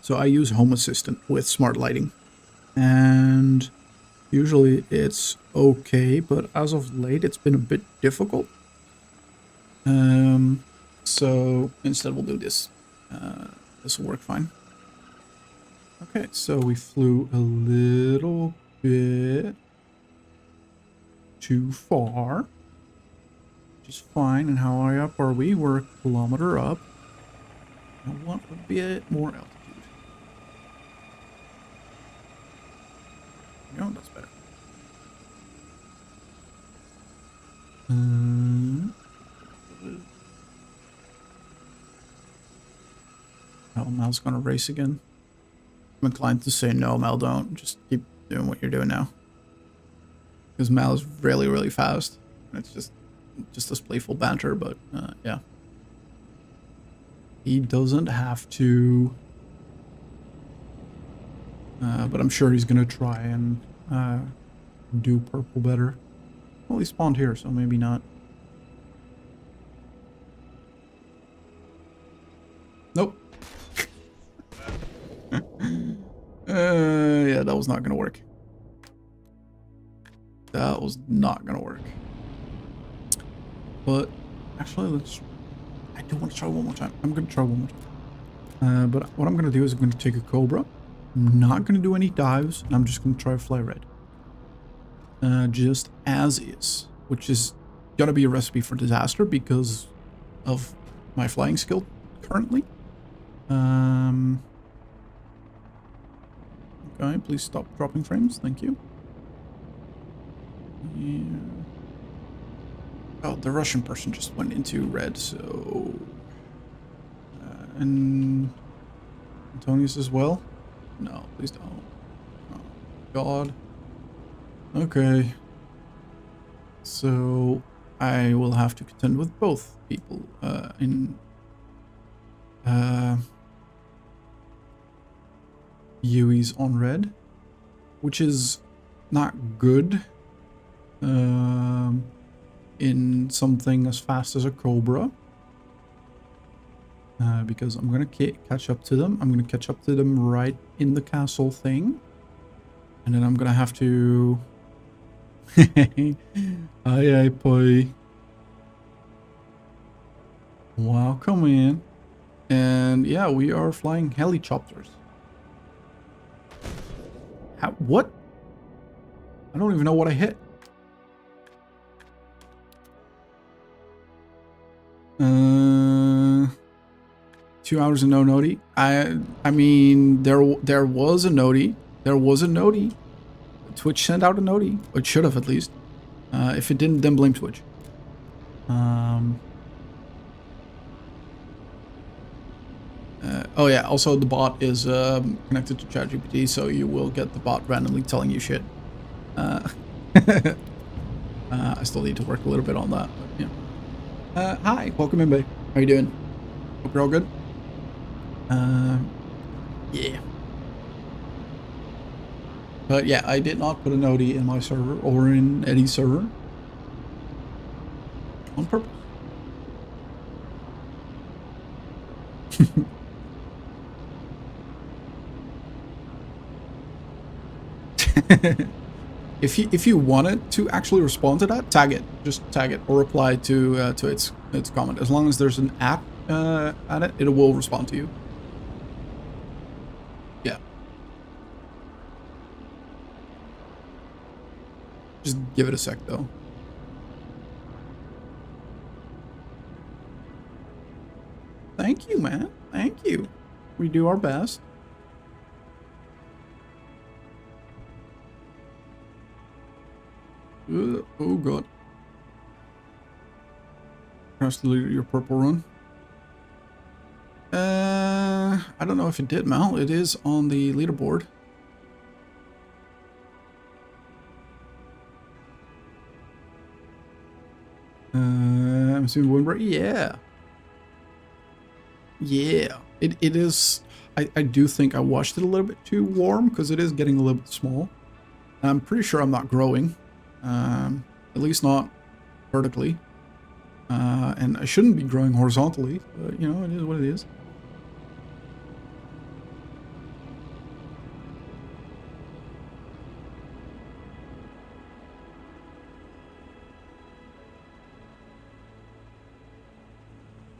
so I use Home Assistant with smart lighting, and usually it's okay, but as of late it's been a bit difficult. So instead we'll do this. This will work fine. Okay, so we flew a little bit too far, which is fine. And how high up are we? We're a kilometer up. I want a bit more altitude. No, that's better. Oh, Mel's gonna race again. I'm inclined to say no, Mel, don't. Just keep doing what you're doing now. Because Mel is really, really fast. It's just this playful banter, but yeah. He doesn't have to. But I'm sure he's gonna try and do purple better. Well, he spawned here, so maybe not. Nope. Yeah, that was not gonna work. That was not gonna work. But actually, I do want to try one more time. I'm gonna try one more time. But what I'm gonna do is I'm gonna take a Cobra. I'm not gonna do any dives. I'm just gonna try fly red. Just as is, which is gonna be a recipe for disaster because of my flying skill currently. Okay, please stop dropping frames. Thank you. Yeah. Oh, the Russian person just went into red, so... and... Antonius as well? No, please don't. Oh, God. Okay. So, I will have to contend with both people in... Yui's on red, which is not good in something as fast as a Cobra, because I'm gonna catch up to them. I'm gonna catch up to them right in the castle thing, and then I'm gonna have to aye boy, welcome in. And yeah, we are flying helicopters. What? I don't even know what I hit. 2 hours and no noti. I mean, there was a noti. There was a noti. Twitch sent out a noti. Or it should have, at least. If it didn't, then blame Twitch. Oh yeah, also the bot is connected to ChatGPT, so you will get the bot randomly telling you shit. I still need to work a little bit on that, but yeah. Hi, welcome in, babe. How you doing? Hope you're all good. Yeah. But yeah, I did not put a noti in my server or in Eddie's server on purpose. If you wanted to actually respond to that, tag it. Just tag it or reply to its comment. As long as there's an app at it, it will respond to you. Yeah. Just give it a sec, though. Thank you, man. Thank you. We do our best. Oh god. Press your purple run. I don't know if it did, Mal. It is on the leaderboard. I'm assuming Wimber. Yeah. Yeah. It is. I do think I washed it a little bit too warm because it is getting a little bit small. I'm pretty sure I'm not growing. At least not vertically. And I shouldn't be growing horizontally, but you know, it is what it is.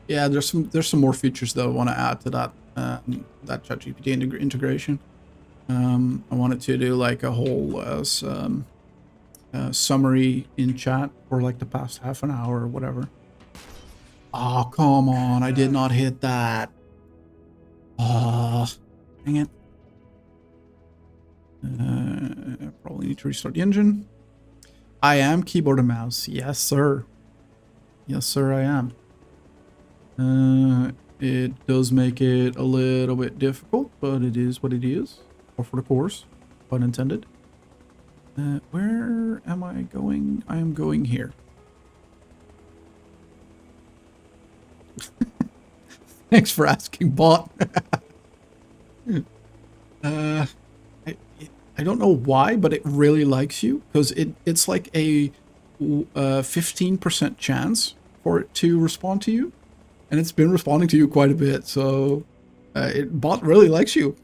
Yeah, there's some more features though I want to add to that that ChatGPT integration. I wanted to do like a whole summary in chat for like the past half an hour or whatever. Oh, come on, I did not hit that. Dang it. Probably need to restart the engine. I am keyboard and mouse. Yes, sir. Yes, sir, I am. It does make it a little bit difficult, but it is what it is. Or for the course, pun intended. Where am I going? I am going here. Thanks for asking, bot. I don't know why, but it really likes you because it's like a 15% chance for it to respond to you. And it's been responding to you quite a bit, so bot really likes you.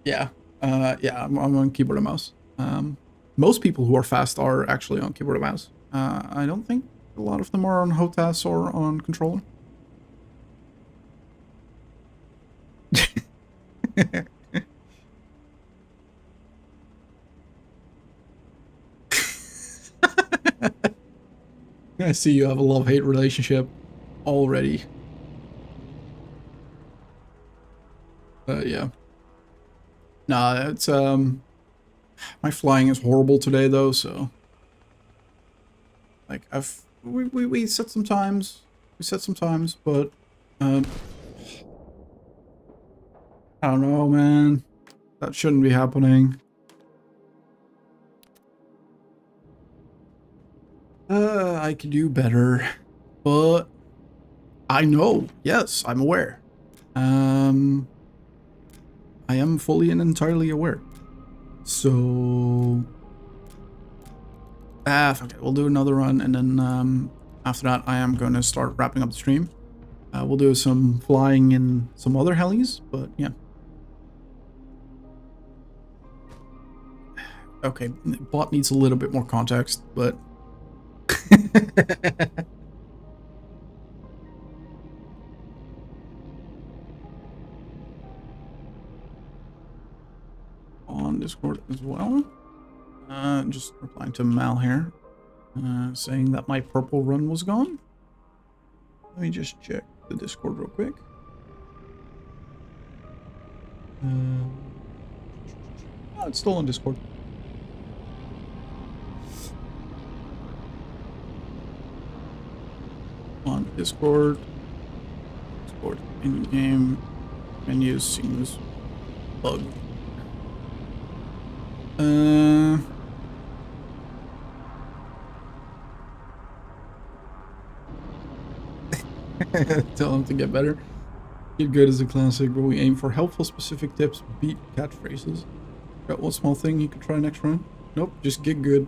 Yeah, yeah, I'm on keyboard and mouse. Most people who are fast are actually on keyboard and mouse. I don't think a lot of them are on HOTAS or on controller. I see you have a love-hate relationship already. Yeah. Nah, it's my flying is horrible today though, so like we set some times. We set some times, but I don't know, man. That shouldn't be happening. I could do better, but I know. Yes, I'm aware. I am fully and entirely aware. So, fuck it. We'll do another run, and then after that, I am going to start wrapping up the stream. We'll do some flying in some other helis, but yeah. Okay, bot needs a little bit more context, but on Discord as well. Just replying to Mal here, saying that my purple run was gone. Let me just check the Discord real quick. Oh, it's still on Discord. On Discord in game menus seems bug. Tell him to get better. Get good is a classic, but we aim for helpful specific tips, beat catchphrases. Got one small thing you can try next round? Nope, just get good.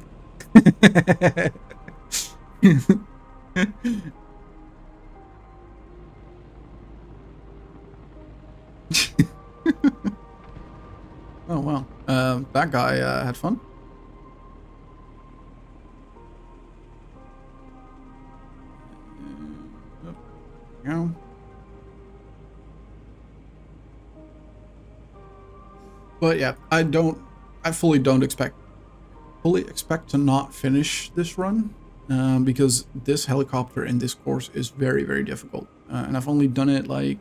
Oh wow, that guy had fun. Yeah. But yeah, I fully expect to not finish this run. because this helicopter in this course is very, very difficult. And I've only done it like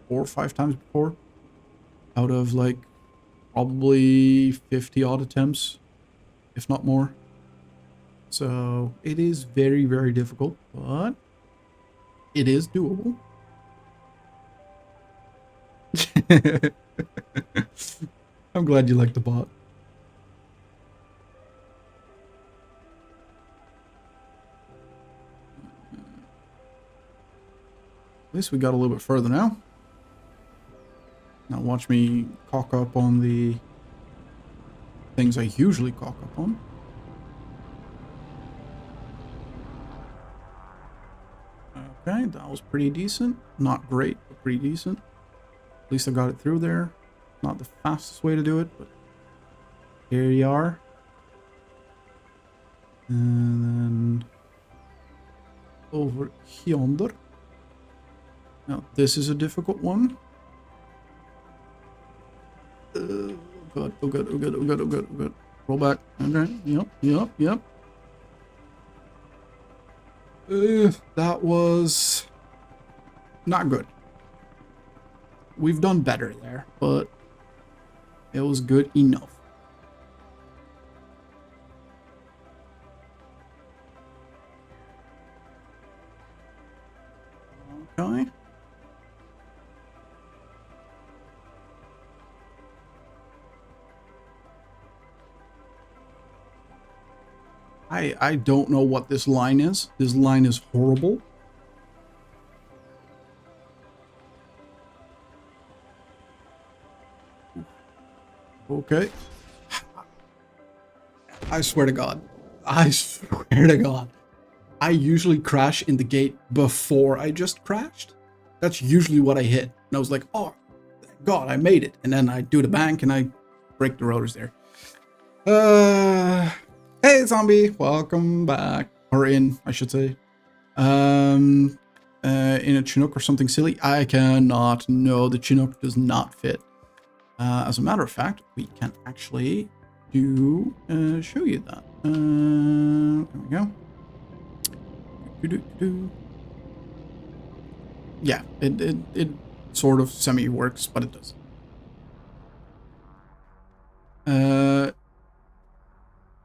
4 or 5 times before, out of like probably 50 odd attempts, if not more. So it is very, very difficult, but it is doable. I'm glad you like the bot. At least we got a little bit further now. Now watch me cock up on the things I usually cock up on. Okay, that was pretty decent. Not great, but pretty decent. At least I got it through there. Not the fastest way to do it, but here you are. And then over yonder. Now this is a difficult one. Oh god, oh god, oh god, oh god, oh god, oh god. Roll back. Okay, yep. That was not good. We've done better there, but it was good enough. Okay. I don't know what this line is. This line is horrible. Okay. I swear to God. I swear to God. I usually crash in the gate before I just crashed. That's usually what I hit. And I was like, oh, thank God, I made it. And then I do the bank and I break the rotors there. Hey, zombie. Welcome back. Or in, I should say. In a Chinook or something silly. I cannot. No, the Chinook does not fit. As a matter of fact, we can actually do show you that. There we go. Yeah, it sort of semi works, but it does.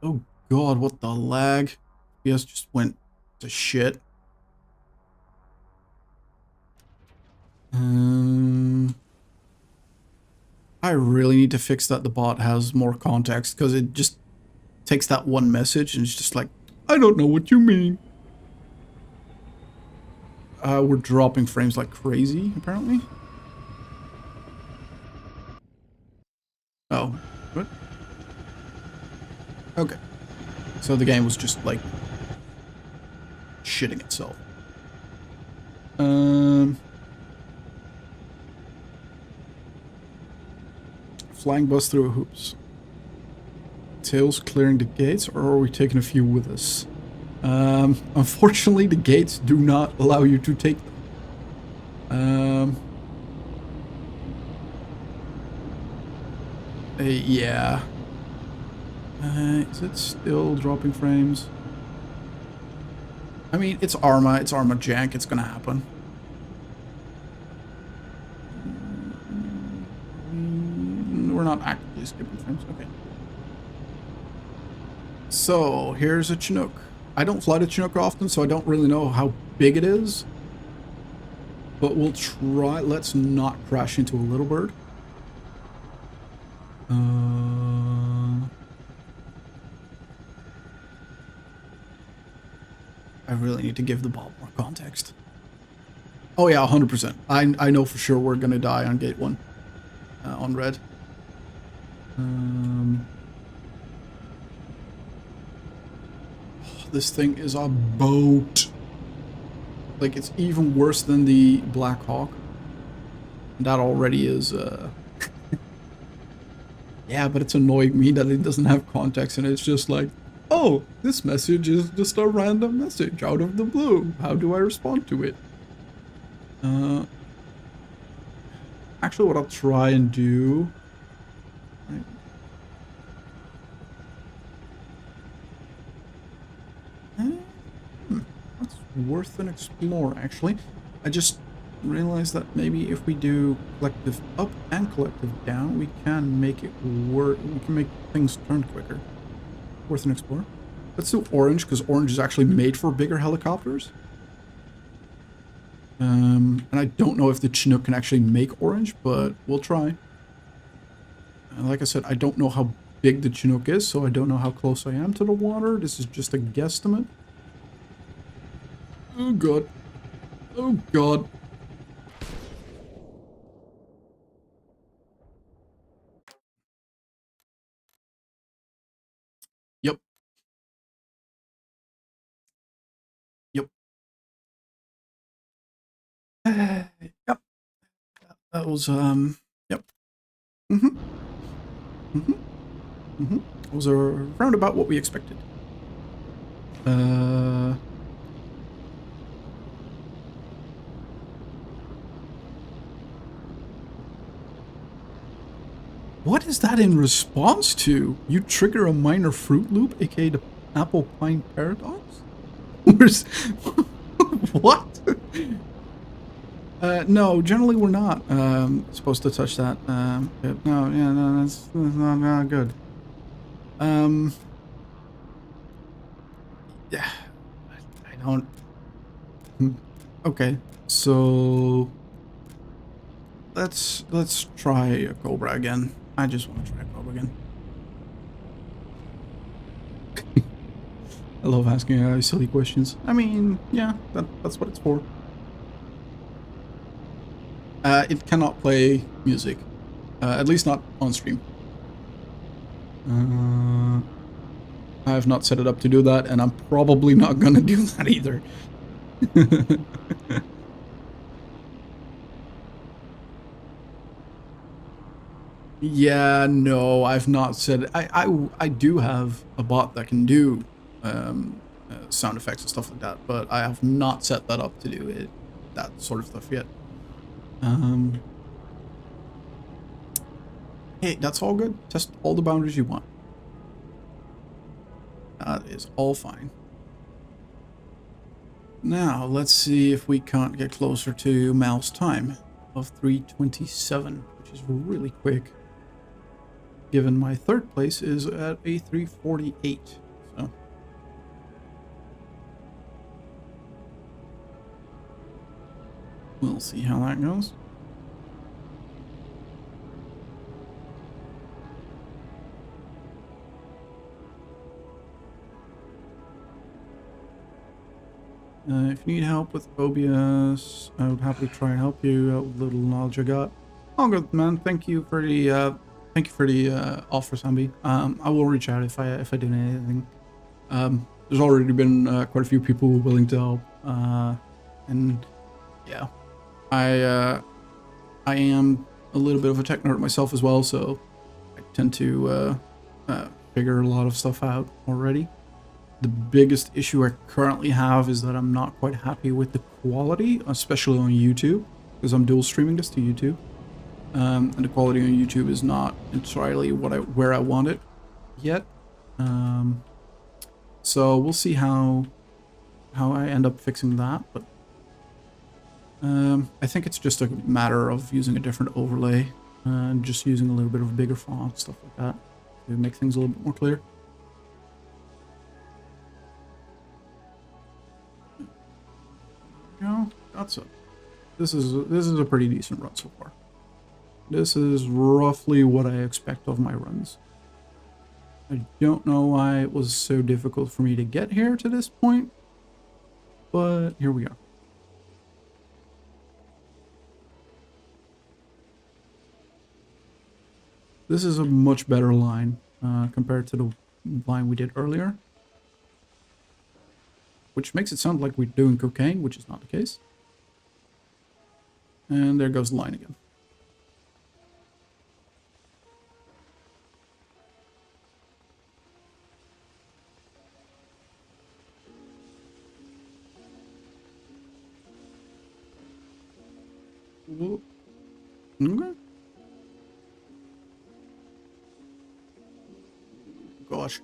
Oh god, what the lag? PS just went to shit. I really need to fix that the bot has more context, because it just takes that one message and it's just like, I don't know what you mean. We're dropping frames like crazy, apparently. Oh, what? Okay. So the game was just like shitting itself. Flying bus through hoops. Tails clearing the gates, or are we taking a few with us? Unfortunately, the gates do not allow you to take them. Yeah. Is it still dropping frames? I mean, it's ARMA jank, it's gonna happen. We're not actively skipping frames, okay. So, here's a Chinook. I don't fly the Chinook often, so I don't really know how big it is. But we'll try, let's not crash into a little bird. I really need to give the ball more context. Oh yeah, 100%. I know for sure we're gonna die on gate 1. On red. This thing is a boat. Like, it's even worse than the Black Hawk. That already is, yeah, but it's annoying me that it doesn't have context and it's just like, oh, this message is just a random message out of the blue. How do I respond to it? Actually, what I'll try and do... worth an explore, actually. I just realized that maybe if we do collective up and collective down, we can make it work. We can make things turn quicker. Worth an explore. Let's do orange, because orange is actually made for bigger helicopters. And I don't know if the Chinook can actually make orange, but we'll try. Like I said, I don't know how big the Chinook is, so I don't know how close I am to the water. This is just a guesstimate. Oh god. Oh god. Yep. Yep. Yep. That was, yep. Mm-hmm. Mm-hmm. Mm-hmm. It was around about what we expected. What is that in response to? You trigger a minor fruit loop, aka the apple pine paradox? Where's... What? No, generally we're not supposed to touch that. No, yeah, no, that's not good. Yeah, I don't... Okay, so let's try a Cobra again. I just want to try a Cobra again. I love asking silly questions. I mean, yeah, that's what it's for. It cannot play music, at least not on stream. I have not set it up to do that, and I'm probably not gonna do that either. Yeah, no, I've not said it. I do have a bot that can do sound effects and stuff like that, but I have not set that up to do it, that sort of stuff yet. Hey, that's all good. Test all the boundaries you want. That is all fine. Now, let's see if we can't get closer to Mal's time of 3:27, which is really quick, given my third place is at a 3:48. So we'll see how that goes. If you need help with phobias, I would happily try and help you out with little knowledge I got. All good, man. Thank you for the offer, Sambi. I will reach out if I do need anything. There's already been quite a few people willing to help, and yeah, I am a little bit of a tech nerd myself as well, so I tend to figure a lot of stuff out already. The biggest issue I currently have is that I'm not quite happy with the quality, especially on YouTube, because I'm dual streaming this to YouTube. And the quality on YouTube is not entirely where I want it yet. So we'll see how I end up fixing that, but I think it's just a matter of using a different overlay and just using a little bit of a bigger font, stuff like that, to make things a little bit more clear. No, that's it. This is a pretty decent run so far. This is roughly what I expect of my runs. I don't know why it was so difficult for me to get here to this point, but here we are. This is a much better line compared to the line we did earlier, which makes it sound like we're doing cocaine, which is not the case. And there goes the line again. Okay. Gosh.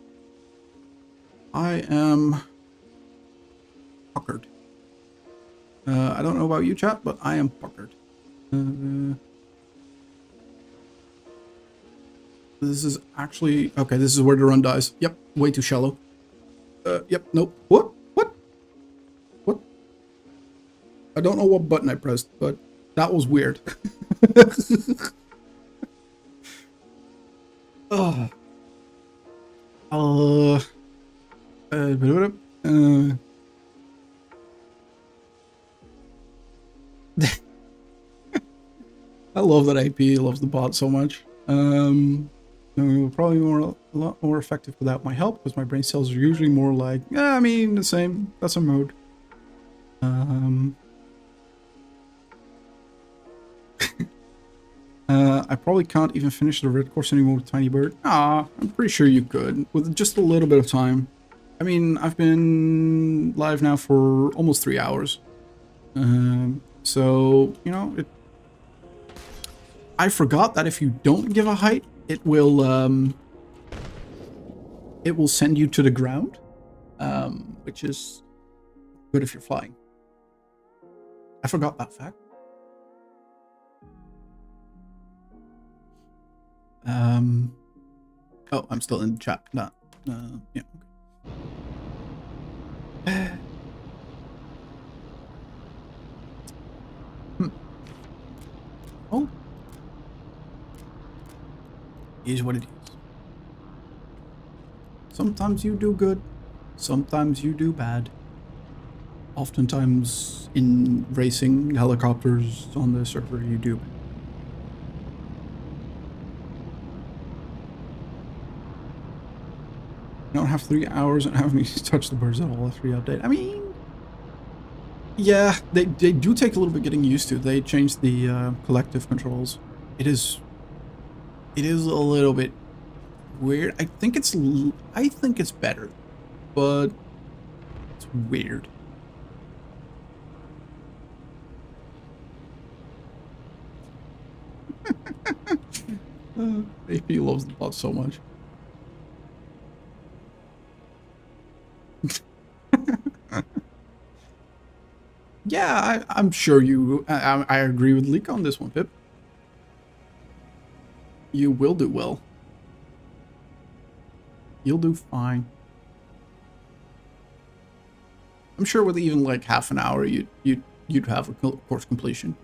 I am puckered. I don't know about you, chat, but I am puckered. This is actually... Okay, this is where the run dies. Yep, way too shallow. Yep, nope. What? What? What? I don't know what button I pressed, but that was weird. Oh. I love that AP loves the bot so much. Probably a lot more effective without my help, because my brain cells are usually more like, I mean, the same. That's a mode. I probably can't even finish the red course anymore with Tiny Bird. Ah, I'm pretty sure you could, with just a little bit of time. I mean, I've been live now for almost 3 hours. So, you know, I forgot that if you don't give a height, it will send you to the ground, which is good if you're flying. I forgot that fact. Oh, I'm still in the chat. Yeah, okay. Oh. Is what it is. Sometimes you do good, sometimes you do bad. Oftentimes in racing helicopters on the server you do. I don't have 3 hours and haven't even touched the birds at all. Free update. I mean, yeah, they do take a little bit getting used to. They changed the collective controls. It is a little bit weird. I think it's better, but it's weird. AP loves the bot so much. Yeah, I'm sure you... I agree with Leek on this one, Pip. You will do well. You'll do fine. I'm sure with even like half an hour, you'd have a course completion.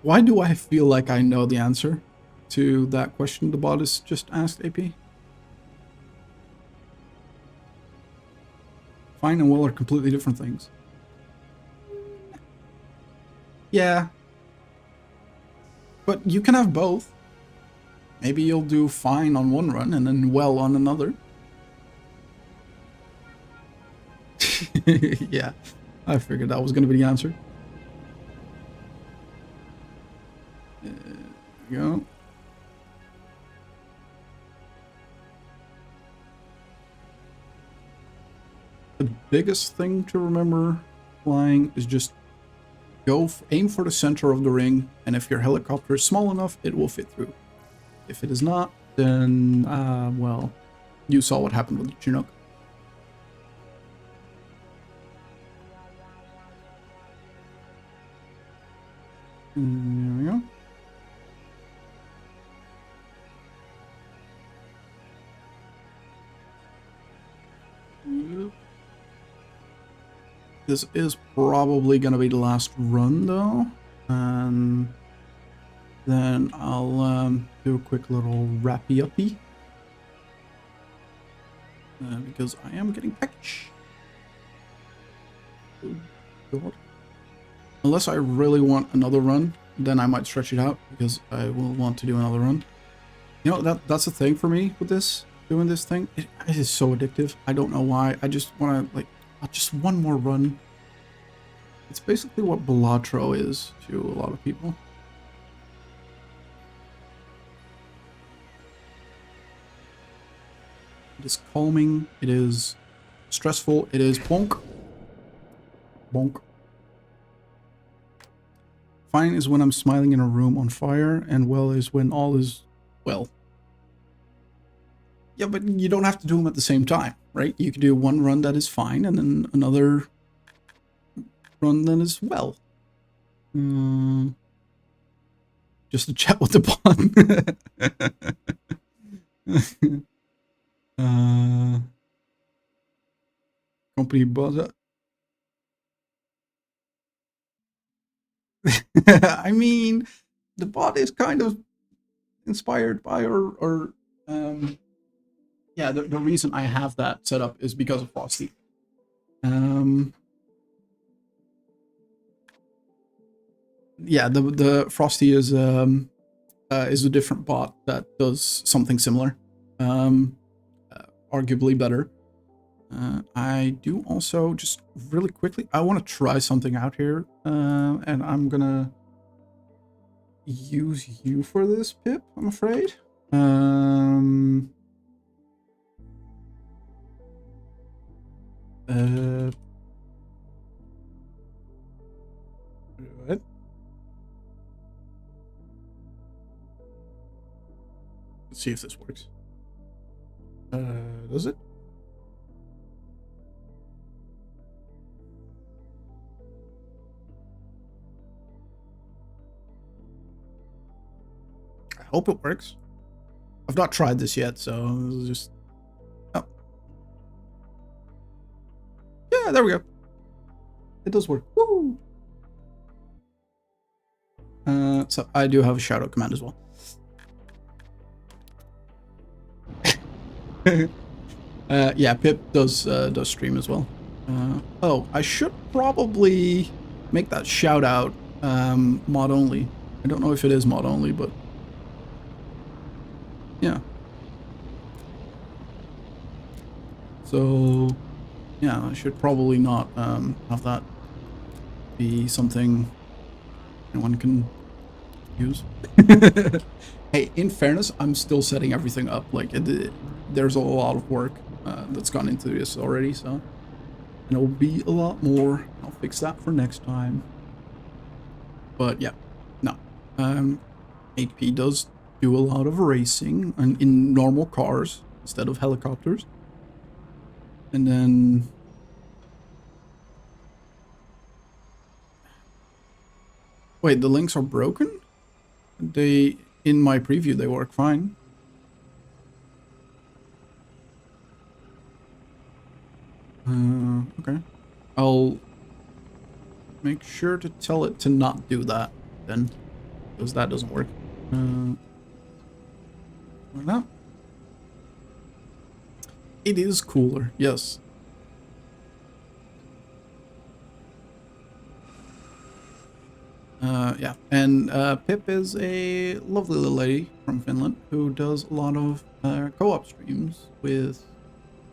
Why do I feel like I know the answer to that question the bot has just asked, AP? Fine and well are completely different things. Yeah. But you can have both. Maybe you'll do fine on one run and then well on another. Yeah, I figured that was going to be the answer. There we go. The biggest thing to remember flying is just aim for the center of the ring, and if your helicopter is small enough, it will fit through. If it is not, then, well, you saw what happened with the Chinook. There we go. This is probably going to be the last run, though. And then I'll do a quick little wrappy-uppy. Because I am getting peckish. Oh, God. Unless I really want another run, then I might stretch it out, because I will want to do another run. You know, that's the thing for me with this, doing this thing. It is so addictive. I don't know why. I just want to, like, just one more run. It's basically what Balatro is to a lot of people. It is calming, it is stressful, it is bonk. Bonk. Fine is when I'm smiling in a room on fire, and well is when all is well. Yeah, but you don't have to do them at the same time, right? You can do one run that is fine, and then another run that is well. Just to chat with the bot. Company buzz. I mean, the bot is kind of inspired by yeah, the reason I have that set up is because of Frosty. Yeah, the Frosty is a different bot that does something similar, arguably better. I do also, just really quickly, I want to try something out here, and I'm gonna use you for this, Pip, I'm afraid. What? Let's see if this works. Does it? I hope it works. I've not tried this yet, so just... Oh. Yeah, there we go. It does work. Woo! So I do have a shoutout command as well. Yeah, Pip does stream as well. Oh, I should probably make that shout out mod only. I don't know if it is mod only, but yeah. So yeah, I should probably not have that be something anyone can use. Hey, in fairness, I'm still setting everything up. Like, there's a lot of work that's gone into this already, so... And it'll be a lot more. I'll fix that for next time. But, yeah. No. 8P does do a lot of racing in normal cars instead of helicopters. And then... Wait, the links are broken? They... In my preview, they work fine. Okay. I'll make sure to tell it to not do that then, because that doesn't work. Like that. It is cooler, yes. Yeah, and Pip is a lovely little lady from Finland who does a lot of co-op streams with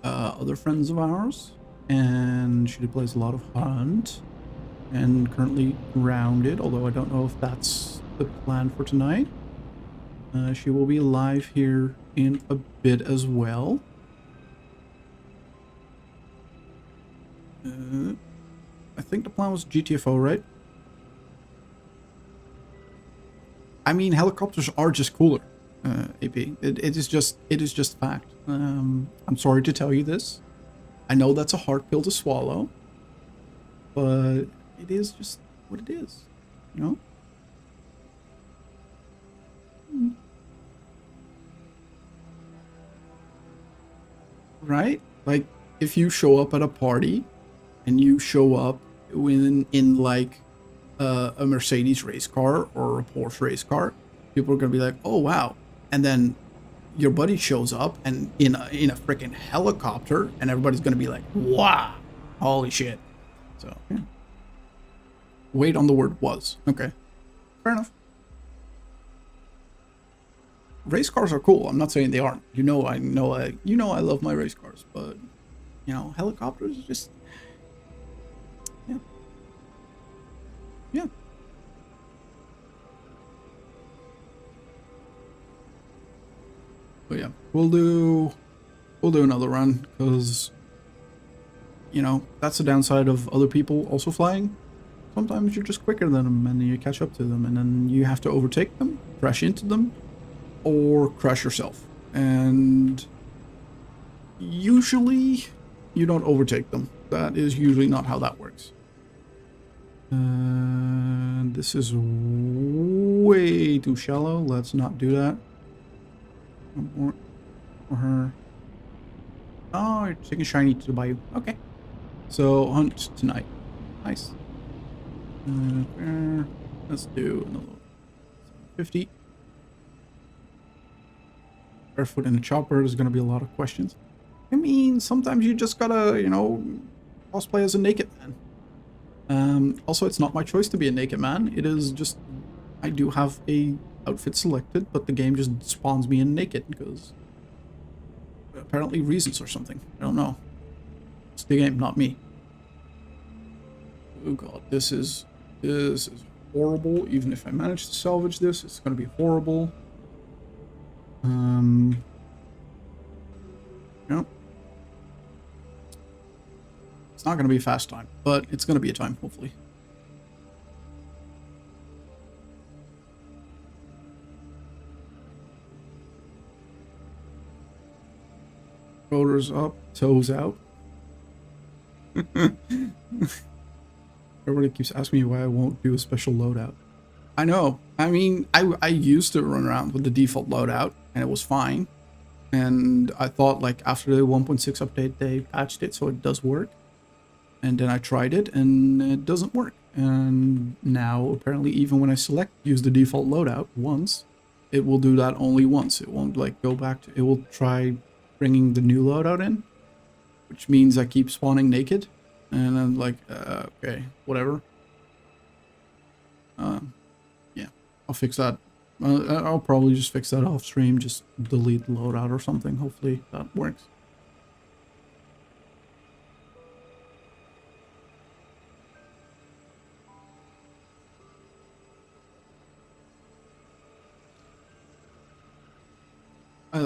other friends of ours, and she plays a lot of Hunt, and currently Grounded, although I don't know if that's the plan for tonight. She will be live here in a bit as well. I think the plan was GTFO, right? I mean, helicopters are just cooler, AP. It is just fact. I'm sorry to tell you this. I know that's a hard pill to swallow, but it is just what it is, you know? Right? Like, if you show up at a party and you show up in like a Mercedes race car or a Porsche race car, people are gonna be like, oh wow. And then your buddy shows up and in a freaking helicopter, and everybody's gonna be like, wow, holy shit. So yeah. Wait on the word was. Okay, fair enough. Race cars are cool. I'm not saying they aren't. You know I love my race cars, but you know, helicopters just, yeah. Yeah. But yeah, we'll do another run, because you know, that's the downside of other people also flying. Sometimes you're just quicker than them and you catch up to them, and then you have to overtake them, crash into them, or crash yourself. And usually you don't overtake them. That is usually not how that works. This is way too shallow. Let's not do that. More for her. Oh, you're taking shiny to the bayou. Okay. So hunt tonight. Nice. Let's do another 50. Barefoot in a chopper. There's gonna be a lot of questions. I mean, sometimes you just gotta, you know, cosplay as a naked man. Also, it's not my choice to be a naked man. It is just, I do have a outfit selected, but the game just spawns me in naked because apparently reasons or something. I don't know. It's the game, not me. Oh god, this is horrible. Even if I manage to salvage this, it's gonna be horrible. No. It's not gonna be a fast time, but it's gonna be a time, hopefully. Rotors up, toes out. Everybody keeps asking me why I won't do a special loadout. I know. I mean, I used to run around with the default loadout, and it was fine. And I thought, like, after the 1.6 update, they patched it so it does work. And then I tried it, and it doesn't work. And now, apparently, even when I use the default loadout once, it will do that only once. It won't, like, go back to... It will try bringing the new loadout in, which means I keep spawning naked. And I'm like, okay, whatever. Yeah, I'll fix that. I'll probably just fix that off stream, just delete the loadout or something. Hopefully that works.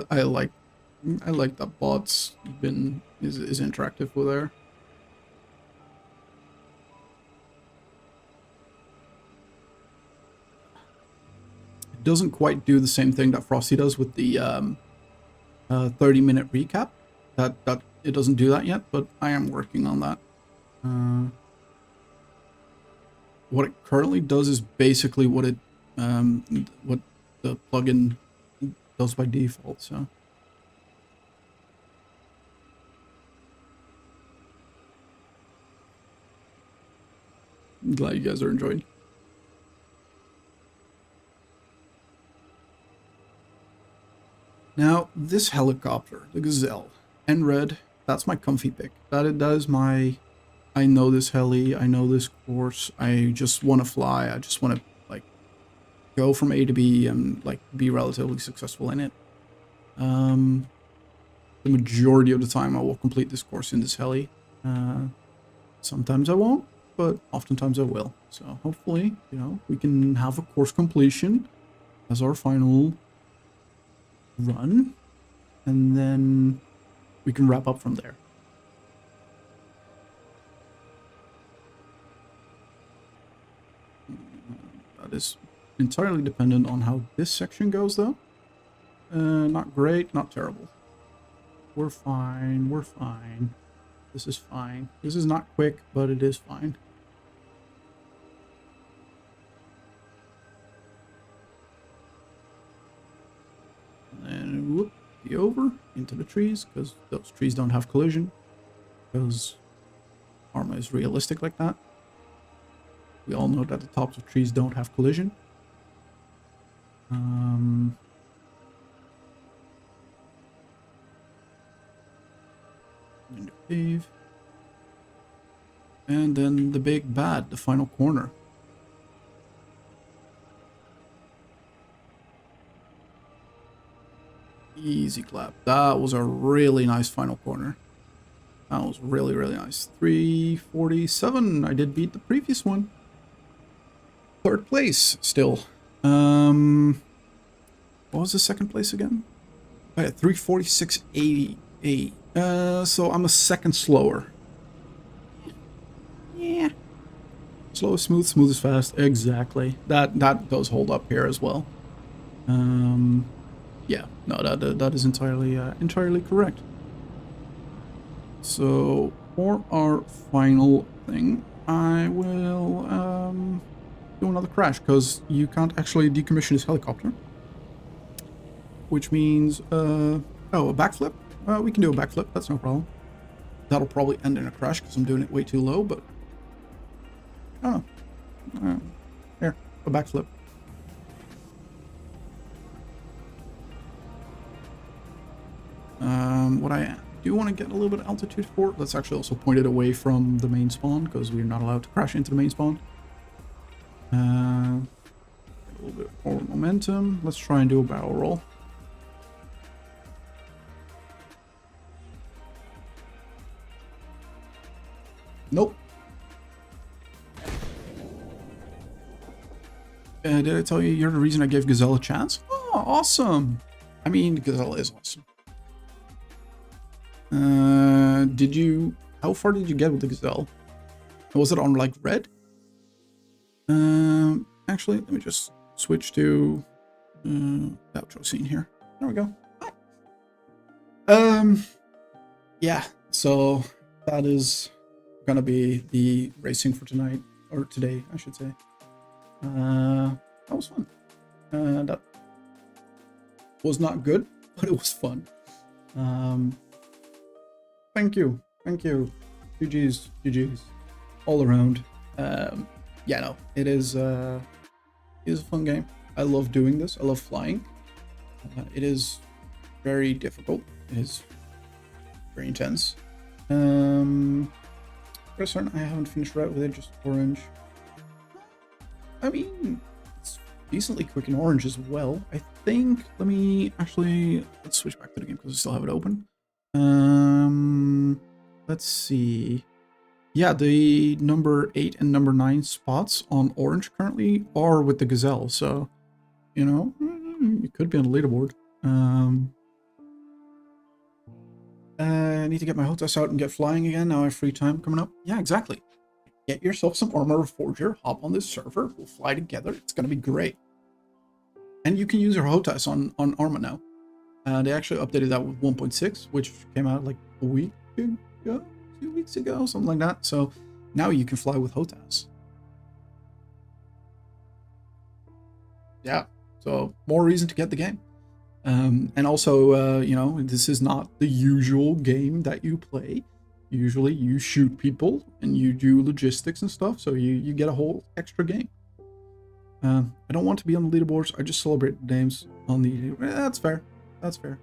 I like that bots is interactive with there. It doesn't quite do the same thing that Frosty does with the 30-minute recap. That it doesn't do that yet, but I am working on that. What it currently does is basically what the plugin does by default. So. I'm glad you guys are enjoying. Now, this helicopter, the Gazelle, and red, that's my comfy pick. That is my... I know this heli, I know this course, I just want to fly, I just want to, like, go from A to B and, like, be relatively successful in it. The majority of the time I will complete this course in this heli. Sometimes I won't, but oftentimes I will. So hopefully, you know, we can have a course completion as our final run, and then we can wrap up from there. That is entirely dependent on how this section goes, though. Not great, not terrible. We're fine, we're fine. This is fine. This is not quick, but it is fine. And then whoop, be over into the trees, because those trees don't have collision. Because ARMA is realistic like that. We all know that the tops of trees don't have collision. Into pave. And then the big bad, the final corner. Easy clap. That was a really nice final corner. That was really, really nice. 347. I did beat the previous one. Third place still. What was the second place again? Oh, yeah, 346.88. So I'm a second slower. Yeah. Slow is smooth, smooth is fast. Exactly. That does hold up here as well. Yeah. No, that is entirely correct. So for our final thing, I will do another crash because you can't actually decommission this helicopter, which means oh, a backflip. We can do a backflip. That's no problem. That'll probably end in a crash because I'm doing it way too low, but I don't know. Here, a backflip. What I do want to get a little bit of altitude for, let's actually also point it away from the main spawn because we're not allowed to crash into the main spawn. A little bit more momentum. Let's try and do a barrel roll. Nope. Did I tell you you're the reason I gave Gazelle a chance? Oh, awesome. I mean, Gazelle is awesome. How far did you get with the Gazelle? Was it on like red? Actually, let me just switch to the outro scene here. There we go. Yeah, so that is gonna be the racing for tonight, or today, I should say. That was fun. That was not good, but it was fun. Thank you. GG's, all around. Yeah, no, it is a fun game. I love doing this. I love flying. It is very difficult. It is very intense. For certain, I haven't finished right with it, just orange. I mean, it's decently quick in orange as well. I think, let's switch back to the game because I still have it open. Let's see. Yeah, the number 8 and number 9 spots on orange currently are with the Gazelle, so, you know, it could be on the leaderboard. I need to get my hotels out and get flying again. Now I have free time coming up. Yeah, exactly. Get yourself some ARMA Forger, hop on this server, we'll fly together. It's going to be great. And you can use your HOTAS on ARMA now. They actually updated that with 1.6, which came out like a week ago, 2 weeks ago, something like that. So now you can fly with HOTAS. Yeah, so more reason to get the game. And also, you know, this is not the usual game that you play. Usually you shoot people and you do logistics and stuff, so you get a whole extra game. I don't want to be on the leaderboards. I just celebrate the names on the... that's fair. That's fair.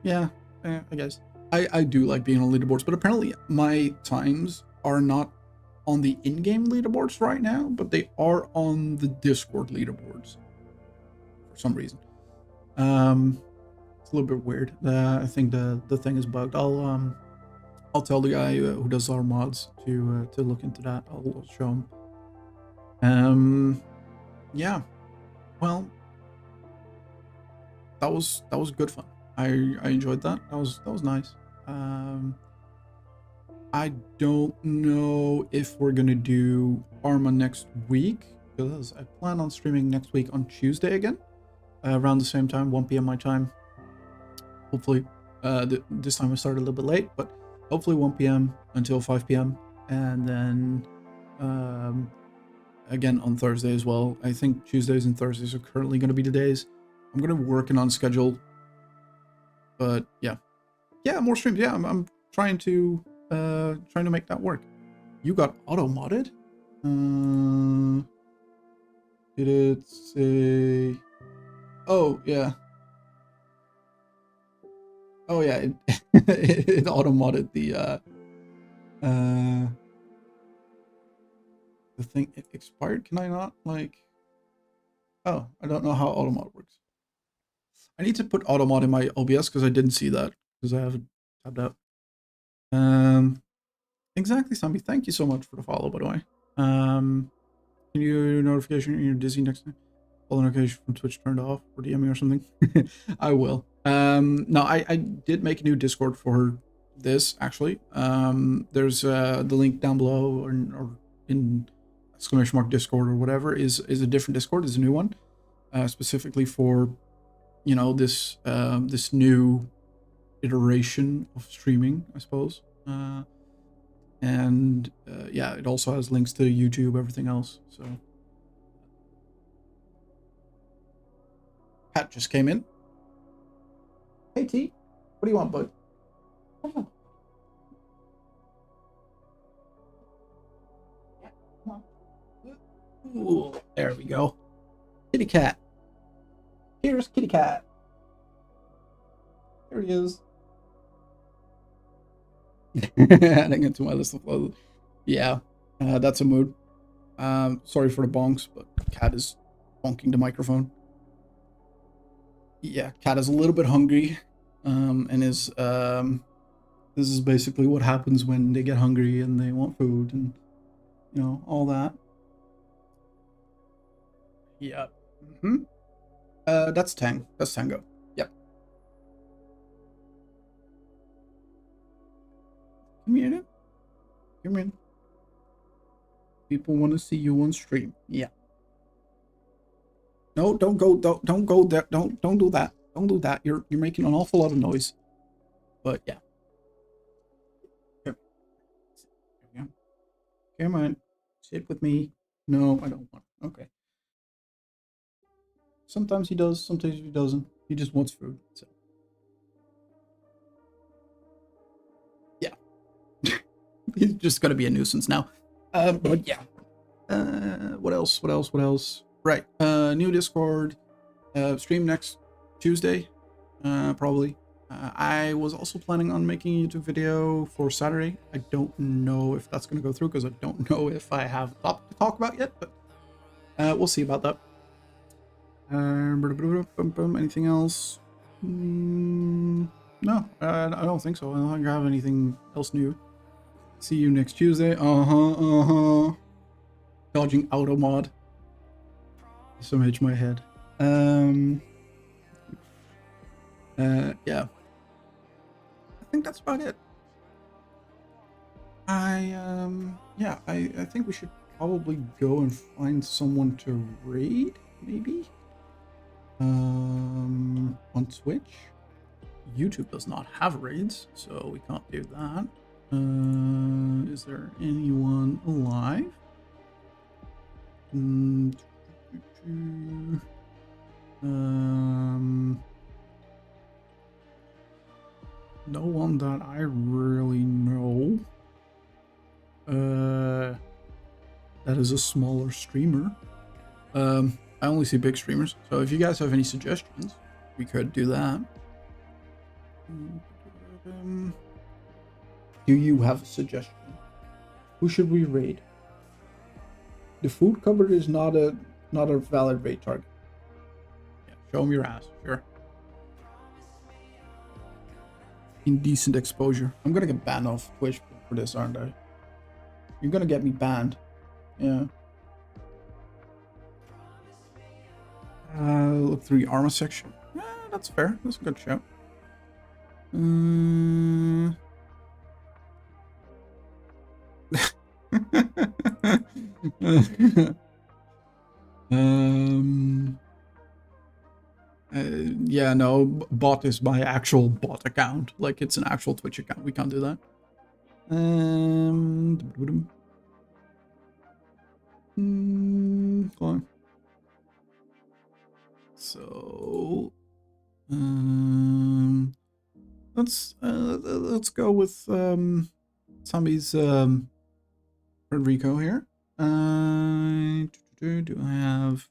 Yeah, I guess. I do like being on leaderboards, but apparently my times are not on the in-game leaderboards right now, but they are on the Discord leaderboards for some reason. It's a little bit weird. I think the thing is bugged. I'll tell the guy who does our mods to look into that. I'll show him. Yeah. Well, that was good fun. I enjoyed that. That was nice. I don't know if we're gonna do ARMA next week because I plan on streaming next week on Tuesday again, around the same time, 1 p.m. my time. Hopefully, this time I started a little bit late, but hopefully 1 p.m. until 5 p.m. and then again on Thursday as well. I think Tuesdays and Thursdays are currently going to be the days. I'm going to be working on schedule, but yeah, more streams. Yeah, I'm trying to make that work. You got auto modded? Did it say? Oh yeah. Oh yeah, it auto modded the thing. It expired. Can I not like? Oh, I don't know how auto mod works. I need to put auto mod in my OBS because I didn't see that because I haven't tabbed out. Exactly, Sambi. Thank you so much for the follow, by the way. Can you notification in your Disney next time? All notification from Twitch turned off or DM me or something. I will. No, I did make a new Discord for this actually. There's the link down below or in ! Discord or whatever is a different Discord. Is a new one, specifically for, you know, this this new iteration of streaming, I suppose. And yeah, it also has links to YouTube, everything else. So Pat just came in. Hey T, what do you want, bud? Oh. Yeah, come on. Ooh, there we go. Kitty cat. Here's kitty cat. There he is. Adding it to my list of clothes. Yeah, that's a mood. Sorry for the bonks, but cat is bonking the microphone. Yeah, cat is a little bit hungry, and is this is basically what happens when they get hungry and they want food and you know all that. Yeah. Mm-hmm. That's Tang. That's Tango. Yep. Come here. Come in. People want to see you on stream. Yeah. No, don't go. Don't go there. Don't do that. Don't do that. You're making an awful lot of noise. But yeah. Come on. Sit with me. No, I don't want. Okay. Sometimes he does. Sometimes he doesn't. He just wants food. So. Yeah. He's just gonna be a nuisance now. But yeah. What else? What else? What else? Right. New Discord. Stream next Tuesday. Probably. I was also planning on making a YouTube video for Saturday. I don't know if that's going to go through because I don't know if I have a topic to talk about yet, but we'll see about that. Anything else? No, I don't think so. I don't think I have anything else new. See you next Tuesday. Dodging auto mod. Some hit my head. Yeah. I think that's about it. Yeah, I think we should probably go and find someone to raid, maybe? On Twitch. YouTube does not have raids, so we can't do that. Is there anyone alive? No one that I really know. That is a smaller streamer. I only see big streamers, so if you guys have any suggestions, we could do that. Do you have a suggestion? Who should we raid? The food cupboard is not a valid raid target. Yeah, show them your ass, sure. Indecent exposure. I'm gonna get banned off Twitch for this, aren't I? You're gonna get me banned. Yeah. Look through the ARMA section. Yeah, that's fair. That's a good show. Yeah, no, bot is my actual bot account. Like, it's an actual Twitch account. We can't do that. Fine. So, let's go with Sammy's Rico here. Do I have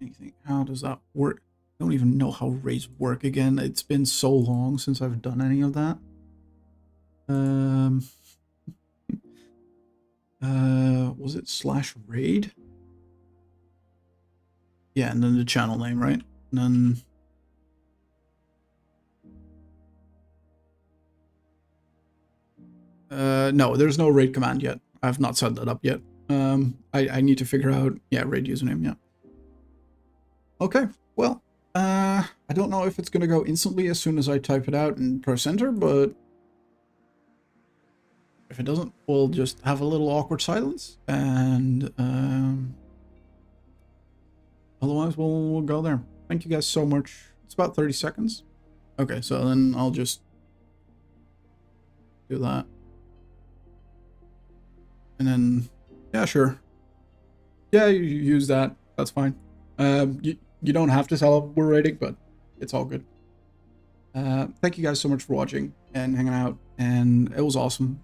anything? How does that work? I don't even know how raids work again. It's been so long since I've done any of that. Was it /raid? Yeah, and then the channel name, right? And then no, there's no raid command yet. I've not set that up yet. I need to figure out, yeah, raid username, yeah. Okay, well, I don't know if it's gonna go instantly as soon as I type it out and press enter, but if it doesn't, we'll just have a little awkward silence, and otherwise we'll go there. Thank you guys so much. It's about 30 seconds. Okay, so then I'll just do that. And then, yeah, sure. Yeah, you use that. That's fine. You don't have to sell a word rating, but it's all good. Thank you guys so much for watching and hanging out, and it was awesome.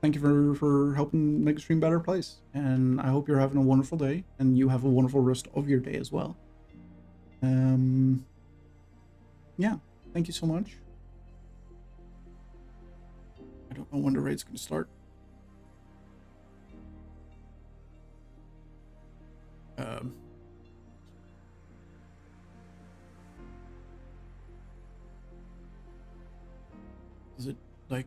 Thank you for helping make the stream a better place, and I hope you're having a wonderful day, and you have a wonderful rest of your day as well. Yeah, thank you so much. I don't know when the raid's gonna start. Is it like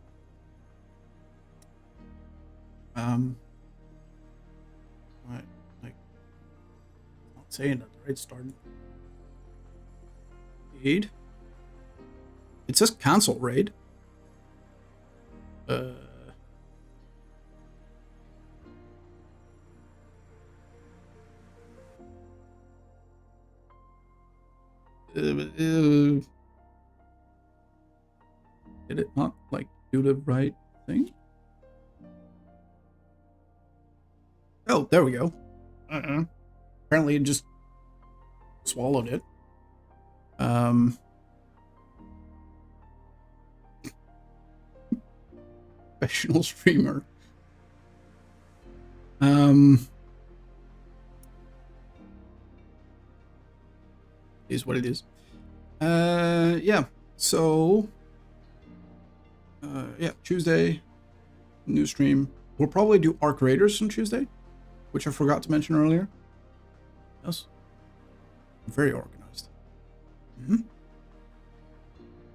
right, like not saying that the raid started. Raid? It says cancel raid. Did it not like do the right thing? Oh, there we go. Apparently it just swallowed it. Professional streamer. Is what it is. Yeah. So yeah, Tuesday, new stream. We'll probably do Arc Raiders on Tuesday, which I forgot to mention earlier. Yes. Very organized.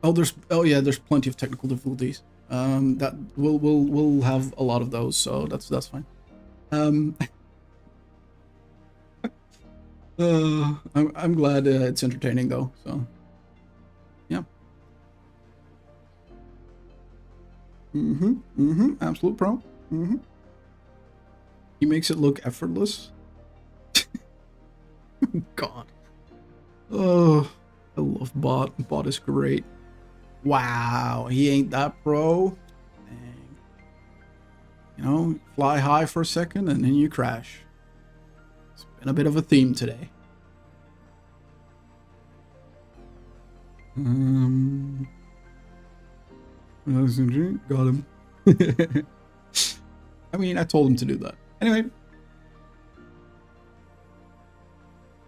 Oh yeah, there's plenty of technical difficulties. That we'll have a lot of those, so that's fine. I'm glad it's entertaining though, so yeah. Absolute pro. He makes it look effortless. God. Oh, I love bot. Bot is great. Wow, he ain't that pro. Dang. You know, fly high for a second and then you crash. It's been a bit of a theme today. Got him. I mean, I told him to do that. Anyway,